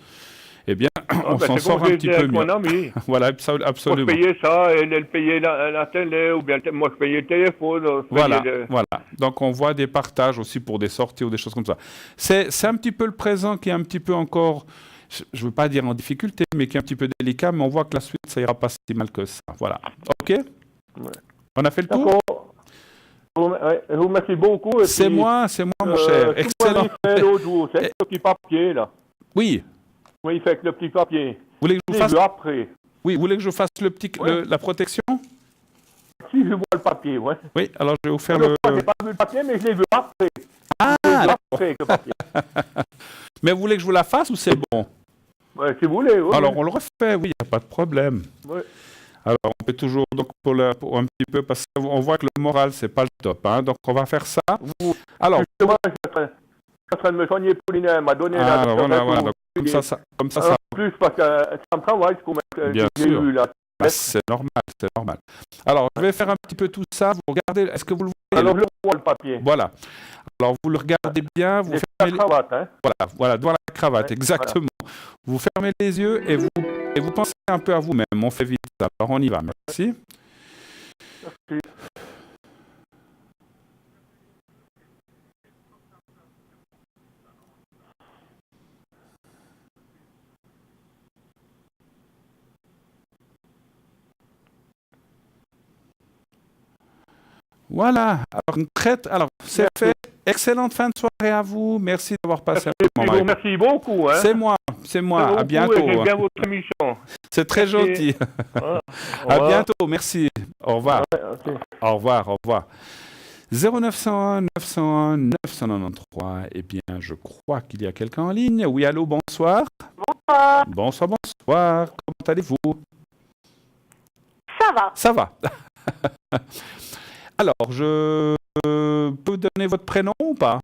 eh bien, on s'en sort un petit peu mieux. Mon ami. Voilà, absolument. Moi, je payais ça, elle payait la télé, ou bien moi, je payais le téléphone. Voilà. Donc, on voit des partages aussi pour des sorties ou des choses comme ça. C'est un petit peu le présent qui est un petit peu encore... Je ne veux pas dire en difficulté, mais qui est un petit peu délicat, mais on voit que la suite, ça ira pas si mal que ça. Voilà. OK? Ouais. On a fait le tour? Je vous remercie beaucoup. C'est moi, mon cher. Excellent. C'est le petit papier, là. Oui. Oui, il fait le petit papier. Vous voulez que je vous fasse... après. Oui, vous voulez que je fasse la protection? Si, je vois le papier, ouais. Oui, alors je vais vous faire je n'ai pas vu le papier, mais je l'ai vu après. Après, le papier. Mais vous voulez que je vous la fasse ou c'est bon? Ouais, si vous voulez, oui. Alors, on le refait, oui, il n'y a pas de problème. Oui. Alors, on peut toujours, donc, pour un petit peu, parce qu'on voit que le moral, c'est pas le top, hein, donc on va faire ça. Alors, justement, je suis en train de me soigner Paulina, elle m'a donné voilà. Donc, comme ça. En plus, parce que ça me travaille, bien sûr. C'est normal. Alors, je vais faire un petit peu tout ça. Vous regardez, est-ce que vous le voyez? Alors, je vois le papier. Voilà. Alors, vous le regardez bien. Vous fermez la cravate, hein? Voilà, devant la cravate, exactement. Voilà. Vous fermez les yeux et vous pensez un peu à vous-même. On fait vite. Alors, on y va. Merci. Merci. Voilà, alors c'est fait. Excellente fin de soirée à vous. Merci d'avoir passé un moment. Merci beaucoup. Hein. C'est moi. À bientôt. J'aime bien votre émission. C'est très gentil. À bientôt. Merci. Au revoir. Okay. Au revoir. 0901 901 993. Eh bien, je crois qu'il y a quelqu'un en ligne. Oui, allô, bonsoir. Bonsoir. Comment allez-vous? Ça va. Alors, je peux vous donner votre prénom ou pas?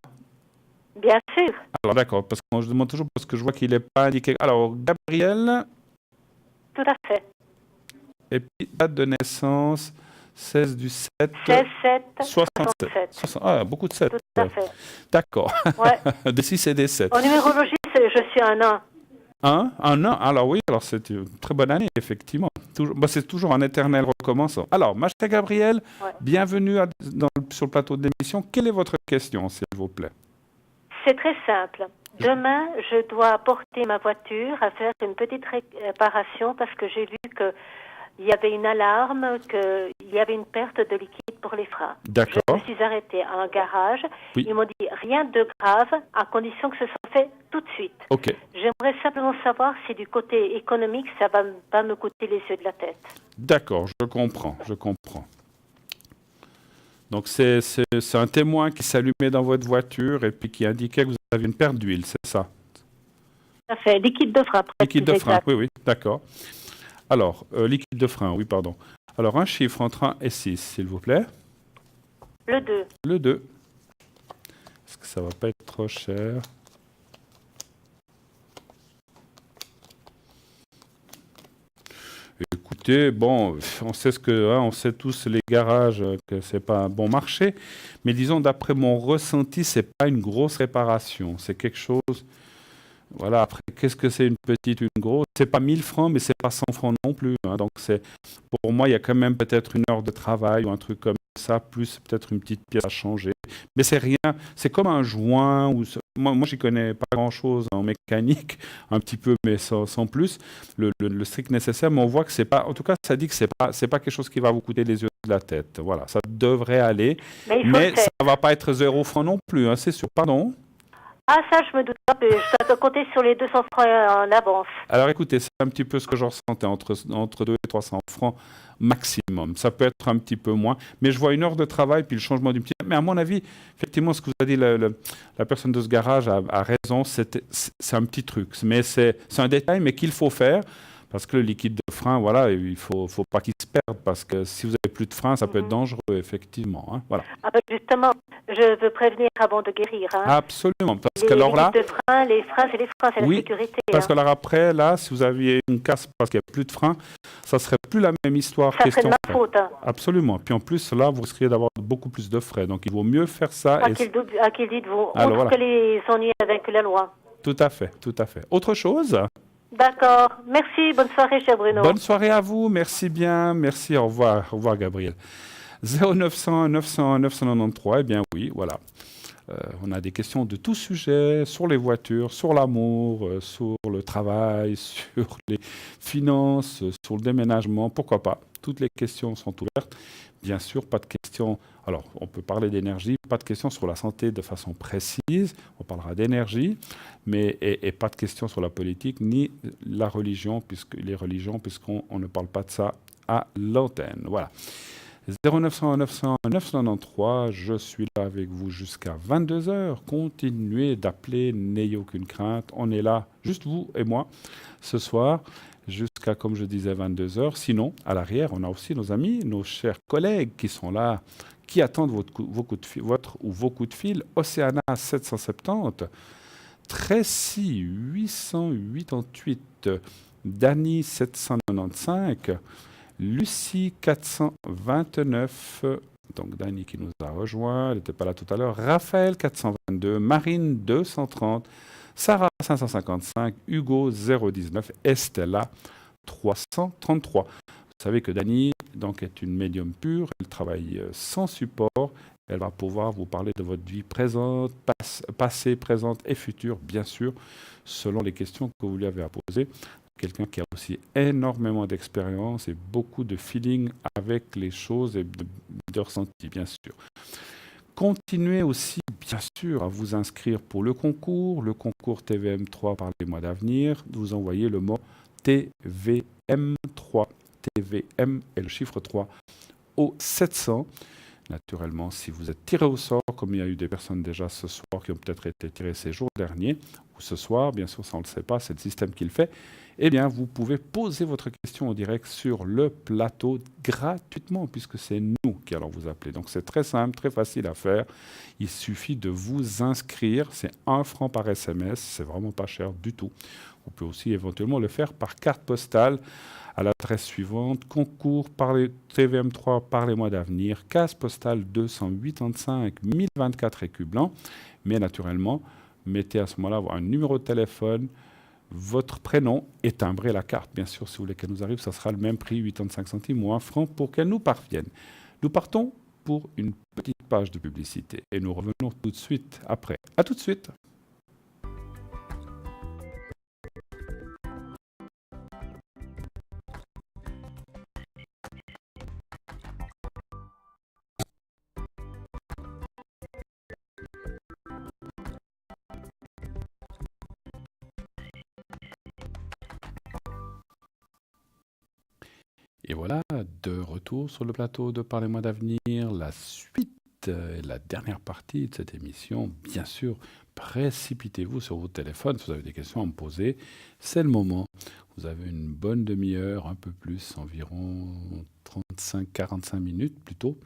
Bien sûr. Alors, d'accord, parce que je demande toujours parce que je vois qu'il n'est pas indiqué. Alors, Gabriel? Tout à fait. Et puis, date de naissance, 16 du 7... 16, 7, 67. 67. Ah, beaucoup de 7. Tout à fait. D'accord. Ouais. Des 6 et des 7. En numérologie, je suis un 1. Un an. Alors oui, alors c'est une très bonne année, effectivement. C'est toujours un éternel recommençant. Alors, ma chère Gabrielle, bienvenue sur le plateau de l'émission. Quelle est votre question, s'il vous plaît? C'est très simple. Demain, je dois apporter ma voiture à faire une petite réparation parce que j'ai vu qu'il y avait une alarme, qu'il y avait une perte de liquide pour les freins. D'accord. Je me suis arrêtée à un garage. Oui. Ils m'ont dit rien de grave, à condition que ce soit fait tout de suite. Ok. J'aimerais simplement savoir si du côté économique, ça va pas me coûter les yeux de la tête. D'accord, je comprends. Donc c'est un témoin qui s'allumait dans votre voiture et puis qui indiquait que vous avez une perte d'huile, c'est ça? Ça fait liquide de frein. Liquide de frein, oui, d'accord. Alors, liquide de frein, oui, pardon. Alors, un chiffre entre 1 et 6, s'il vous plaît. Le 2. Le 2. Est-ce que ça va pas être trop cher? Écoutez, bon, on sait on sait tous les garages que c'est pas un bon marché, mais disons d'après mon ressenti, c'est pas une grosse réparation, c'est quelque chose. Voilà. Après, qu'est-ce que c'est une petite, une grosse? C'est pas 1000 francs, mais c'est pas 100 francs non plus. Hein. Donc pour moi, il y a quand même peut-être une heure de travail ou un truc comme ça, plus peut-être une petite pièce à changer. Mais c'est rien, c'est comme un joint. Moi j'y connais pas grand-chose en mécanique, un petit peu, mais sans plus, le strict nécessaire. Mais on voit que c'est pas, en tout cas, ça dit que c'est pas quelque chose qui va vous coûter les yeux de la tête. Voilà, ça devrait aller, mais ça va pas être 0 francs non plus, hein, c'est sûr. Pardon? Ah, ça, je me doute pas. Je dois compter sur les 200 francs en avance. Alors écoutez, c'est un petit peu ce que je ressentais, entre 200 et 300 francs maximum. Ça peut être un petit peu moins, mais je vois une heure de travail, puis le changement du petit... Mais à mon avis, effectivement, ce que vous avez dit, la personne de ce garage a raison, c'est un petit truc. Mais c'est un détail, mais qu'il faut faire, parce que le liquide de frein, voilà, il faut pas qu'il se perde, parce que si vous avez plus de frein, ça peut être dangereux, effectivement. Hein, voilà. Ah ben justement, je veux prévenir avant de guérir. Hein. Absolument, parce que alors là... Les freins, c'est les freins, c'est la sécurité. Parce que alors après, là, si vous aviez une casse parce qu'il n'y a plus de frein, ça serait plus la même histoire. Ça serait de ma faute. Hein. Absolument. Puis en plus, là, vous risqueriez d'avoir beaucoup plus de frais. Donc il vaut mieux faire ça. À qui dites-vous? Autre que les ennuis avec la loi. Tout à fait, tout à fait. Autre chose? D'accord. Merci. Bonne soirée, cher Bruno. Bonne soirée à vous. Merci bien. Merci. Au revoir. Au revoir, Gabriel. 0900 900 993. Eh bien oui, voilà. On a des questions de tout sujet, sur les voitures, sur l'amour, sur le travail, sur les finances, sur le déménagement, pourquoi pas. Toutes les questions sont ouvertes. Bien sûr, pas de questions. Alors, on peut parler d'énergie, pas de questions sur la santé de façon précise. On parlera d'énergie, mais et pas de questions sur la politique ni la religion, puisqu'on ne parle pas de ça à l'antenne. Voilà. 0900 900 993, je suis là avec vous jusqu'à 22h. Continuez d'appeler, n'ayez aucune crainte. On est là, juste vous et moi, ce soir, jusqu'à, comme je disais, 22h. Sinon, à l'arrière, on a aussi nos amis, nos chers collègues qui sont là, qui attendent vos coups de fil. Océana 770, Tracy 888, Dany 795, Lucie 429, donc Dany qui nous a rejoint, elle n'était pas là tout à l'heure, Raphaël 422, Marine 230, Sarah 555, Hugo 019, Estella 333. Vous savez que Dany donc, est une médium pure, elle travaille sans support, elle va pouvoir vous parler de votre vie présente, passée, présente et future, bien sûr, selon les questions que vous lui avez à poser. Quelqu'un qui a aussi énormément d'expérience et beaucoup de feeling avec les choses et de ressenti, bien sûr. Continuez aussi, bien sûr, à vous inscrire pour le concours TVM3 par les mois d'avenir. Vous envoyez le mot TVM3, TVM et le chiffre 3 au 700. Naturellement, si vous êtes tiré au sort, comme il y a eu des personnes déjà ce soir qui ont peut-être été tirées ces jours derniers, ou ce soir, bien sûr, ça on ne le sait pas, c'est le système qui le fait, eh bien, vous pouvez poser votre question en direct sur le plateau gratuitement, puisque c'est nous qui allons vous appeler. Donc, c'est très simple, très facile à faire. Il suffit de vous inscrire. C'est 1 franc par SMS. C'est vraiment pas cher du tout. Vous pouvez aussi éventuellement le faire par carte postale à l'adresse suivante, concours par les TVM3 par les mois d'avenir, case postale 285 1024 écus blancs. Mais naturellement, mettez à ce moment-là un numéro de téléphone, votre prénom et timbrez la carte. Bien sûr, si vous voulez qu'elle nous arrive, ça sera le même prix, 85 centimes ou 1 franc pour qu'elle nous parvienne. Nous partons pour une petite page de publicité et nous revenons tout de suite après. À tout de suite. Et voilà, de retour sur le plateau de Parlez-moi d'avenir, la suite et la dernière partie de cette émission. Bien sûr, précipitez-vous sur votre téléphone si vous avez des questions à me poser. C'est le moment. Vous avez une bonne demi-heure, un peu plus, environ 35-45 minutes plutôt,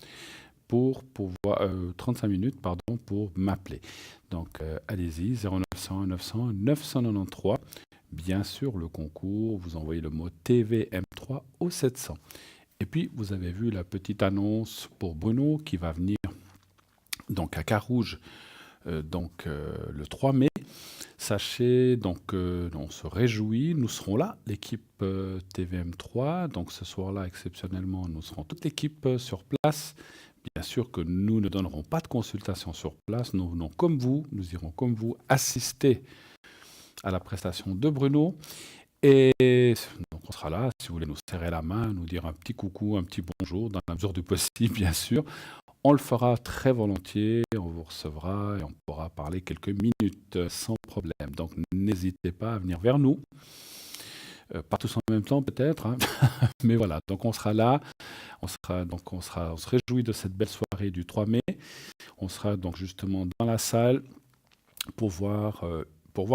pour pouvoir 35 minutes pardon, pour m'appeler. Donc allez-y, 0901 900 993. Bien sûr, le concours, vous envoyez le mot TVM3 au 700. Et puis, vous avez vu la petite annonce pour Bruno qui va venir donc à Carouge le 3 mai. Sachez, donc, on se réjouit, nous serons là, l'équipe TVM3. Donc, ce soir-là, exceptionnellement, nous serons toute l'équipe sur place. Bien sûr que nous ne donnerons pas de consultation sur place. Nous venons comme vous, nous irons comme vous assister à la prestation de Bruno. Et donc on sera là, si vous voulez nous serrer la main, nous dire un petit coucou, un petit bonjour, dans la mesure du possible, bien sûr. On le fera très volontiers, on vous recevra et on pourra parler quelques minutes sans problème. Donc n'hésitez pas à venir vers nous. Pas tous en même temps peut-être, hein. Mais voilà, donc on sera là, on se réjouit de cette belle soirée du 3 mai. On sera donc justement dans la salle pour voir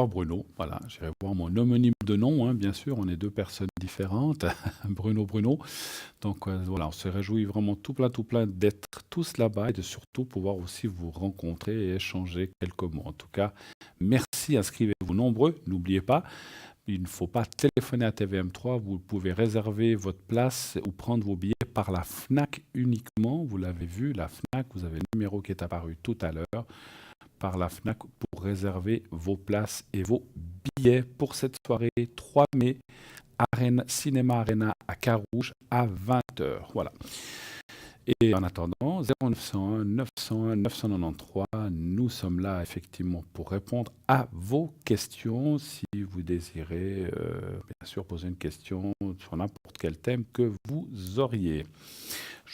Bruno. Voilà, j'irai voir mon homonyme de nom, hein, bien sûr, on est deux personnes différentes, Bruno. Donc voilà, on se réjouit vraiment tout plein d'être tous là-bas et de surtout pouvoir aussi vous rencontrer et échanger quelques mots. En tout cas, merci, inscrivez-vous nombreux, n'oubliez pas, il ne faut pas téléphoner à TVM3, vous pouvez réserver votre place ou prendre vos billets par la FNAC uniquement. Vous l'avez vu, la FNAC, vous avez le numéro qui est apparu tout à l'heure, par la FNAC pour réserver vos places et vos billets pour cette soirée 3 mai, Cinéma Arena à Carouge à 20h. Voilà. Et en attendant, 0901 901 993, nous sommes là effectivement pour répondre à vos questions. Si vous désirez, bien sûr, poser une question sur n'importe quel thème que vous auriez.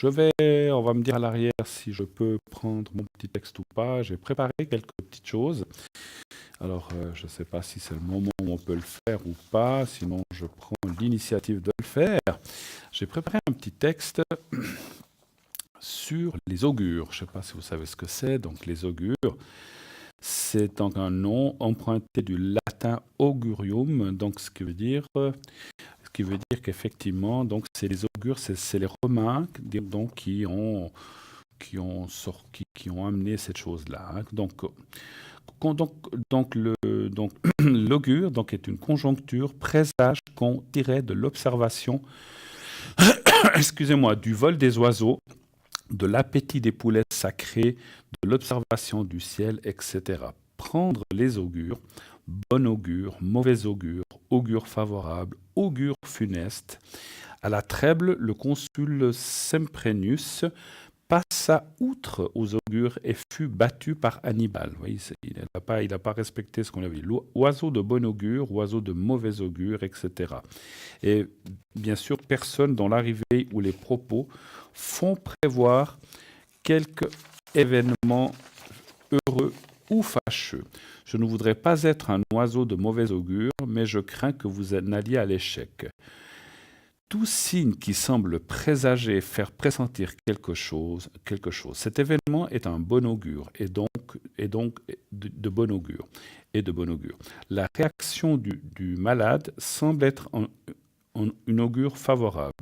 On va me dire à l'arrière si je peux prendre mon petit texte ou pas. J'ai préparé quelques petites choses. Alors, je ne sais pas si c'est le moment où on peut le faire ou pas. Sinon, je prends l'initiative de le faire. J'ai préparé un petit texte sur les augures. Je ne sais pas si vous savez ce que c'est. Donc, les augures, c'est donc un nom emprunté du latin augurium. Donc, ce qui veut dire qu'effectivement, donc c'est les augures, c'est les Romains donc qui ont amené cette chose-là. Hein. Donc l'augure est une conjoncture, présage qu'on tirait de l'observation, excusez-moi, du vol des oiseaux, de l'appétit des poulets sacrés, de l'observation du ciel, etc. Prendre les augures, bon augure, mauvais augure, augure favorable, augure funeste. À la Trèble, le consul Semprenius passa outre aux augures et fut battu par Hannibal. Vous voyez, il n'a pas respecté ce qu'on avait dit. Oiseau de bon augure, oiseau de mauvais augure, etc. Et bien sûr, personne dans l'arrivée ou les propos font prévoir quelque événement heureux ou fâcheux. Je ne voudrais pas être un oiseau de mauvais augure, mais je crains que vous n'alliez à l'échec. Tout signe qui semble présager, faire pressentir quelque chose. Cet événement est un bon augure, et donc de bon augure. La réaction du malade semble être un augure favorable.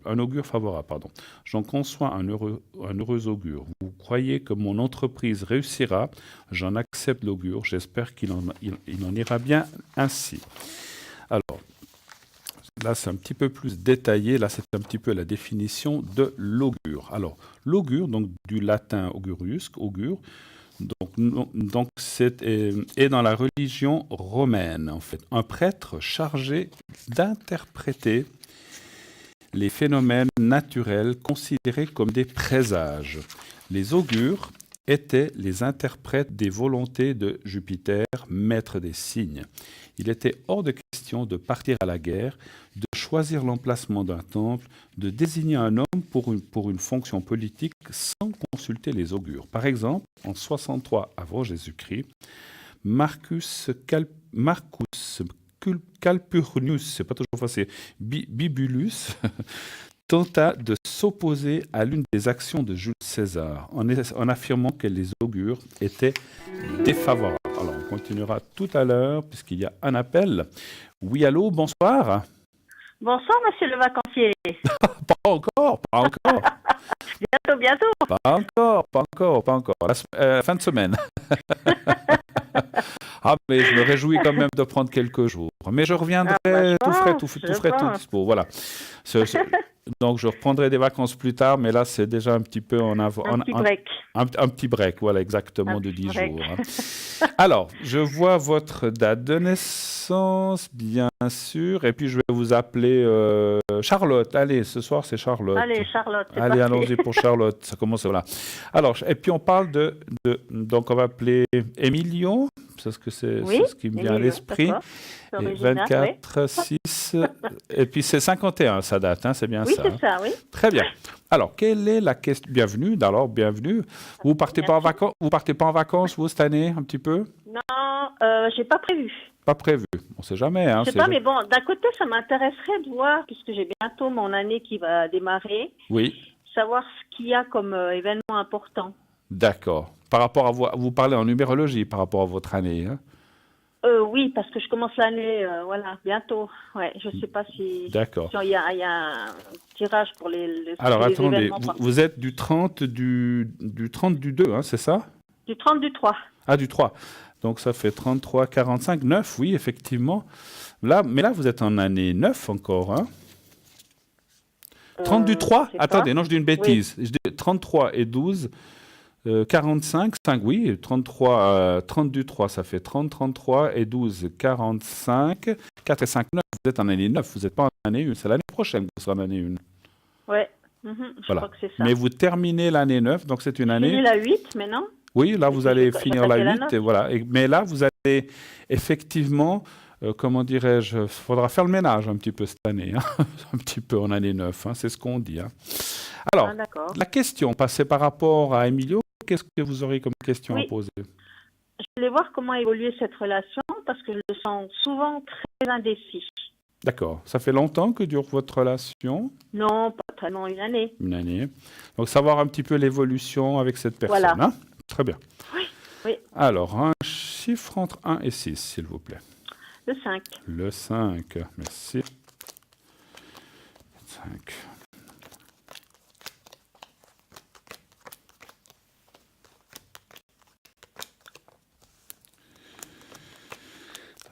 J'en conçois un heureux augure. Vous croyez que mon entreprise réussira? J'en accepte l'augure. J'espère qu'il en ira bien ainsi. Alors, là, c'est un petit peu plus détaillé. Là, c'est un petit peu la définition de l'augure. Alors, l'augure, donc du latin augurius, augure, donc est dans la religion romaine, en fait. Un prêtre chargé d'interpréter les phénomènes naturels considérés comme des présages. Les augures étaient les interprètes des volontés de Jupiter, maître des signes. Il était hors de question de partir à la guerre, de choisir l'emplacement d'un temple, de désigner un homme pour une fonction politique sans consulter les augures. Par exemple, en 63 avant Jésus-Christ, Marcus Calpurnius, c'est pas toujours facile, Bibulus, tenta de s'opposer à l'une des actions de Jules César en affirmant que les augures étaient défavorables. Alors, on continuera tout à l'heure puisqu'il y a un appel. Oui, allô, bonsoir. Bonsoir, monsieur le vacancier. Pas encore. Bientôt. Pas encore. Fin de semaine. Ah, mais je me réjouis quand même de prendre quelques jours. Mais je reviendrai tout frais, tout dispo. Voilà. Donc, je reprendrai des vacances plus tard, mais là, c'est déjà un petit peu en avant. Un petit break. Un petit break, voilà, exactement, de 10 break. jours. Hein. Alors, je vois votre date de naissance, bien sûr, et puis je vais vous appeler Charlotte. Allez, ce soir, c'est Charlotte. Allez, Charlotte, c'est Allez, parti. allons-y pour Charlotte. Ça commence, voilà. Alors, et puis on parle donc on va appeler Emilio, parce que c'est ce qui me vient à l'esprit. Et 24, 6, et puis c'est 51, ça date, hein, c'est bien ça. Oui, c'est ça, oui. Très bien. Alors, quelle est la question? Bienvenue. Vous partez pas en vacances, vous, cette année, un petit peu? Non, j'ai pas prévu. Pas prévu. On sait jamais. Hein, Je sais pas, mais bon, d'un côté, ça m'intéresserait de voir, puisque j'ai bientôt mon année qui va démarrer, oui. savoir ce qu'il y a comme événement important. D'accord. Par rapport à vous parlez en numérologie par rapport à votre année, hein? Oui, parce que je commence l'année, bientôt. Ouais, je sais pas si. D'accord. Il y a un tirage pour les. Alors les attendez, événements. vous êtes du 30 du 2, hein, c'est ça? Du 30 du 3. Ah, du 3. Donc ça fait 33, 45, 9, oui, effectivement. Mais là, vous êtes en année 9 encore, hein? 30 du 3? Attendez, non, je dis une bêtise. Oui. Je dis 33 et 12. 45, 5, oui, 30 du 3, ça fait 30, 33 et 12, 45, 4 et 5, 9, vous êtes en année 9, vous n'êtes pas en année 1, c'est l'année prochaine que vous serez en année 1. Oui, je voilà. crois que c'est ça. Mais vous terminez l'année 9, donc c'est une année... Fini la 8 maintenant. Oui, là vous allez finir la 8, et voilà. Mais là vous allez effectivement... comment dirais-je, il faudra faire le ménage un petit peu cette année, hein. Un petit peu en année 9, hein, c'est ce qu'on dit. Hein. Alors, la question passée par rapport à Emilio, qu'est-ce que vous aurez comme question à poser? Je voulais voir comment évoluer cette relation parce que je le sens souvent très indécis. D'accord. Ça fait longtemps que dure votre relation? Non, pas tellement, une année. Une année. Donc, savoir un petit peu l'évolution avec cette personne. Voilà. Hein? Très bien. Oui. Alors, un chiffre entre 1 et 6, s'il vous plaît. Le 5. Le 5, merci. 5.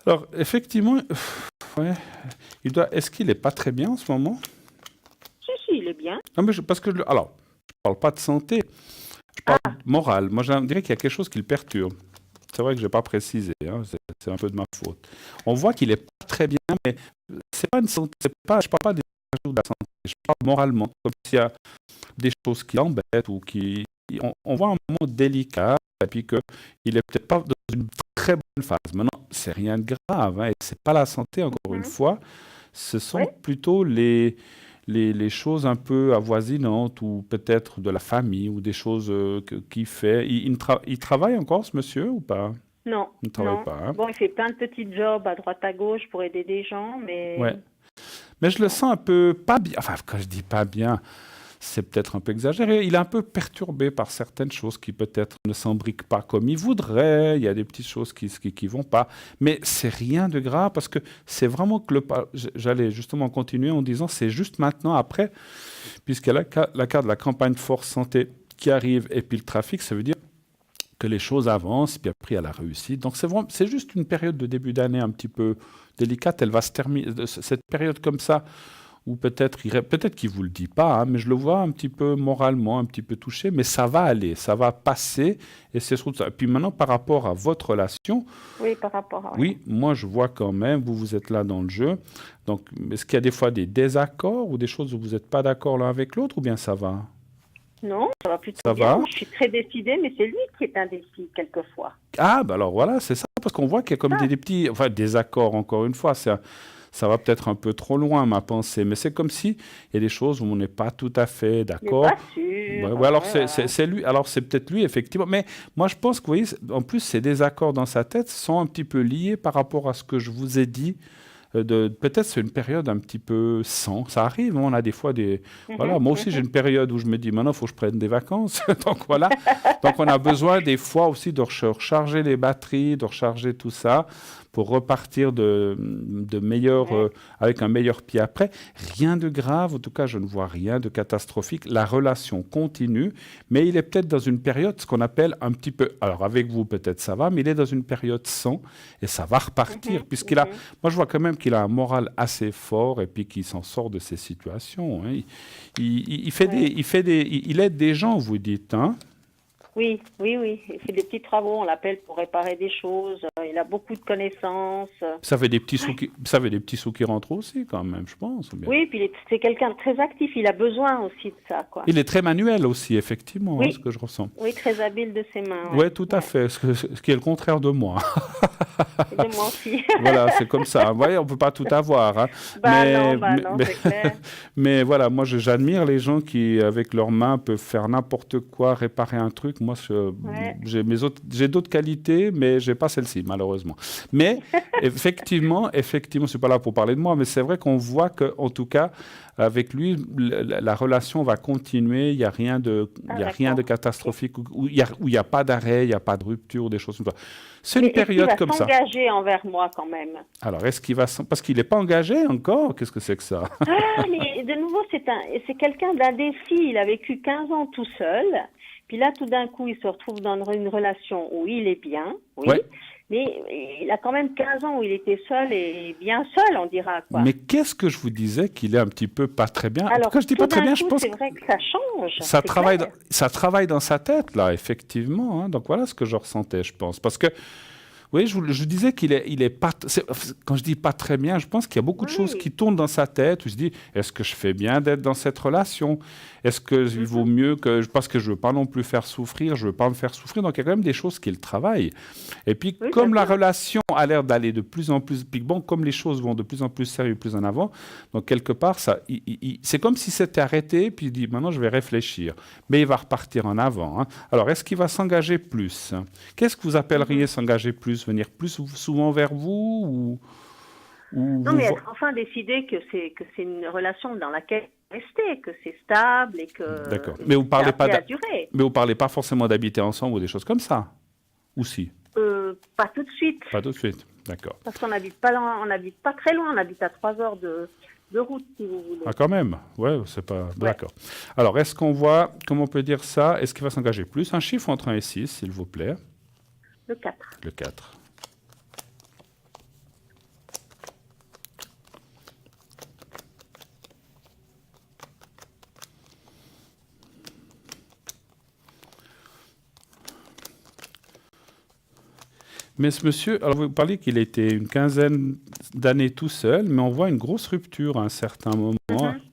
Alors, effectivement, est-ce qu'il n'est pas très bien en ce moment? Si, il est bien. Non, mais parce que, alors, je ne parle pas de santé, je parle morale. Moi, je dirais qu'il y a quelque chose qui le perturbe. C'est vrai que je n'ai pas précisé, hein, c'est un peu de ma faute. On voit qu'il n'est pas très bien, mais c'est pas une santé, je ne parle pas des choses de la santé, je parle moralement, comme s'il y a des choses qui l'embêtent ou qui... On voit un moment délicat, et puis qu'il n'est peut-être pas dans une très bonne phase. Maintenant, c'est rien de grave, hein, et ce n'est pas la santé, encore une fois, ce sont plutôt les choses un peu avoisinantes ou peut-être de la famille ou des choses qu'il fait. Il travaille encore, ce monsieur, ou pas? Non. Il ne travaille pas. Hein? Bon, il fait plein de petits jobs à droite à gauche pour aider des gens, mais... Ouais. Mais je le sens un peu pas bien. Enfin, quand je dis pas bien, c'est peut-être un peu exagéré. Il est un peu perturbé par certaines choses qui peut-être ne s'embriquent pas comme il voudrait. Il y a des petites choses qui vont pas. Mais c'est rien de grave parce que c'est vraiment que j'allais justement continuer en disant c'est juste maintenant, après, puisqu'il y a la carte de la campagne Force Santé qui arrive et puis le trafic, ça veut dire que les choses avancent, puis après il y a la réussite. Donc c'est juste une période de début d'année un petit peu délicate. Elle va se terminer, cette période comme ça, ou peut-être qu'il ne vous le dit pas, hein, mais je le vois un petit peu moralement, un petit peu touché, mais ça va aller, ça va passer, et c'est surtout ça. Et puis maintenant, par rapport à votre relation, Oui, par rapport à... oui, moi je vois quand même, vous êtes là dans le jeu, donc est-ce qu'il y a des fois des désaccords, ou des choses où vous n'êtes pas d'accord l'un avec l'autre, ou bien ça va? Non, ça va plutôt Ça bien. va? Moi, je suis très décidée, mais c'est lui qui est indécis quelquefois. Ah, ben alors voilà, c'est ça, parce qu'on voit qu'il y a comme des petits, enfin désaccords, encore une fois, ça va peut-être un peu trop loin, ma pensée, mais c'est comme si il y a des choses où on n'est pas tout à fait d'accord. Pas sûr. Ouais, alors c'est lui, alors c'est peut-être lui, effectivement, mais moi je pense que, vous voyez, en plus, ces désaccords dans sa tête sont un petit peu liés par rapport à ce que je vous ai dit. Peut-être c'est une période un petit peu sans. Ça arrive, on a des fois des... Voilà, moi aussi j'ai une période où je me dis, maintenant il faut que je prenne des vacances. Donc voilà, donc on a besoin des fois aussi de recharger les batteries, de recharger tout ça pour repartir avec un meilleur pied après. Rien de grave, en tout cas je ne vois rien de catastrophique. La relation continue, mais il est peut-être dans une période, ce qu'on appelle un petit peu... Alors avec vous peut-être ça va, mais il est dans une période sans, et ça va repartir, puisqu'il a... Moi je vois quand même qu'il a un moral assez fort, et puis qu'il s'en sort de ces situations. Hein. Il aide des gens, vous dites, hein? Oui. Il fait des petits travaux, on l'appelle pour réparer des choses. Il a beaucoup de connaissances. Ça fait des petits sous qui rentrent aussi, quand même, je pense. Bien. Oui, puis c'est quelqu'un de très actif. Il a besoin aussi de ça, quoi. Il est très manuel aussi, effectivement, Oui. hein, ce que je ressens. Oui, très habile de ses mains. Oui, tout à fait, ce qui est le contraire de moi. Et de moi aussi. Voilà, c'est comme ça. Vous voyez, on ne peut pas tout avoir. Hein. Non, c'est clair. Mais voilà, moi, j'admire les gens qui, avec leurs mains, peuvent faire n'importe quoi, réparer un truc. Moi, j'ai d'autres qualités, mais je n'ai pas celle-ci, malheureusement. Mais effectivement, je ne suis pas là pour parler de moi, mais c'est vrai qu'on voit qu'en tout cas, avec lui, la relation va continuer. Il n'y a rien de catastrophique, où il n'y a pas d'arrêt, il n'y a pas de rupture, des choses comme ça. C'est une période comme ça. Il va s'engager envers moi quand même. Alors, est-ce qu'il va... Parce qu'il n'est pas engagé encore? Qu'est-ce que c'est que ça? Ah, mais de nouveau, c'est quelqu'un d'indécis. Il a vécu 15 ans tout seul. Puis là, tout d'un coup, il se retrouve dans une relation où il est bien, oui, ouais. Mais il a quand même 15 ans où il était seul et bien seul, on dira, quoi. Mais qu'est-ce que je vous disais qu'il est un petit peu pas très bien? Alors, quand je dis pas très bien, je pense c'est vrai que ça change. Ça travaille dans sa tête, là, effectivement. Hein. Donc voilà ce que je ressentais, je pense. Parce que, oui, je disais qu'il est pas... Quand je dis pas très bien, je pense qu'il y a beaucoup de choses qui tournent dans sa tête. Où je dis, est-ce que je fais bien d'être dans cette relation? Est-ce qu'il vaut mieux que... Parce que je ne veux pas non plus faire souffrir, je ne veux pas me faire souffrir. Donc il y a quand même des choses qu'il travaille. Et puis, comme la relation a l'air d'aller de plus en plus... Puis bon, comme les choses vont de plus en plus sérieux, plus en avant, donc quelque part, c'est comme si c'était arrêté, puis il dit, maintenant je vais réfléchir. Mais il va repartir en avant. Hein. Alors, est-ce qu'il va s'engager plus? Qu'est-ce que vous appelleriez s'engager plus? Venir plus souvent vers vous Non, mais être enfin décidé que c'est une relation dans laquelle rester, que c'est stable et que... D'accord. Mais vous parlez pas forcément d'habiter ensemble ou des choses comme ça? Ou si? Pas tout de suite. Pas tout de suite, d'accord. Parce qu'on n'habite pas très loin, on habite à 3 heures de route, si vous voulez. Ah, quand même? Ouais, c'est pas... D'accord. Alors, est-ce qu'on voit, comment on peut dire ça? Est-ce qu'il va s'engager plus? Un chiffre entre 1 et 6, s'il vous plaît. Le 4. Le 4. Mais ce monsieur, alors vous parliez qu'il était une quinzaine d'années tout seul, mais on voit une grosse rupture à un certain moment.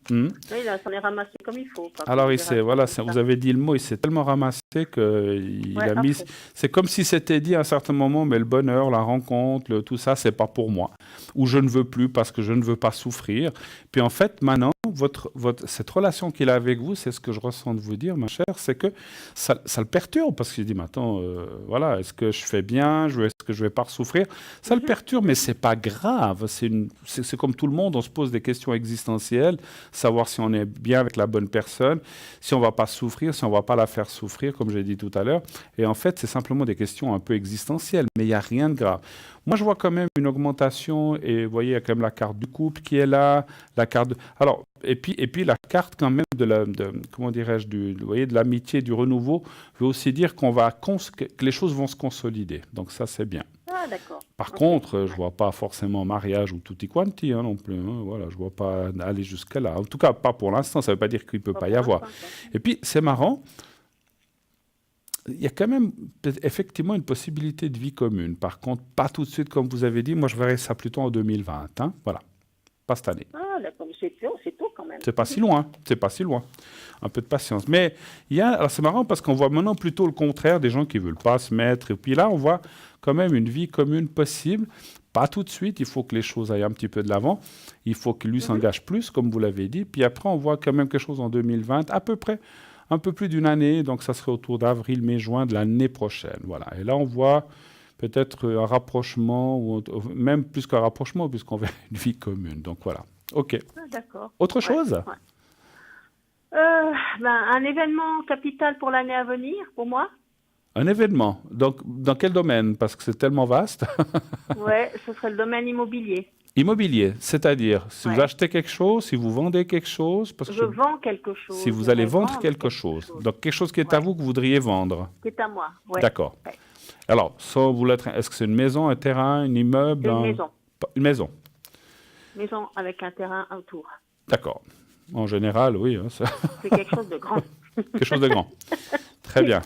Oui, là, s'en est ramassé comme il faut. Alors, vous avez dit le mot, il s'est tellement ramassé qu'il a mis... C'est comme si c'était dit à un certain moment, mais le bonheur, la rencontre, tout ça, c'est pas pour moi. Ou je ne veux plus parce que je ne veux pas souffrir. Puis en fait, maintenant, cette relation qu'il a avec vous, c'est ce que je ressens de vous dire, ma chère, c'est que ça le perturbe parce qu'il dit, maintenant, voilà, est-ce que je fais bien? Est-ce que je vais pas souffrir? Ça le perturbe, mais c'est pas grave. C'est comme tout le monde, on se pose des questions existentielles. essentiel, savoir si on est bien avec la bonne personne, si on ne va pas souffrir, si on ne va pas la faire souffrir, comme j'ai dit tout à l'heure. Et en fait, c'est simplement des questions un peu existentielles, mais il n'y a rien de grave. Moi, je vois quand même une augmentation, et vous voyez, il y a quand même la carte du couple qui est là, la carte alors, et puis la carte quand même comment dirais-je, vous voyez, de l'amitié, du renouveau, veut aussi dire que les choses vont se consolider. Donc ça, c'est bien. Ah, d'accord. Par contre, je ne vois pas forcément mariage ou tutti quanti non plus. Voilà, je ne vois pas aller jusqu'à là. En tout cas, pas pour l'instant. Ça ne veut pas dire qu'il ne peut pas y avoir. Et puis, c'est marrant. Il y a quand même effectivement une possibilité de vie commune. Par contre, pas tout de suite, comme vous avez dit. Moi, je verrais ça plutôt en 2020. Voilà. Pas cette année. Ah, d'accord. C'est tôt quand même. C'est pas si loin. C'est pas si loin. Un peu de patience. Mais alors c'est marrant parce qu'on voit maintenant plutôt le contraire, des gens qui ne veulent pas se mettre. Et puis là, on voit quand même une vie commune possible. Pas tout de suite. Il faut que les choses aillent un petit peu de l'avant. Il faut que lui s'engage plus, comme vous l'avez dit. Puis après, on voit quand même quelque chose en 2020, à peu près un peu plus d'une année. Donc ça serait autour d'avril, mai, juin de l'année prochaine. Voilà. Et là, on voit peut-être un rapprochement, ou même plus qu'un rapprochement, puisqu'on veut une vie commune. Donc voilà. OK. Ah, d'accord. Autre chose? Un événement capital pour l'année à venir, pour moi. Un événement. Donc, dans quel domaine? Parce que c'est tellement vaste. Ouais, ce serait le domaine immobilier. Immobilier, c'est-à-dire, si vous achetez quelque chose, si vous vendez quelque chose... Parce que je vends quelque chose. Si vous allez vendre quelque chose. Donc, quelque chose qui est à vous que vous voudriez vendre. Qui est à moi, oui. D'accord. Ouais. Alors, sans vous l'être, est-ce que c'est une maison, un terrain, un immeuble? Une maison. Une maison. Maison avec un terrain autour. D'accord. En général, oui. Hein, c'est quelque chose de grand. Quelque chose de grand. Très bien.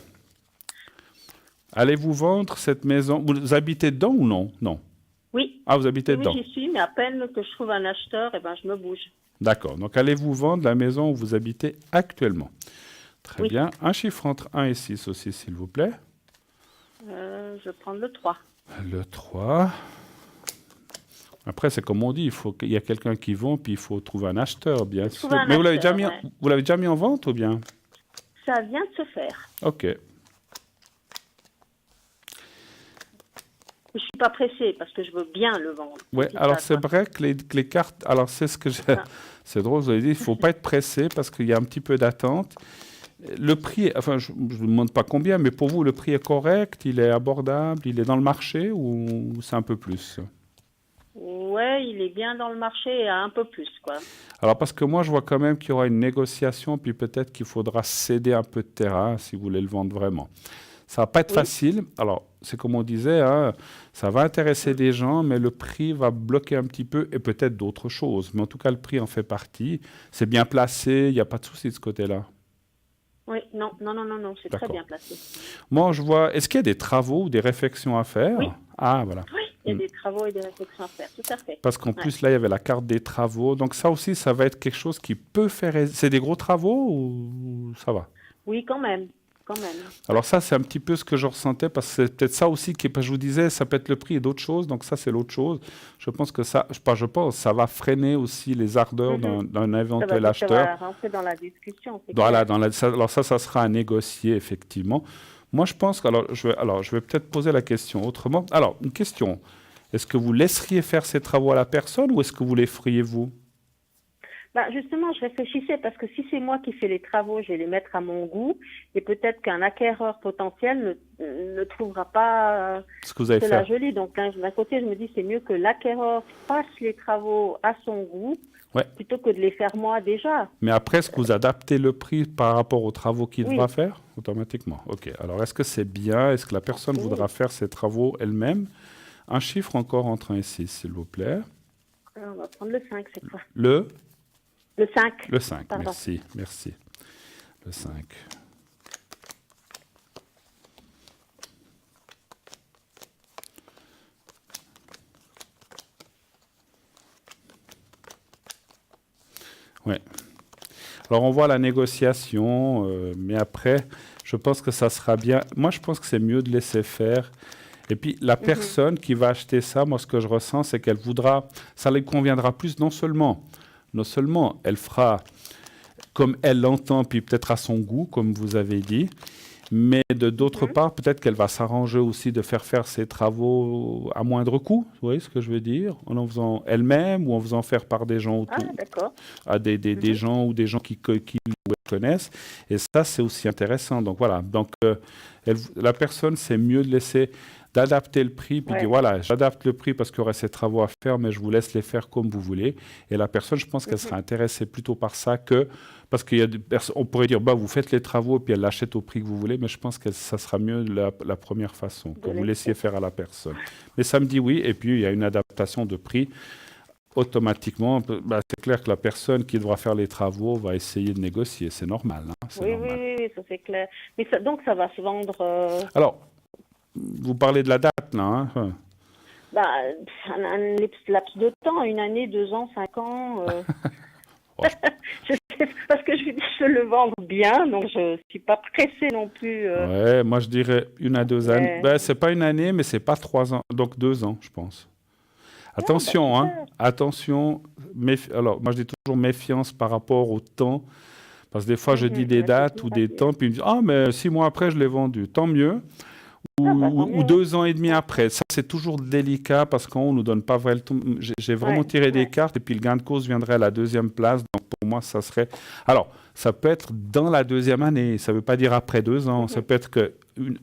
Allez-vous vendre cette maison? Vous habitez dedans ou non? Non. Oui. Ah, vous habitez dedans? Oui, j'y suis, mais à peine que je trouve un acheteur, je me bouge. D'accord. Donc, allez-vous vendre la maison où vous habitez actuellement? Très bien. Un chiffre entre 1 et 6 aussi, s'il vous plaît. Je vais prendre le 3. Le 3. Après, c'est comme on dit, il y a quelqu'un qui vend, puis il faut trouver un acheteur, bien sûr. Mais vous l'avez déjà mis en vente ou bien? Ça vient de se faire. OK. Je ne suis pas pressée parce que je veux bien le vendre. Oui, alors c'est vrai que les cartes... Alors, c'est ce que j'ai... C'est drôle, vous avez dit, il ne faut pas être pressé parce qu'il y a un petit peu d'attente. Le prix, enfin, je ne vous demande pas combien, mais pour vous, le prix est correct, il est abordable, il est dans le marché ou c'est un peu plus? Ouais, il est bien dans le marché et un peu plus, quoi. Alors, parce que moi, je vois quand même qu'il y aura une négociation, puis peut-être qu'il faudra céder un peu de terrain si vous voulez le vendre vraiment. Ça ne va pas être facile. Alors, c'est comme on disait, hein, ça va intéresser des gens, mais le prix va bloquer un petit peu et peut-être d'autres choses. Mais en tout cas, le prix en fait partie. C'est bien placé, il n'y a pas de souci de ce côté-là. Oui, non, c'est très bien placé. Moi, je vois, est-ce qu'il y a des travaux ou des réflexions à faire? Oui. Ah, voilà. Oui, il y a des travaux et des réflexions à faire, tout à fait. Parce qu'en plus, là, il y avait la carte des travaux. Donc ça aussi, ça va être quelque chose qui peut faire... C'est des gros travaux ou ça va? Oui, quand même. Alors ça, c'est un petit peu ce que je ressentais, parce que c'est peut-être ça aussi qui, je vous disais, ça peut être le prix et d'autres choses, donc ça, c'est l'autre chose. Je pense que ça, ça va freiner aussi les ardeurs d'un éventuel acheteur. Ça va rentrer dans la discussion. Voilà, alors ça sera à négocier, effectivement. Moi, je pense que, je vais peut-être poser la question autrement. Alors, une question, est-ce que vous laisseriez faire ces travaux à la personne ou est-ce que vous les feriez vous? Justement, je réfléchissais parce que si c'est moi qui fais les travaux, je vais les mettre à mon goût et peut-être qu'un acquéreur potentiel ne trouvera pas ce que vous avez fait. Cela joli. Donc d'un côté, je me dis c'est mieux que l'acquéreur fasse les travaux à son goût plutôt que de les faire moi déjà. Mais après, est-ce que vous adaptez le prix par rapport aux travaux qu'il devra faire automatiquement? OK. Alors, est-ce que c'est bien? Est-ce que la personne voudra faire ses travaux elle-même? Un chiffre encore entre 1 et 6, s'il vous plaît. On va prendre le 5 cette fois. Le 5. Le 5, pardon. Merci. Le 5. Oui. Alors, on voit la négociation, mais après, je pense que ça sera bien. Moi, je pense que c'est mieux de laisser faire. Et puis, la personne qui va acheter ça, moi, ce que je ressens, c'est qu'elle voudra... Ça lui conviendra plus, non seulement elle fera comme elle l'entend, puis peut-être à son goût, comme vous avez dit, Mais d'autre part, peut-être qu'elle va s'arranger aussi de faire ses travaux à moindre coût, vous voyez ce que je veux dire, en faisant elle-même ou en faisant faire par des gens autour, d'accord. à des gens ou des gens qui connaissent. Et ça, c'est aussi intéressant. Donc voilà. Donc la personne, c'est mieux d'adapter le prix, puis dire voilà, j'adapte le prix parce qu'il y aurait ces travaux à faire, mais je vous laisse les faire comme vous voulez. Et la personne, je pense qu'elle sera intéressée plutôt par ça que parce qu'il y a des personnes, on pourrait dire bah vous faites les travaux puis elle l'achète au prix que vous voulez, mais je pense que ça sera mieux la première façon, que vous laissiez faire à la personne. Mais ça me dit oui, et puis il y a une adaptation de prix. Automatiquement, c'est clair que la personne qui devra faire les travaux va essayer de négocier, c'est normal. Hein, oui, ça c'est clair. Mais donc ça va se vendre. Alors, vous parlez de la date là. Hein. Un laps de temps, 1 année, 2 ans, 5 ans. Je sais, parce que je veux le vendre bien, donc je ne suis pas pressée non plus. Ouais, moi je dirais 1 à 2 années. C'est pas 1 année, mais c'est pas 3 ans, donc 2 ans, je pense. Attention, attention. Alors, moi je dis toujours méfiance par rapport au temps, parce que des fois je dis des dates ou des temps, puis ils me disent ah mais 6 mois après je l'ai vendu, tant mieux. Ou 2 ans et demi après. Ça, c'est toujours délicat parce qu'on ne nous donne pas vraiment... J'ai vraiment tiré des cartes et puis le gain de cause viendrait à la 2e place. Donc, pour moi, ça serait... Alors, ça peut être dans la 2e année. Ça ne veut pas dire après 2 ans. Ça peut être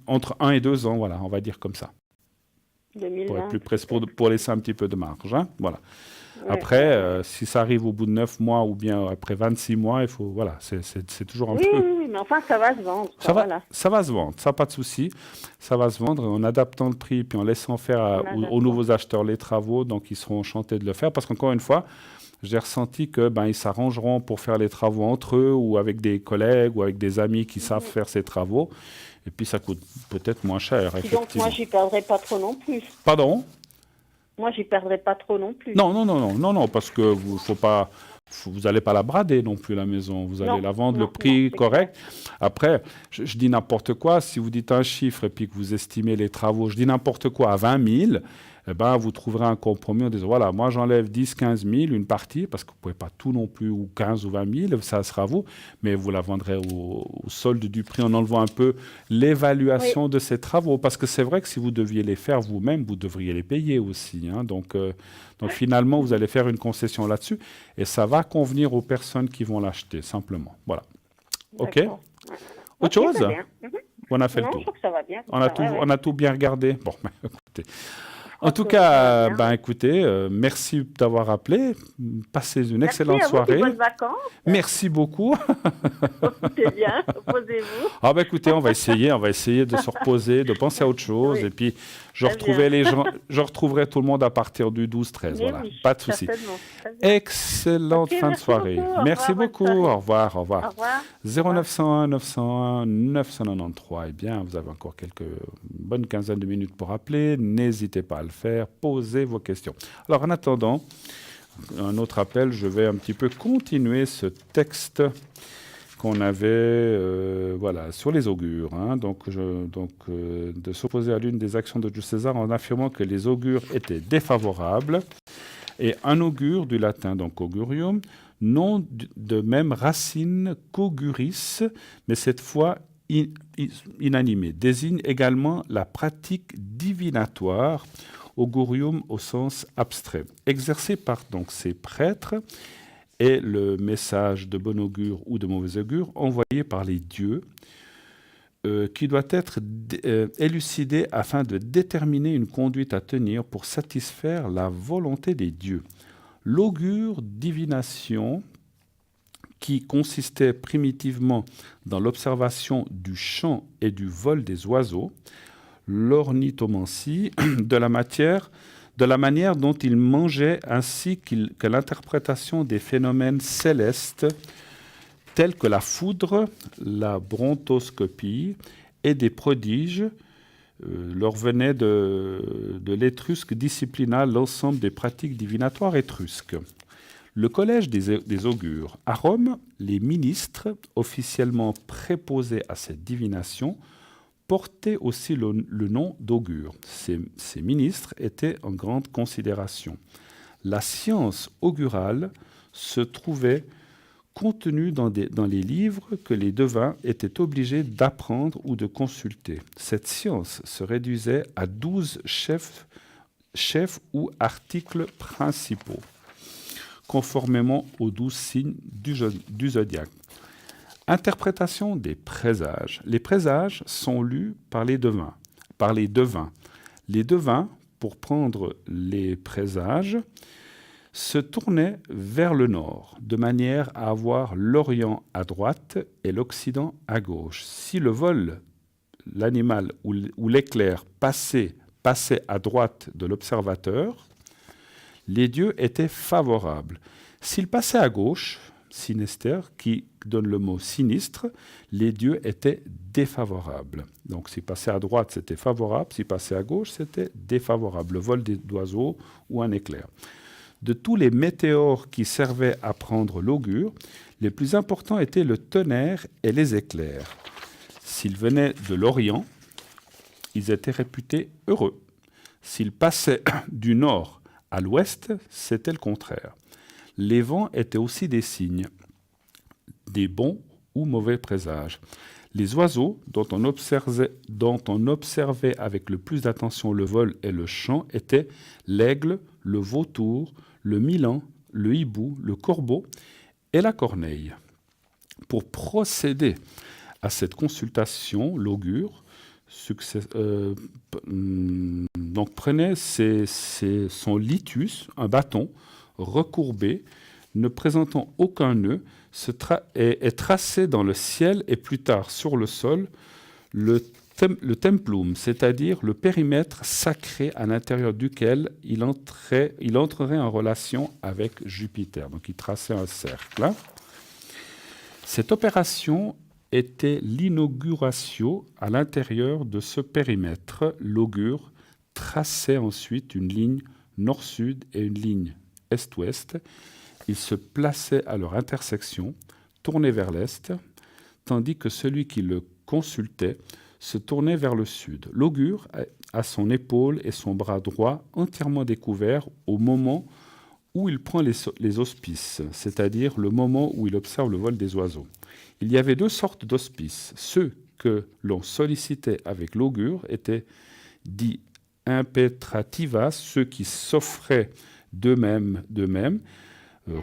entre 1 et 2 ans. Voilà, on va dire comme ça. 2020, pour être plus précis, pour laisser un petit peu de marge. Hein, voilà. Après, si ça arrive au bout de 9 mois ou bien après 26 mois, il faut... Voilà, c'est toujours un peu... Oui, mais enfin, ça va se vendre. Ça va se vendre, ça, pas de souci. Ça va se vendre en adaptant le prix, puis en laissant faire aux nouveaux acheteurs les travaux. Donc, ils seront enchantés de le faire. Parce qu'encore une fois, j'ai ressenti que ils s'arrangeront pour faire les travaux entre eux ou avec des collègues ou avec des amis qui savent faire ces travaux. Et puis, ça coûte peut-être moins cher, effectivement. Donc, moi, j'y perdrai pas trop non plus. Pardon ? Moi, j'y perdrai pas trop non plus. Non, parce que vous n'allez pas la brader non plus, la maison. Vous allez la vendre le prix correct. Après, je dis n'importe quoi. Si vous dites un chiffre et puis que vous estimez les travaux, je dis n'importe quoi, à 20 000, vous trouverez un compromis en disant, voilà, moi j'enlève 10, 15 000, une partie, parce que vous ne pouvez pas tout non plus, ou 15 ou 20 000, ça sera vous, mais vous la vendrez au solde du prix en enlevant un peu l'évaluation de ces travaux. Parce que c'est vrai que si vous deviez les faire vous-même, vous devriez les payer aussi. Hein. Donc finalement, vous allez faire une concession là-dessus, et ça va convenir aux personnes qui vont l'acheter, simplement. Voilà. OK ? Autre chose ? On a fait le tour. Je trouve que ça va bien. On a tout bien regardé. Bon, écoutez. En tout cas, écoutez, merci d'avoir appelé. Passez une excellente soirée. Bonnes vacances. Merci beaucoup. Profitez bien, reposez-vous. Écoutez, on va essayer de se reposer, de penser à autre chose. Et puis, je retrouverai tout le monde à partir du 12-13. Voilà, pas de souci. Excellente fin de soirée. Merci beaucoup. Au revoir. 0901 901 993. Eh bien, vous avez encore une bonne quinzaine de minutes pour appeler. N'hésitez pas à le faire. Posez vos questions. Alors, en attendant, un autre appel, je vais un petit peu continuer ce texte qu'on avait sur les augures. Hein. De s'opposer à l'une des actions de Jules César en affirmant que les augures étaient défavorables. Et un augure, du latin, donc augurium, nom de même racine qu'auguris, mais cette fois inanimé, désigne également la pratique divinatoire, augurium au sens abstrait, exercée par donc ces prêtres, et le message de bon augure ou de mauvais augure envoyé par les dieux, qui doit être élucidé afin de déterminer une conduite à tenir pour satisfaire la volonté des dieux. L'augure, divination, qui consistait primitivement dans l'observation du chant et du vol des oiseaux, l'ornithomancie, de la manière dont ils mangeaient, ainsi que l'interprétation des phénomènes célestes, tels que la foudre, la brontoscopie et des prodiges, leur venait de l'étrusque disciplina l'ensemble des pratiques divinatoires étrusques. Le collège des augures. À Rome, les ministres, officiellement préposés à cette divination, portaient aussi le nom d'augure. Ces ministres étaient en grande considération. La science augurale se trouvait contenus dans les livres que les devins étaient obligés d'apprendre ou de consulter. Cette science se réduisait à 12 chefs ou articles principaux, conformément aux 12 signes du zodiaque. Interprétation des présages. Les présages sont lus par les devins. Les devins, pour prendre les présages, se tournaient vers le nord, de manière à avoir l'Orient à droite et l'Occident à gauche. Si le vol, l'animal ou l'éclair passait à droite de l'observateur, les dieux étaient favorables. S'il passait à gauche, Sinester, qui donne le mot sinistre, les dieux étaient défavorables. Donc s'il passait à droite, c'était favorable, s'il passait à gauche, c'était défavorable, le vol d'oiseaux ou un éclair. De tous les météores qui servaient à prendre l'augure, les plus importants étaient le tonnerre et les éclairs. S'ils venaient de l'Orient, ils étaient réputés heureux. S'ils passaient du nord à l'ouest, c'était le contraire. Les vents étaient aussi des signes, des bons ou mauvais présages. Les oiseaux, dont on observait avec le plus d'attention le vol et le chant, étaient l'aigle, le vautour, le milan, le hibou, le corbeau et la corneille. Pour procéder à cette consultation, l'augure donc prenait son litus, un bâton recourbé, ne présentant aucun nœud, est tracé dans le ciel et plus tard sur le sol le templum, c'est-à-dire le périmètre sacré à l'intérieur duquel il entrerait en relation avec Jupiter. Donc il traçait un cercle. Cette opération était l'inauguratio à l'intérieur de ce périmètre. L'augure traçait ensuite une ligne nord-sud et une ligne est-ouest. Ils se plaçaient à leur intersection, tournés vers l'est, tandis que celui qui le consultait se tournait vers le sud. L'augure a son épaule et son bras droit entièrement découverts au moment où il prend les auspices, c'est-à-dire le moment où il observe le vol des oiseaux. Il y avait deux sortes d'auspices. Ceux que l'on sollicitait avec l'augure étaient dits impetrativas, ceux qui s'offraient d'eux-mêmes.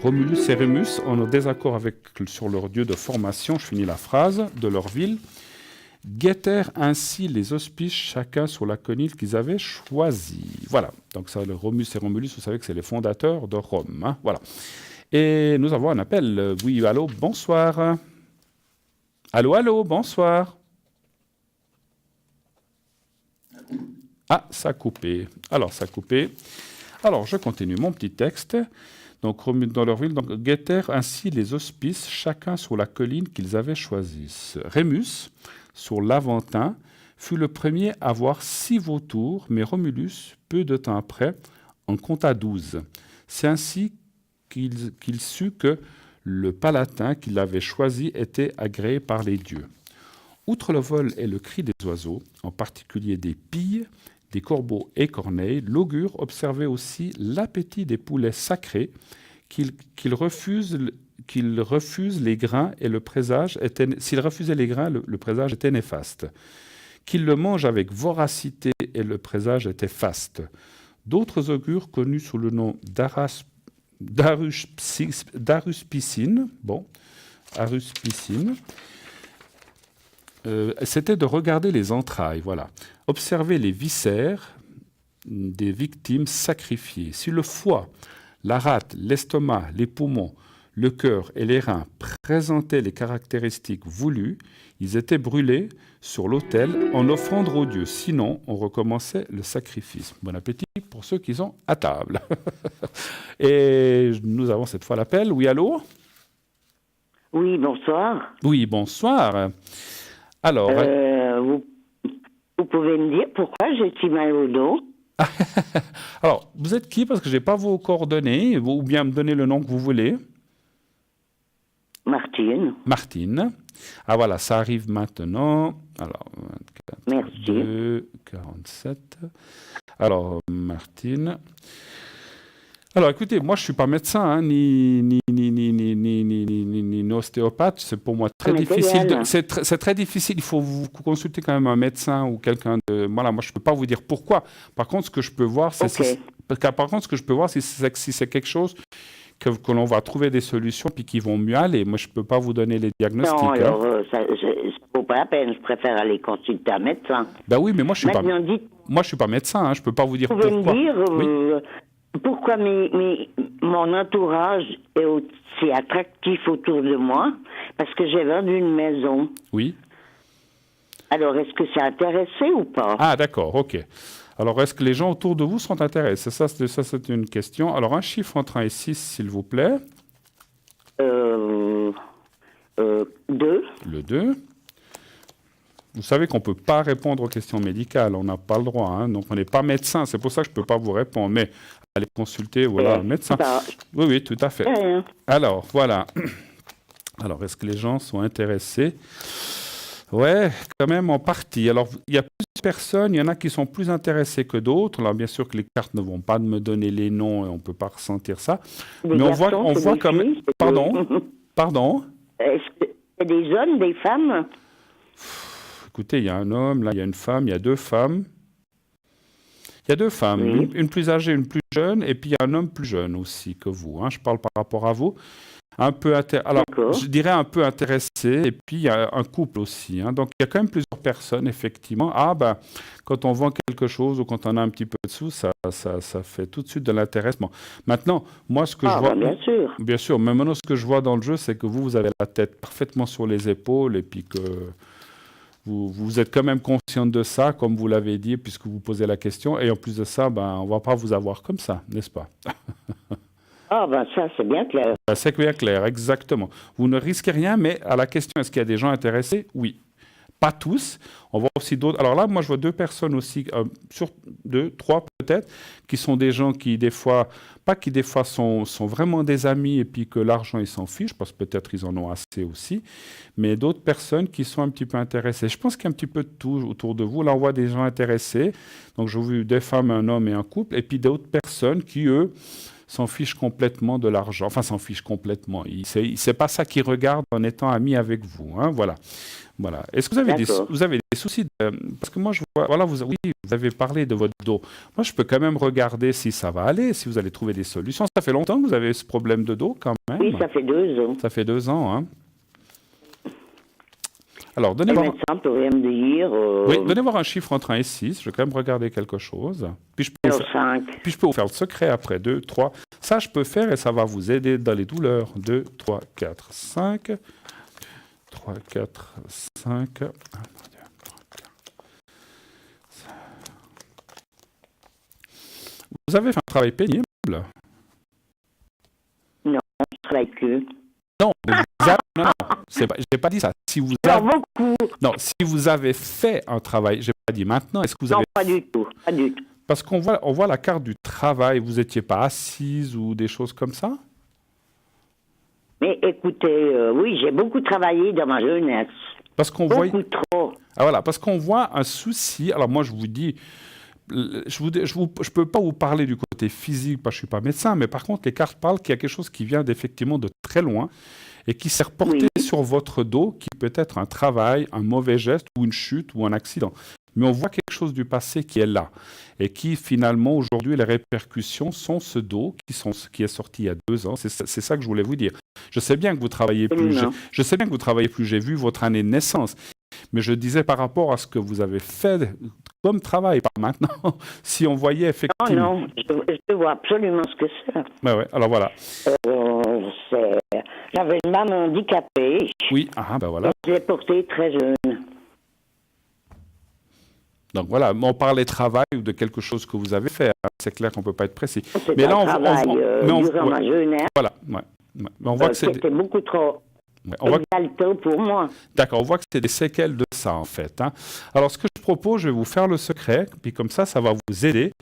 Romulus et Rémus, en désaccord sur leur dieu de formation, je finis la phrase, de leur ville, guettèrent ainsi les auspices chacun sur la colline qu'ils avaient choisie. Voilà, donc ça, le Romus et Romulus, vous savez que c'est les fondateurs de Rome. Hein, voilà. Et nous avons un appel. Oui, allô, bonsoir. Allô, bonsoir. Ah, ça a coupé. Alors, ça a coupé. Alors, je continue mon petit texte. Donc, dans leur ville, guettèrent ainsi les auspices, chacun sur la colline qu'ils avaient choisie. Rémus, sur l'Aventin, fut le premier à voir 6 vautours, mais Romulus, peu de temps après, en compta 12. C'est ainsi qu'il sut que le Palatin qu'il avait choisi était agréé par les dieux. Outre le vol et le cri des oiseaux, en particulier des pilles, des corbeaux et corneilles, l'augure observait aussi l'appétit des poulets sacrés qu'il refuse les grains et le présage était, s'il refusait les grains, le présage était néfaste. Qu'il le mange avec voracité et le présage était faste. D'autres augures connus sous le nom d'aruspicine, c'était de regarder les entrailles, voilà. Observer les viscères des victimes sacrifiées. Si le foie, la rate, l'estomac, les poumons, le cœur et les reins présentaient les caractéristiques voulues, ils étaient brûlés sur l'autel en offrande aux dieux. Sinon, on recommençait le sacrifice. Bon appétit pour ceux qui sont à table. Et nous avons cette fois l'appel. Oui, allô? Oui, bonsoir. Oui, bonsoir. Alors... vous pouvez me dire pourquoi j'ai si mal au dos? Alors, vous êtes qui? Parce que je n'ai pas vos coordonnées, ou bien me donner le nom que vous voulez. Martine. Martine. Ah voilà, ça arrive maintenant. Alors, 24, merci. 2, 47. Alors, Martine. Alors, écoutez, moi, je ne suis pas médecin, hein, ni ostéopathe, c'est pour moi très m'est difficile. égal. C'est très difficile. Il faut vous consulter quand même un médecin ou quelqu'un de. Voilà, moi je peux pas vous dire pourquoi. Par contre, ce que je peux voir, c'est si c'est quelque chose que l'on va trouver des solutions puis qui vont mieux aller. Moi, je peux pas vous donner les diagnostics. Non, alors, ça vaut pas la peine. Je préfère aller consulter un médecin. Ben oui, mais moi, je suis Maintenant, pas. Moi, je suis pas médecin. Hein, je peux pas vous dire vous pouvez pourquoi. me dire Oui. pourquoi mon entourage est aussi attractif autour de moi? Parce que j'ai vendu une maison. Oui. Alors, est-ce que c'est intéressé ou pas? Ah, d'accord, ok. Alors, est-ce que les gens autour de vous sont intéressés? Ça, c'est une question. Alors, un chiffre entre 1 et 6, s'il vous plaît. 2. Le 2. Vous savez qu'on ne peut pas répondre aux questions médicales. On n'a pas le droit. Hein. Donc, on n'est pas médecin. C'est pour ça que je ne peux pas vous répondre. Mais allez consulter un médecin. Oui, oui, tout à fait. Alors, voilà. Alors, est-ce que les gens sont intéressés? Ouais, quand même en partie. Alors, il y a plusieurs personnes, il y en a qui sont plus intéressés que d'autres. Alors, bien sûr que les cartes ne vont pas me donner les noms et on ne peut pas ressentir ça. Mais on voit quand même... Pardon? Est-ce que c'est des hommes, des femmes? Écoutez, il y a un homme, là, il y a une femme, il y a 2 femmes. Il y a 2 femmes, oui. une plus âgée, une plus jeune, et puis il y a un homme plus jeune aussi que vous. Hein. Je parle par rapport à vous. Alors, je dirais un peu intéressé, et puis il y a un couple aussi. Hein. Donc, il y a quand même plusieurs personnes, effectivement. Quand on vend quelque chose ou quand on a un petit peu de sous, ça fait tout de suite de l'intéressement. Maintenant, moi, ce que je vois... bien sûr. Bien sûr, mais maintenant, ce que je vois dans le jeu, c'est que vous avez la tête parfaitement sur les épaules, et puis que vous êtes quand même consciente de ça, comme vous l'avez dit, puisque vous posez la question. Et en plus de ça, on ne va pas vous avoir comme ça, n'est-ce pas? Ça, c'est bien clair. C'est bien clair, exactement. Vous ne risquez rien, mais à la question, est-ce qu'il y a des gens intéressés? Oui. Pas tous. On voit aussi d'autres. Alors là, moi, je vois 2 personnes aussi, sur 2, 3 peut-être, qui sont des gens qui, des fois, sont vraiment des amis et puis que l'argent, ils s'en fichent, parce que peut-être ils en ont assez aussi, mais d'autres personnes qui sont un petit peu intéressées. Je pense qu'il y a un petit peu de tout autour de vous. Là, on voit des gens intéressés. Donc, j'ai vu des femmes, un homme et un couple, et puis d'autres personnes qui, eux, s'en fichent complètement de l'argent. Enfin, s'en fichent complètement. C'est pas ça qu'ils regardent en étant amis avec vous. Hein, voilà. Est-ce que vous avez des soucis parce que moi, je vois... Voilà, vous avez parlé de votre dos. Moi, je peux quand même regarder si ça va aller, si vous allez trouver des solutions. Ça fait longtemps que vous avez ce problème de dos, quand même. Oui, ça fait 2 ans. Ça fait 2 ans, hein. Alors, Le médecin peut rien me dire. Oui, donnez-moi un chiffre entre 1 et 6. Je vais quand même regarder quelque chose. Puis je peux 5. Puis je peux vous faire le secret après. 2, 3. Ça, je peux faire et ça va vous aider dans les douleurs. 2, 3, 4, 5. 3, 4, 5. Vous avez fait un travail pénible? Non, je travaille plus. Non, non, j'ai pas dit ça. Si vous avez fait un travail, j'ai pas dit maintenant. Est-ce que vous avez... Non, pas du tout. Parce qu'on voit la carte du travail. Vous n'étiez pas assise ou des choses comme ça? Mais écoutez, oui, j'ai beaucoup travaillé dans ma jeunesse. Parce qu'on beaucoup trop. Ah, voilà, parce qu'on voit un souci. Alors moi, je vous dis, je peux pas vous parler du côté physique parce que je suis pas médecin, mais par contre, les cartes parlent qu'il y a quelque chose qui vient effectivement de très loin et qui s'est reporté sur votre dos, qui peut être un travail, un mauvais geste ou une chute ou un accident. Mais on voit quelque chose du passé qui est là et qui finalement aujourd'hui les répercussions sont ce dos qui est sorti il y a 2 ans. C'est ça que je voulais vous dire. Je sais bien que vous travaillez plus. Je sais bien que vous travaillez plus. J'ai vu votre année de naissance, mais je disais par rapport à ce que vous avez fait comme travail par maintenant, si on voyait effectivement. Non, je vois absolument ce que c'est. Ouais. Alors voilà. J'avais une maman handicapée. Oui. Voilà. Je l'ai portée très jeune. Donc voilà, on parlait travail ou de quelque chose que vous avez fait. Hein. C'est clair qu'on ne peut pas être précis. C'est mais là, on durant ma jeunesse. Voilà, ouais. Mais on voit que c'était beaucoup trop exaltant pour moi. D'accord, on voit que c'est des séquelles de ça, en fait. Hein. Alors, ce que je propose, je vais vous faire le secret, puis comme ça va vous aider.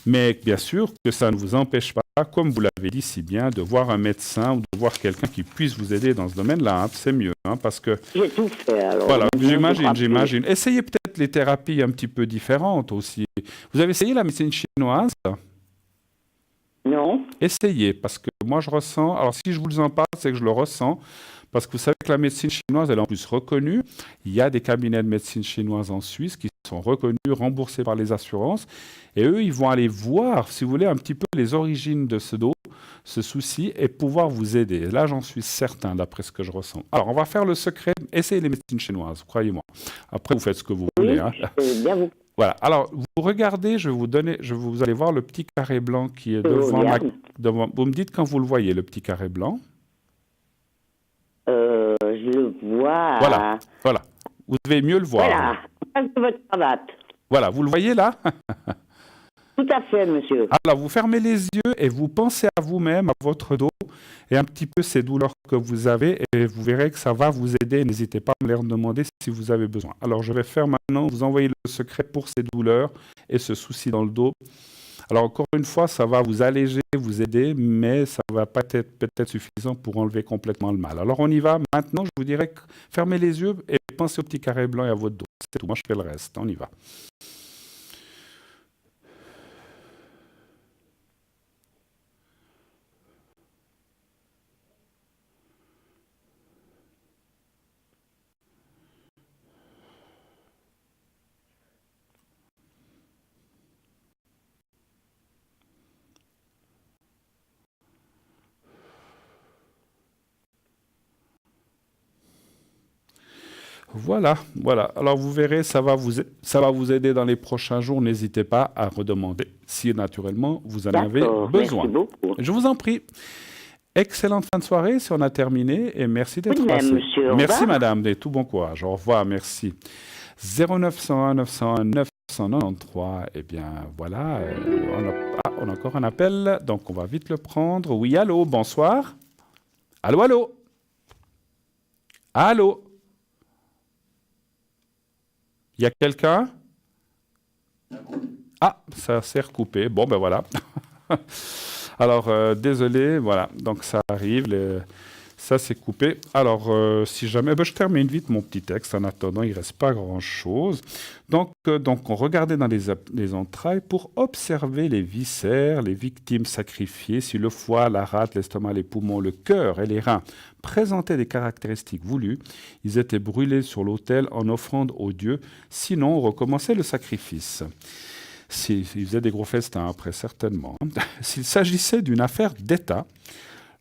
Mais bien sûr que ça ne vous empêche pas, comme vous l'avez dit si bien, de voir un médecin ou de voir quelqu'un qui puisse vous aider dans ce domaine-là. Hein. C'est mieux, hein, parce que... J'ai tout fait, alors. Voilà, j'imagine. Essayez peut-être les thérapies un petit peu différentes aussi. Vous avez essayé la médecine chinoise? Non. Essayez, parce que moi je ressens... Alors si je vous en parle, c'est que je le ressens. Parce que vous savez que la médecine chinoise, elle est en plus reconnue. Il y a des cabinets de médecine chinoise en Suisse qui sont reconnus, remboursés par les assurances. Et eux, ils vont aller voir, si vous voulez, un petit peu les origines de ce dos, ce souci, et pouvoir vous aider. Là, j'en suis certain, d'après ce que je ressens. Alors, on va faire le secret. Essayez les médecines chinoises, croyez-moi. Après, vous faites ce que vous voulez. Hein. Bien vous. Voilà. Alors, vous regardez, vous allez voir le petit carré blanc qui est devant. Vous me dites quand vous le voyez, le petit carré blanc. Je le vois. Voilà. Vous devez mieux le voir. Voilà, en face de votre cravate. Voilà, vous le voyez là? Tout à fait, monsieur. Alors, vous fermez les yeux et vous pensez à vous-même, à votre dos, et un petit peu ces douleurs que vous avez, et vous verrez que ça va vous aider. N'hésitez pas à me les demander si vous avez besoin. Alors, je vais faire maintenant, vous envoyer le secret pour ces douleurs et ce souci dans le dos. Alors, encore une fois, ça va vous alléger, vous aider, mais ça ne va pas être peut-être suffisant pour enlever complètement le mal. Alors, on y va. Maintenant, je vous dirais que fermez les yeux et pensez au petit carré blanc et à votre dos. C'est tout. Moi, je fais le reste. On y va. Voilà. Alors vous verrez, ça va vous aider dans les prochains jours. N'hésitez pas à redemander si naturellement vous en avez besoin. Merci beaucoup. Je vous en prie. Excellente fin de soirée si on a terminé et merci d'être passé. Monsieur. Merci madame et tout bon courage. Au revoir, merci. 0901 901 993. Eh bien voilà, on a encore un appel, donc on va vite le prendre. Oui, allô, bonsoir. Allô. Il y a quelqu'un? Ah, ça s'est recoupé. Bon, ben voilà. Alors, désolé, voilà. Donc, ça arrive. Ça s'est coupé. Alors, si jamais... je termine vite mon petit texte. En attendant, il ne reste pas grand-chose. Donc, on regardait dans les entrailles pour observer les viscères, les victimes sacrifiées. Si le foie, la rate, l'estomac, les poumons, le cœur et les reins présentaient des caractéristiques voulues, ils étaient brûlés sur l'autel en offrande aux dieux. Sinon, on recommençait le sacrifice. Ils faisaient des gros festins après, certainement. S'il s'agissait d'une affaire d'État,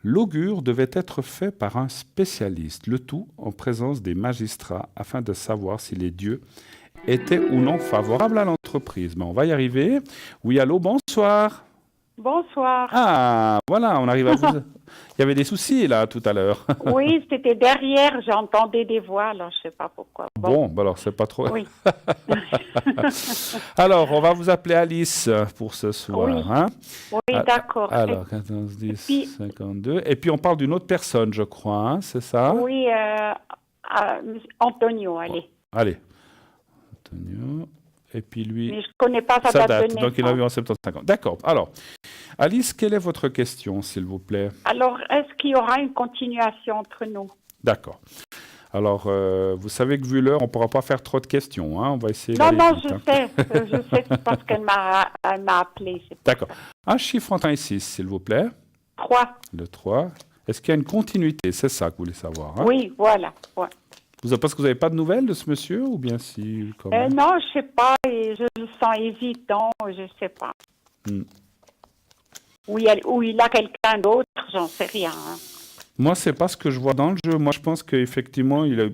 l'augure devait être fait par un spécialiste, le tout en présence des magistrats, afin de savoir si les dieux étaient ou non favorables à l'entreprise. Mais on va y arriver. Oui, allô, bonsoir. Bonsoir. Ah, voilà, on arrive à vous... Il y avait des soucis, là, tout à l'heure. Oui, c'était derrière, j'entendais des voix, alors je ne sais pas pourquoi. Bon, alors, c'est pas trop... Oui. Alors, on va vous appeler Alice pour ce soir. Oui, hein? Oui, d'accord. Alors, 14, 10, 52. Et puis, on parle d'une autre personne, je crois, hein, c'est ça? Oui, Antonio, allez. Allez. Antonio... Et puis lui, mais je ne connais pas sa date de naissance. Donc il a eu en 75 ans. D'accord. Alors, Alice, quelle est votre question, s'il vous plaît? Alors, est-ce qu'il y aura une continuation entre nous? D'accord. Alors, vous savez que vu l'heure, on ne pourra pas faire trop de questions. Hein? On va essayer Non, vite, je sais parce qu'elle m'a appelé. D'accord. Un chiffre entre 1 et 6, s'il vous plaît. 3. Le 3. Est-ce qu'il y a une continuité? C'est ça que vous voulez savoir. Hein? Oui, voilà. Ouais. Parce que vous n'avez pas de nouvelles de ce monsieur ou bien si comment? Non, je ne sais pas. Et je le sens hésitant, je ne sais pas. Ou il a quelqu'un d'autre, j'en sais rien. Hein. Moi, c'est pas ce que je vois dans le jeu. Moi, je pense qu'effectivement, il a...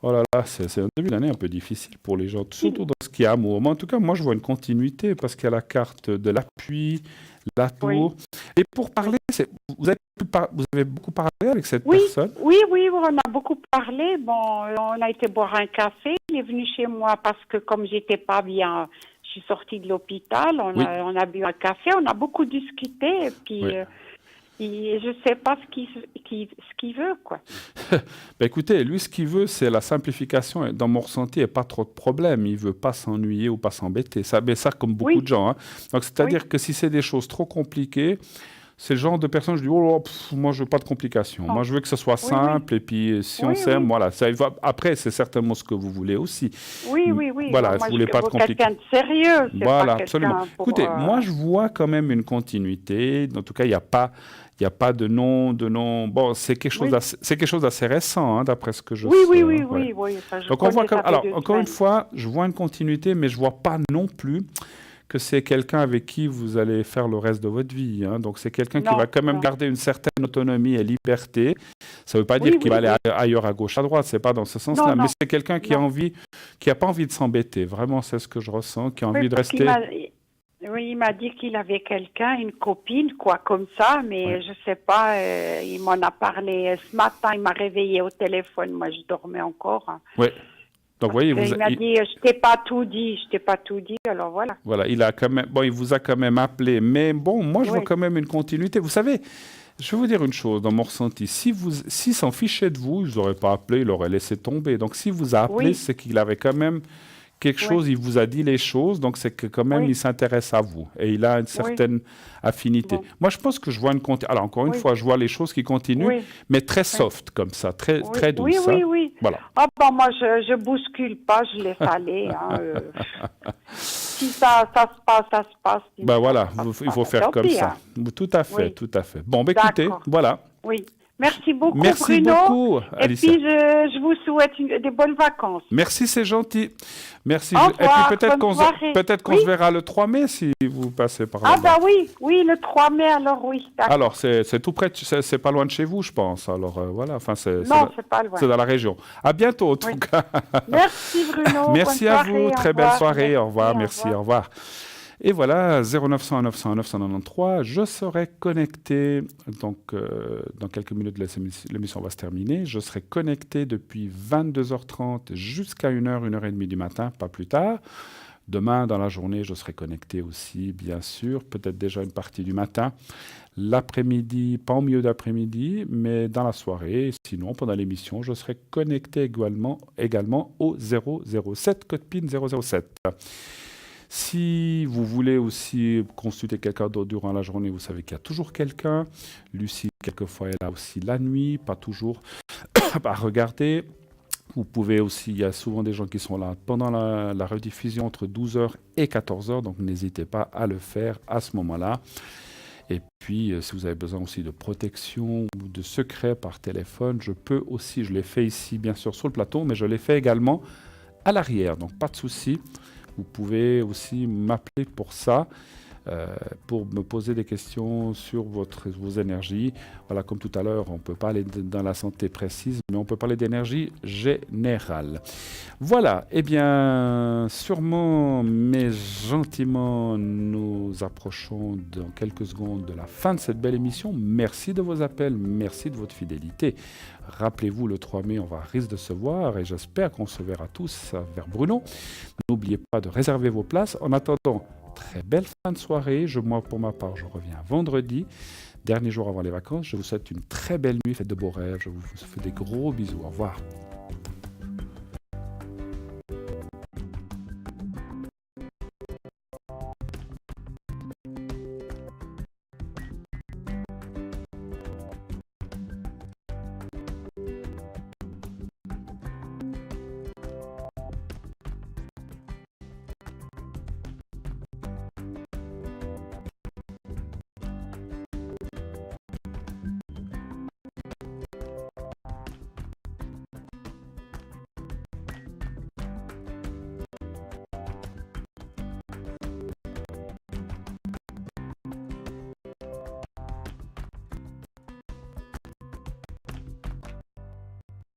Oh là là, c'est un début d'année un peu difficile pour les gens, surtout dans ce qui est amour. Mais en tout cas, moi, je vois une continuité parce qu'il y a la carte de l'appui, l'atout. Oui. Et pour parler, vous avez beaucoup parlé avec cette personne? Oui, on a beaucoup parlé. Bon, on a été boire un café. Il est venu chez moi parce que comme j'étais pas bien, je suis sortie de l'hôpital. On a bu un café, on a beaucoup discuté. Et puis, je ne sais pas ce qu'il veut, quoi. Ben écoutez, lui, ce qu'il veut, c'est la simplification. Et dans mon ressenti, il n'y a pas trop de problème. Il ne veut pas s'ennuyer ou pas s'embêter. Ça, comme beaucoup de gens. Hein. Donc, c'est-à-dire que si c'est des choses trop compliquées, c'est le genre de personne, je dis, oh, moi, je veux pas de complications. Moi, je veux que ce soit simple. Et puis, si on s'aime, voilà. Ça va. Après, c'est certainement ce que vous voulez aussi. Oui. Voilà, Moi, vous voulez pas de complications. quelqu'un de sérieux. C'est Voilà, pas absolument. pour, Écoutez, moi, je vois quand même une continuité. En tout cas, il n'y a pas de nom. Bon, c'est quelque chose d'assez récent, hein, d'après ce que je sais. Oui. Ça, donc, on voit alors, encore une fois, je vois une continuité, mais je ne vois pas non plus que c'est quelqu'un avec qui vous allez faire le reste de votre vie. Hein. Donc, c'est quelqu'un qui va quand même garder une certaine autonomie et liberté. Ça ne veut pas dire qu'il va aller ailleurs à gauche, à droite. Ce n'est pas dans ce sens-là. Mais c'est quelqu'un qui n'a pas envie de s'embêter. Vraiment, c'est ce que je ressens, qui a envie de rester... Oui, il m'a dit qu'il avait quelqu'un, une copine, quoi, comme ça, mais je sais pas, il m'en a parlé ce matin, il m'a réveillé au téléphone, moi je dormais encore. Oui. Donc, voyez, il m'a dit, je t'ai pas tout dit, alors voilà. Voilà, il vous a quand même appelé, mais bon, moi je vois quand même une continuité. Vous savez, je vais vous dire une chose, dans mon ressenti, s'il s'en fichait de vous, il vous aurait pas appelé, il aurait laissé tomber. Donc, s'il vous a appelé, c'est qu'il avait quand même quelque chose, il vous a dit les choses, donc c'est que quand même il s'intéresse à vous et il a une certaine affinité. Bon. Moi, je pense que je vois une continuité. Alors, encore une fois, je vois les choses qui continuent, mais très soft comme ça, très douce. Oui. Voilà. Ah bon, moi, je bouscule pas, je laisse aller. Si ça se passe, ça se passe. Ben voilà, il faut faire comme ça. Tout à fait. Bon, ben écoutez, voilà. Oui. Merci beaucoup, Merci Bruno. beaucoup, Alicia. Et puis, je vous souhaite des bonnes vacances. Merci, c'est gentil. Merci. Au revoir, et puis peut-être qu'on se verra le 3 mai si vous passez par là. Ah bah oui, le 3 mai, alors oui. Alors, c'est tout près, c'est pas loin de chez vous, je pense. Alors, voilà, enfin, c'est pas loin. C'est dans la région. À bientôt, en tout cas. Merci, Bruno. Merci bonne à soirée, vous. Très belle soirée. Au revoir. Merci, au revoir. Et voilà, 0900 900 993, je serai connecté, donc dans quelques minutes l'émission va se terminer, je serai connecté depuis 22h30 jusqu'à 1h, 1h30 du matin, pas plus tard. Demain, dans la journée, je serai connecté aussi, bien sûr, peut-être déjà une partie du matin. L'après-midi, pas au milieu d'après-midi, mais dans la soirée. Sinon, pendant l'émission, je serai connecté également au 007, code PIN 007. Si vous voulez aussi consulter quelqu'un d'autre durant la journée, vous savez qu'il y a toujours quelqu'un. Lucie, quelquefois, est là aussi la nuit, pas toujours à regarder. Vous pouvez aussi, il y a souvent des gens qui sont là pendant la rediffusion entre 12h et 14h, donc n'hésitez pas à le faire à ce moment-là. Et puis, si vous avez besoin aussi de protection ou de secret par téléphone, je l'ai fait ici, bien sûr, sur le plateau, mais je l'ai fait également à l'arrière, donc pas de souci. Vous pouvez aussi m'appeler pour ça, pour me poser des questions sur vos énergies. Voilà, comme tout à l'heure, on ne peut pas aller dans la santé précise, mais on peut parler d'énergie générale. Voilà, eh bien, sûrement, mais gentiment, nous approchons dans quelques secondes de la fin de cette belle émission. Merci de vos appels, merci de votre fidélité. Rappelez-vous, le 3 mai, on risque de se voir et j'espère qu'on se verra tous vers Bruno. N'oubliez pas de réserver vos places. En attendant, très belle fin de soirée. Moi, pour ma part, je reviens vendredi, dernier jour avant les vacances. Je vous souhaite une très belle nuit, faites de beaux rêves. Je vous fais des gros bisous. Au revoir.